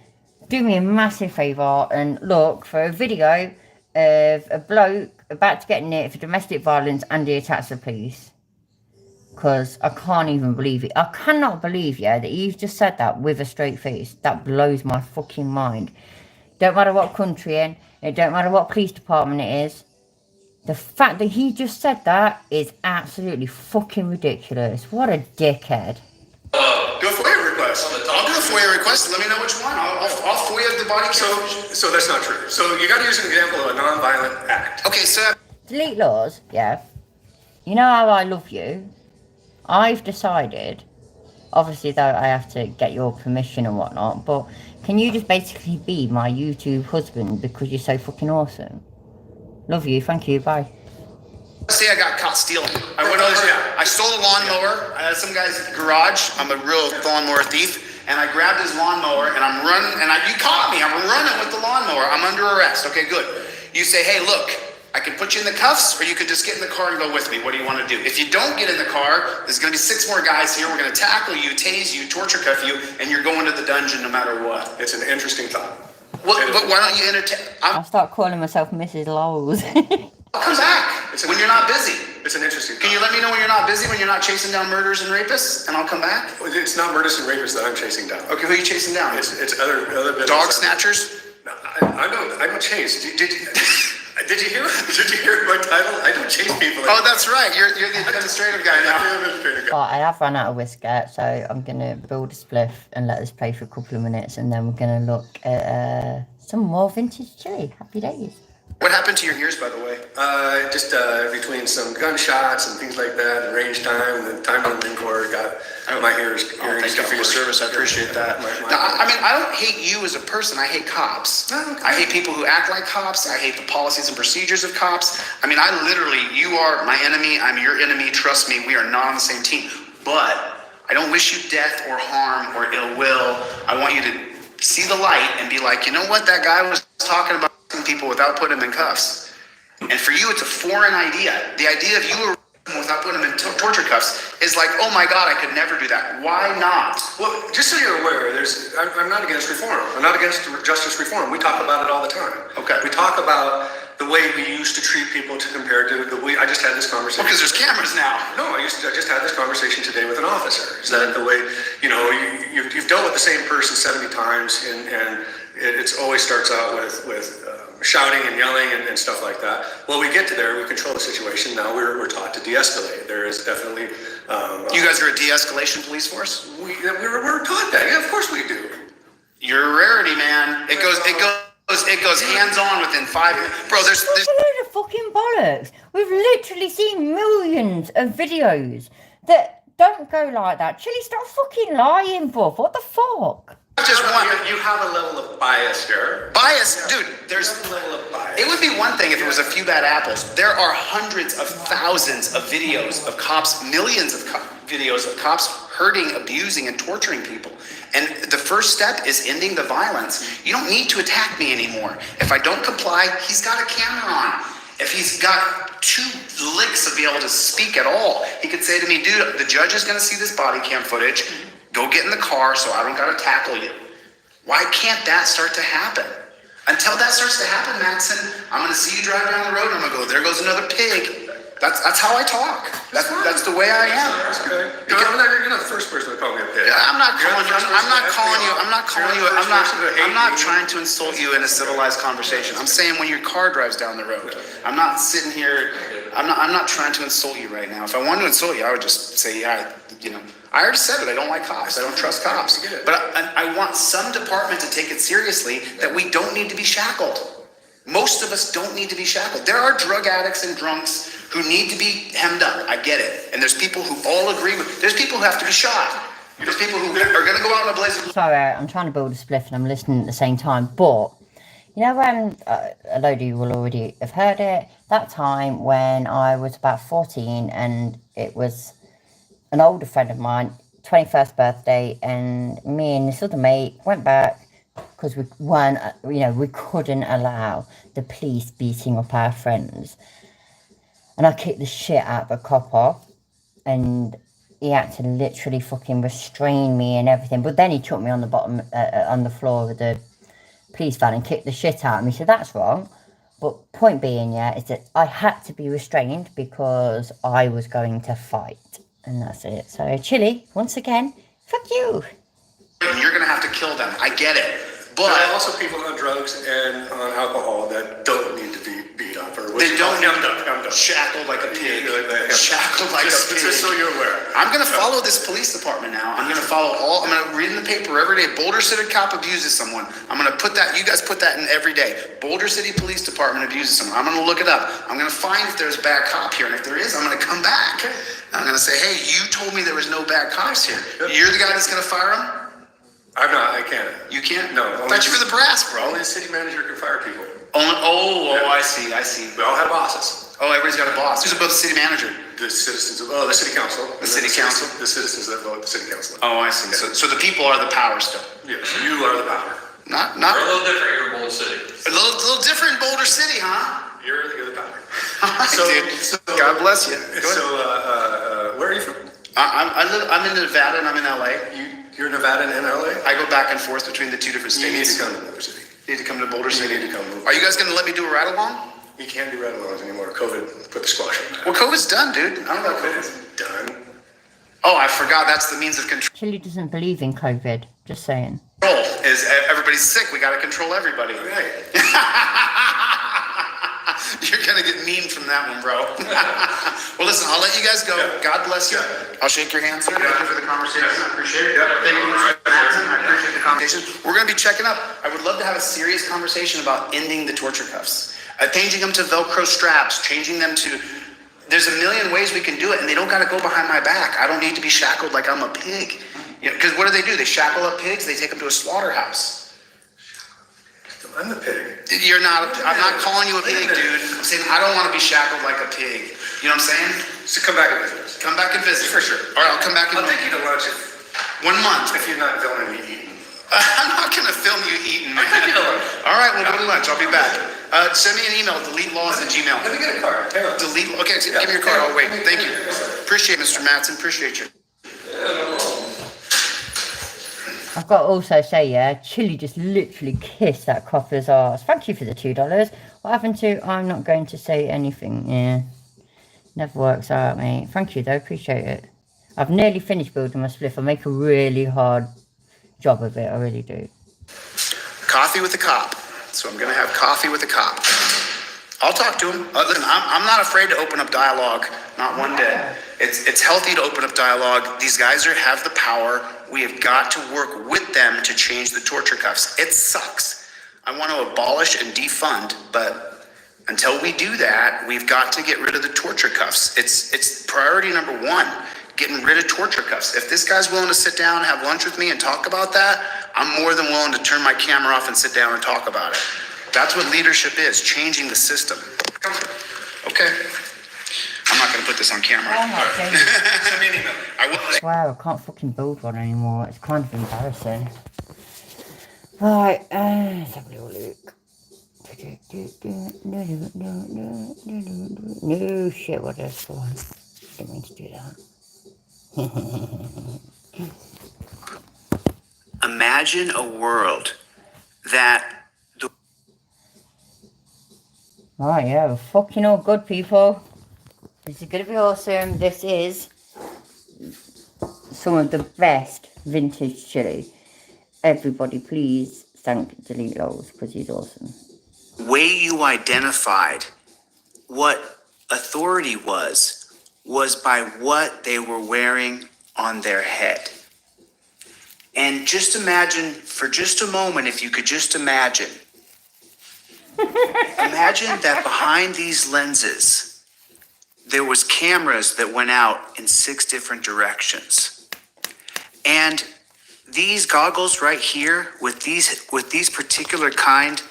do me a massive favour and look for a video of a bloke about to get nipped for domestic violence and he attacks the police. Because I can't even believe it. I cannot believe, yeah, that you've just said that with a straight face. That blows my fucking mind. Don't matter what country in, it don't matter what police department it is. The fact that he just said that is absolutely fucking ridiculous. What a dickhead. Do a FOIA request. I'll do a FOIA request. Let me know which one. I'll FOIA the body cam. So that's not true. So you got to use an example of a non-violent act. Okay, so Delete laws, yeah. You know how I love you? I've decided, obviously though I have to get your permission and whatnot, but can you just basically be my YouTube husband because you're so fucking awesome? Love you, thank you, bye. say I got caught stealing. I stole a lawnmower at some guy's garage. I'm a real lawnmower thief. And I grabbed his lawnmower and I'm running, and you caught me. I'm running with the lawnmower. I'm under arrest. Okay, good. You say, hey, look, I can put you in the cuffs, or you could just get in the car and go with me. What do you want to do? If you don't get in the car, there's going to be 6 more guys here. We're going to tackle you, tase you, torture cuff you, and you're going to the dungeon no matter what. It's an interesting thought. Well, but why don't you entertain? I'll start calling myself Mrs. Lowe's. I'll come back when you're not busy. It's an interesting thought. Can you let me know when you're not busy, when you're not chasing down murderers and rapists, and I'll come back? It's not murders and rapists that I'm chasing down. Okay, who are you chasing down? It's other dog snatchers. No, I don't chase. Did you hear? Did you hear my title? I don't chase people. Oh, that's right. You're the administrative guy now. But I have run out of whiskey, so I'm gonna build a spliff and let this play for a couple of minutes, and then we're gonna look at some more vintage chili. Happy days. What happened to your ears, by the way? Just between some gunshots and things like that, and range time, and the time on the Lincoln got my ears. Thank you for your service. I appreciate that. I mean, I don't hate you as a person. I hate cops. I hate people who act like cops. I hate the policies and procedures of cops. I mean, you are my enemy. I'm your enemy. Trust me, we are not on the same team. But I don't wish you death or harm or ill will. I want you to see the light and be like, you know what? That guy was talking about people without putting them in cuffs. And for you, it's a foreign idea. The idea of you without putting them in torture cuffs is like, oh my God, I could never do that. Why not? Well, just so you're aware, I'm not against reform. I'm not against justice reform. We talk about it all the time. Okay. We talk about the way we used to treat people to compare to the way I just had this conversation. Because there's cameras now. No, I just had this conversation today with an officer. Is that the way, you've dealt with the same person 70 times and it always starts out with shouting and yelling and stuff like that. Well, we get to there, we control the situation. Now we're taught to de-escalate. There is definitely... you guys are a de-escalation police force? We're taught that. Yeah, of course we do. You're a rarity, man. It goes hands-on within 5 minutes. Bro, there's... That's a load of fucking bollocks. We've literally seen millions of videos that don't go like that. Chili, stop fucking lying, bruv. What the fuck? Just one. You have a level of bias here. Bias, dude. There's a level of bias. It would be one thing if it was a few bad apples. There are hundreds of thousands of videos of cops, millions of videos of cops hurting, abusing, and torturing people. And the first step is ending the violence. You don't need to attack me anymore. If I don't comply, he's got a camera on. If he's got 2 licks of being able to speak at all, he could say to me, dude, the judge is going to see this body cam footage. Go get in the car so I don't got to tackle you. Why can't that start to happen? Until that starts to happen, Madsen, I'm going to see you drive down the road and I'm going to go, there goes another pig. That's how I talk. That's the way I am. That's okay. You're not the first person to call me a pig. I'm not trying to insult you in a civilized conversation. I'm saying when your car drives down the road. I'm not sitting here. I'm not trying to insult you right now. If I wanted to insult you, I would just say, yeah, I already said it. I don't like cops. I don't trust cops. But I want some department to take it seriously that we don't need to be shackled. Most of us don't need to be shackled. There are drug addicts and drunks who need to be hemmed up. I get it. And there's people who all agree with. There's people who have to be shot. There's people who are going to go out in a blaze of... Sorry, I'm trying to build a spliff and I'm listening at the same time. But You know when, a load of you will already have heard it, that time when I was about 14 and it was an older friend of mine, 21st birthday, and me and this other mate went back because we weren't, we couldn't allow the police beating up our friends. And I kicked the shit out of a copper, and he had to literally fucking restrain me and everything. But then he took me on the bottom, on the floor of the police van and kicked the shit out of me. So that's wrong. But point being, is that I had to be restrained because I was going to fight. And that's it. So, Chili, once again, fuck you. You're going to have to kill them. I get it. But there are also people on drugs and on alcohol that don't need to be beat up. Or they don't hemmed up. Shackled like a pig. Shackled like a pig. Just so you're aware. I'm going to follow this police department now. I'm going to follow I'm going to read in the paper every day. Boulder City cop abuses someone. I'm going to put that, you guys put that in every day. Boulder City Police Department abuses someone. I'm going to look it up. I'm going to find if there's a bad cop here. And if there is, I'm going to come back. I'm going to say, hey, you told me there was no bad cops here. You're the guy that's going to fire them? I'm not. I can't. You can't? No. I thought you were the brass, bro. Only the city manager can fire people. I see. We all have bosses. Oh, everybody's got a boss. Who's above the city manager? The citizens of, the city council. The city council? The citizens that vote the city council. Oh, I see. Okay. So the people are the power still? Yes, you are the power. Not. We're a little different here in Boulder City. A little different in Boulder City, huh? You're the power. All right, dude. God bless you. Where are you from? I'm in Nevada and I'm in LA. You're Nevada and in LA? I go back and forth between the two different states. You need to come to Boulder City. Need to come to Boulder City. You need to come. Are you guys going to let me do a ride along? You can't do ride-alongs anymore. COVID put the squash on that. Well, COVID's done, dude. I don't know. COVID's done. Oh, I forgot. That's the means of control. Chili doesn't believe in COVID. Just saying. Is everybody's sick? We got to control everybody. Right. You're gonna get memed from that one, bro. Well, listen, I'll let you guys go. Yeah. God bless you. Yeah. I'll shake your hand, sir. Yeah. Thank you for the conversation. Yeah. I appreciate it. Yeah. Thank you, Mr. Matson. I appreciate the conversation. We're gonna be checking up. I would love to have a serious conversation about ending the torture cuffs, changing them to Velcro straps, changing them to. There's a million ways we can do it, and they don't gotta go behind my back. I don't need to be shackled like I'm a pig. Because what do? They shackle up pigs. They take them to a slaughterhouse. I'm the pig. You're not. I'm not calling you a pig, dude. I'm saying I don't want to be shackled like a pig. You know what I'm saying? So come back and visit us. Come back and visit. For sure. All right, I'll come back and I'll take you to lunch 1 month. if you're not filming me eating. I'm not gonna film you eating, man. I'll take you to lunch. All right, we'll go to lunch. I'll be back. Send me an email. DeleteLaws@gmail. Let me get a card. Hang on. Delete. Okay, give me your card. I'll wait. Thank you. Appreciate it, Mr. Matson. Appreciate you. I've got to also say, Chili just literally kissed that copper's ass. Thank you for the $2. What happened to, I'm not going to say anything. Yeah, never works out, mate. Thank you, though. Appreciate it. I've nearly finished building my spliff. I make a really hard job of it. I really do. Coffee with the cop. So I'm gonna have coffee with the cop. I'll talk to him. Listen, I'm not afraid to open up dialogue. Not one day. It's healthy to open up dialogue. These guys have the power. We have got to work with them to change the torture cuffs. It sucks. I want to abolish and defund, but until we do that, we've got to get rid of the torture cuffs. It's priority number one, getting rid of torture cuffs. If this guy's willing to sit down and have lunch with me and talk about that, I'm more than willing to turn my camera off and sit down and talk about it. That's what leadership is, changing the system. Okay. I'm not going to put this on camera. Oh my goodness. Send me an email. I will. Wow, I can't fucking build one anymore. It's kind of embarrassing. Right, let's have a little look. No shit, what is for? Didn't mean to do that. Imagine a world that. Right, yeah, we're fucking all good, people. This is going to be awesome. This is some of the best vintage chili. Everybody, please thank Delete Laws because he's awesome. Way you identified what authority was by what they were wearing on their head. And just imagine, for just a moment, if you could just imagine that behind these lenses, there was cameras that went out in 6 different directions. And these goggles right here with these particular kind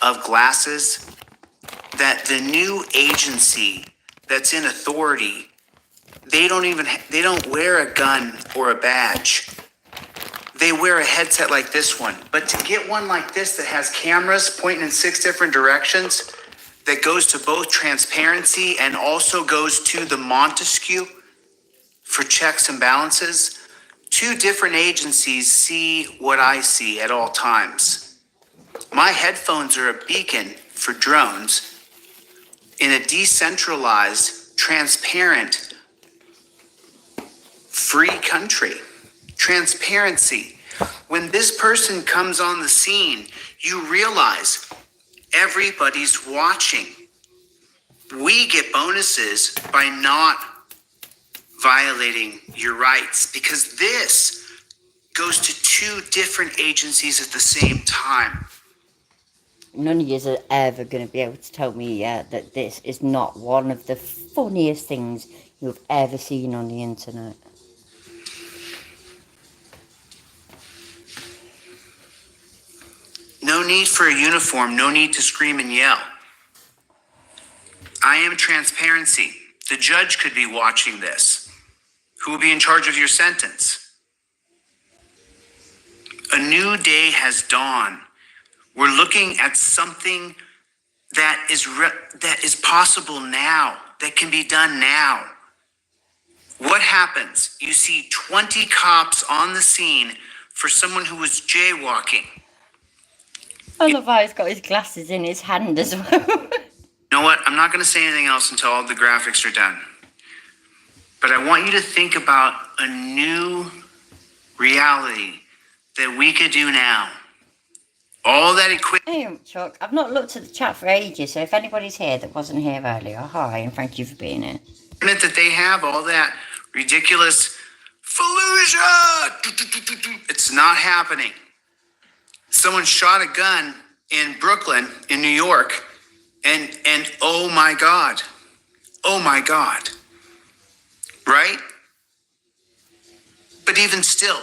of glasses that the new agency that's in authority, they don't wear a gun or a badge. They wear a headset like this one. But to get one like this that has cameras pointing in 6 different directions, that goes to both transparency and also goes to the Montesquieu for checks and balances, 2 different agencies see what I see at all times. My headphones are a beacon for drones in a decentralized, transparent, free country. Transparency. When this person comes on the scene, you realize everybody's watching. We get bonuses by not violating your rights because this goes to 2 different agencies at the same time. None of you are ever going to be able to tell me that this is not one of the funniest things you've ever seen on the internet. No need for a uniform, no need to scream and yell. I am transparency. The judge could be watching this. Who will be in charge of your sentence? A new day has dawned. We're looking at something that is possible now, that can be done now. What happens? You see 20 cops on the scene for someone who was jaywalking. I love how he's got his glasses in his hand as well. You know what? I'm not going to say anything else until all the graphics are done. But I want you to think about a new reality that we could do now. All that equipment. Hey, Chuck, I've not looked at the chat for ages, so if anybody's here that wasn't here earlier, hi, and thank you for being here. That they have, all that ridiculous Fallujah! It's not happening. Someone shot a gun in Brooklyn, in New York, and oh my God. Oh my God. Right? But even still,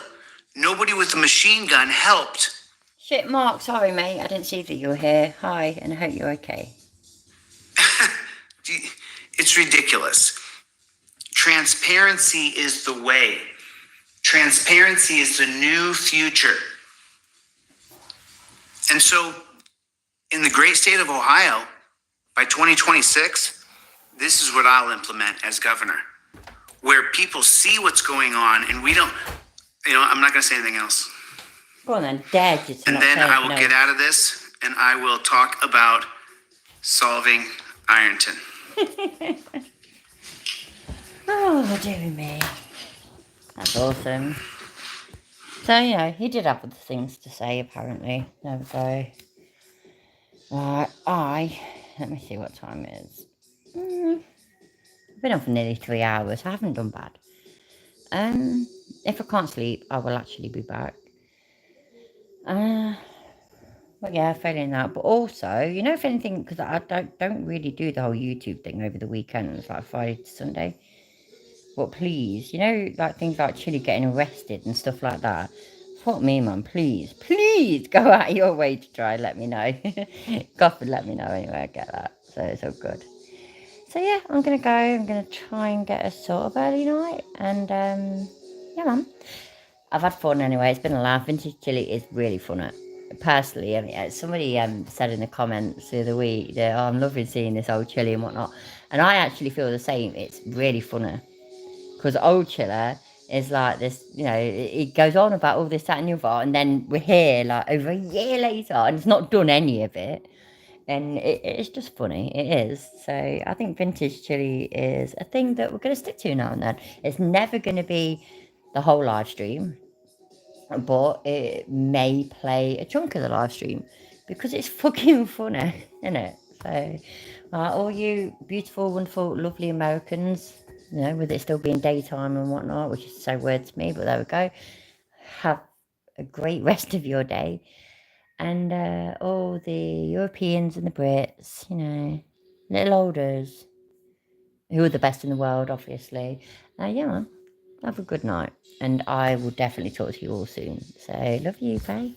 nobody with a machine gun helped. Shit, Mark, sorry, mate. I didn't see that you were here. Hi, and I hope you're okay. It's ridiculous. Transparency is the way. Transparency is the new future. And so, in the great state of Ohio, by 2026, this is what I'll implement as governor, where people see what's going on and we don't, I'm not going to say anything else. Go on then, dare you to And not then say I will no. get out of this and I will talk about solving Ironton. Oh, dear me. That's awesome. So, he did have other things to say, apparently. There we go. Right, let me see what time it is. I've been on for nearly 3 hours. I haven't done bad. If I can't sleep, I will actually be back. But yeah, failing that. But also, if anything, because I don't really do the whole YouTube thing over the weekends, like Friday to Sunday. But please, like things like Chili getting arrested and stuff like that. Fuck me, man. Please go out of your way to try and let me know. God would let me know anyway. I get that. So it's all good. So yeah, I'm going to go. I'm going to try and get a sort of early night. And yeah, man. I've had fun anyway. It's been a laugh. Vintage Chili is really fun. Personally, I mean, somebody said in the comments the other week that, I'm loving seeing this old Chili and whatnot. And I actually feel the same. It's really funny. Because Old Chiller is like this, it goes on about all this, that and the other, and then we're here like over a year later and it's not done any of it. And it's just funny, it is. So I think Vintage Chili is a thing that we're going to stick to now and then. It's never going to be the whole live stream, but it may play a chunk of the live stream because it's fucking funny, isn't it? So all you beautiful, wonderful, lovely Americans, with it still being daytime and whatnot, which is so weird to me, but there we go. Have a great rest of your day. And all the Europeans and the Brits, little olders, who are the best in the world, obviously. Yeah, man, have a good night. And I will definitely talk to you all soon. So, love you, bye.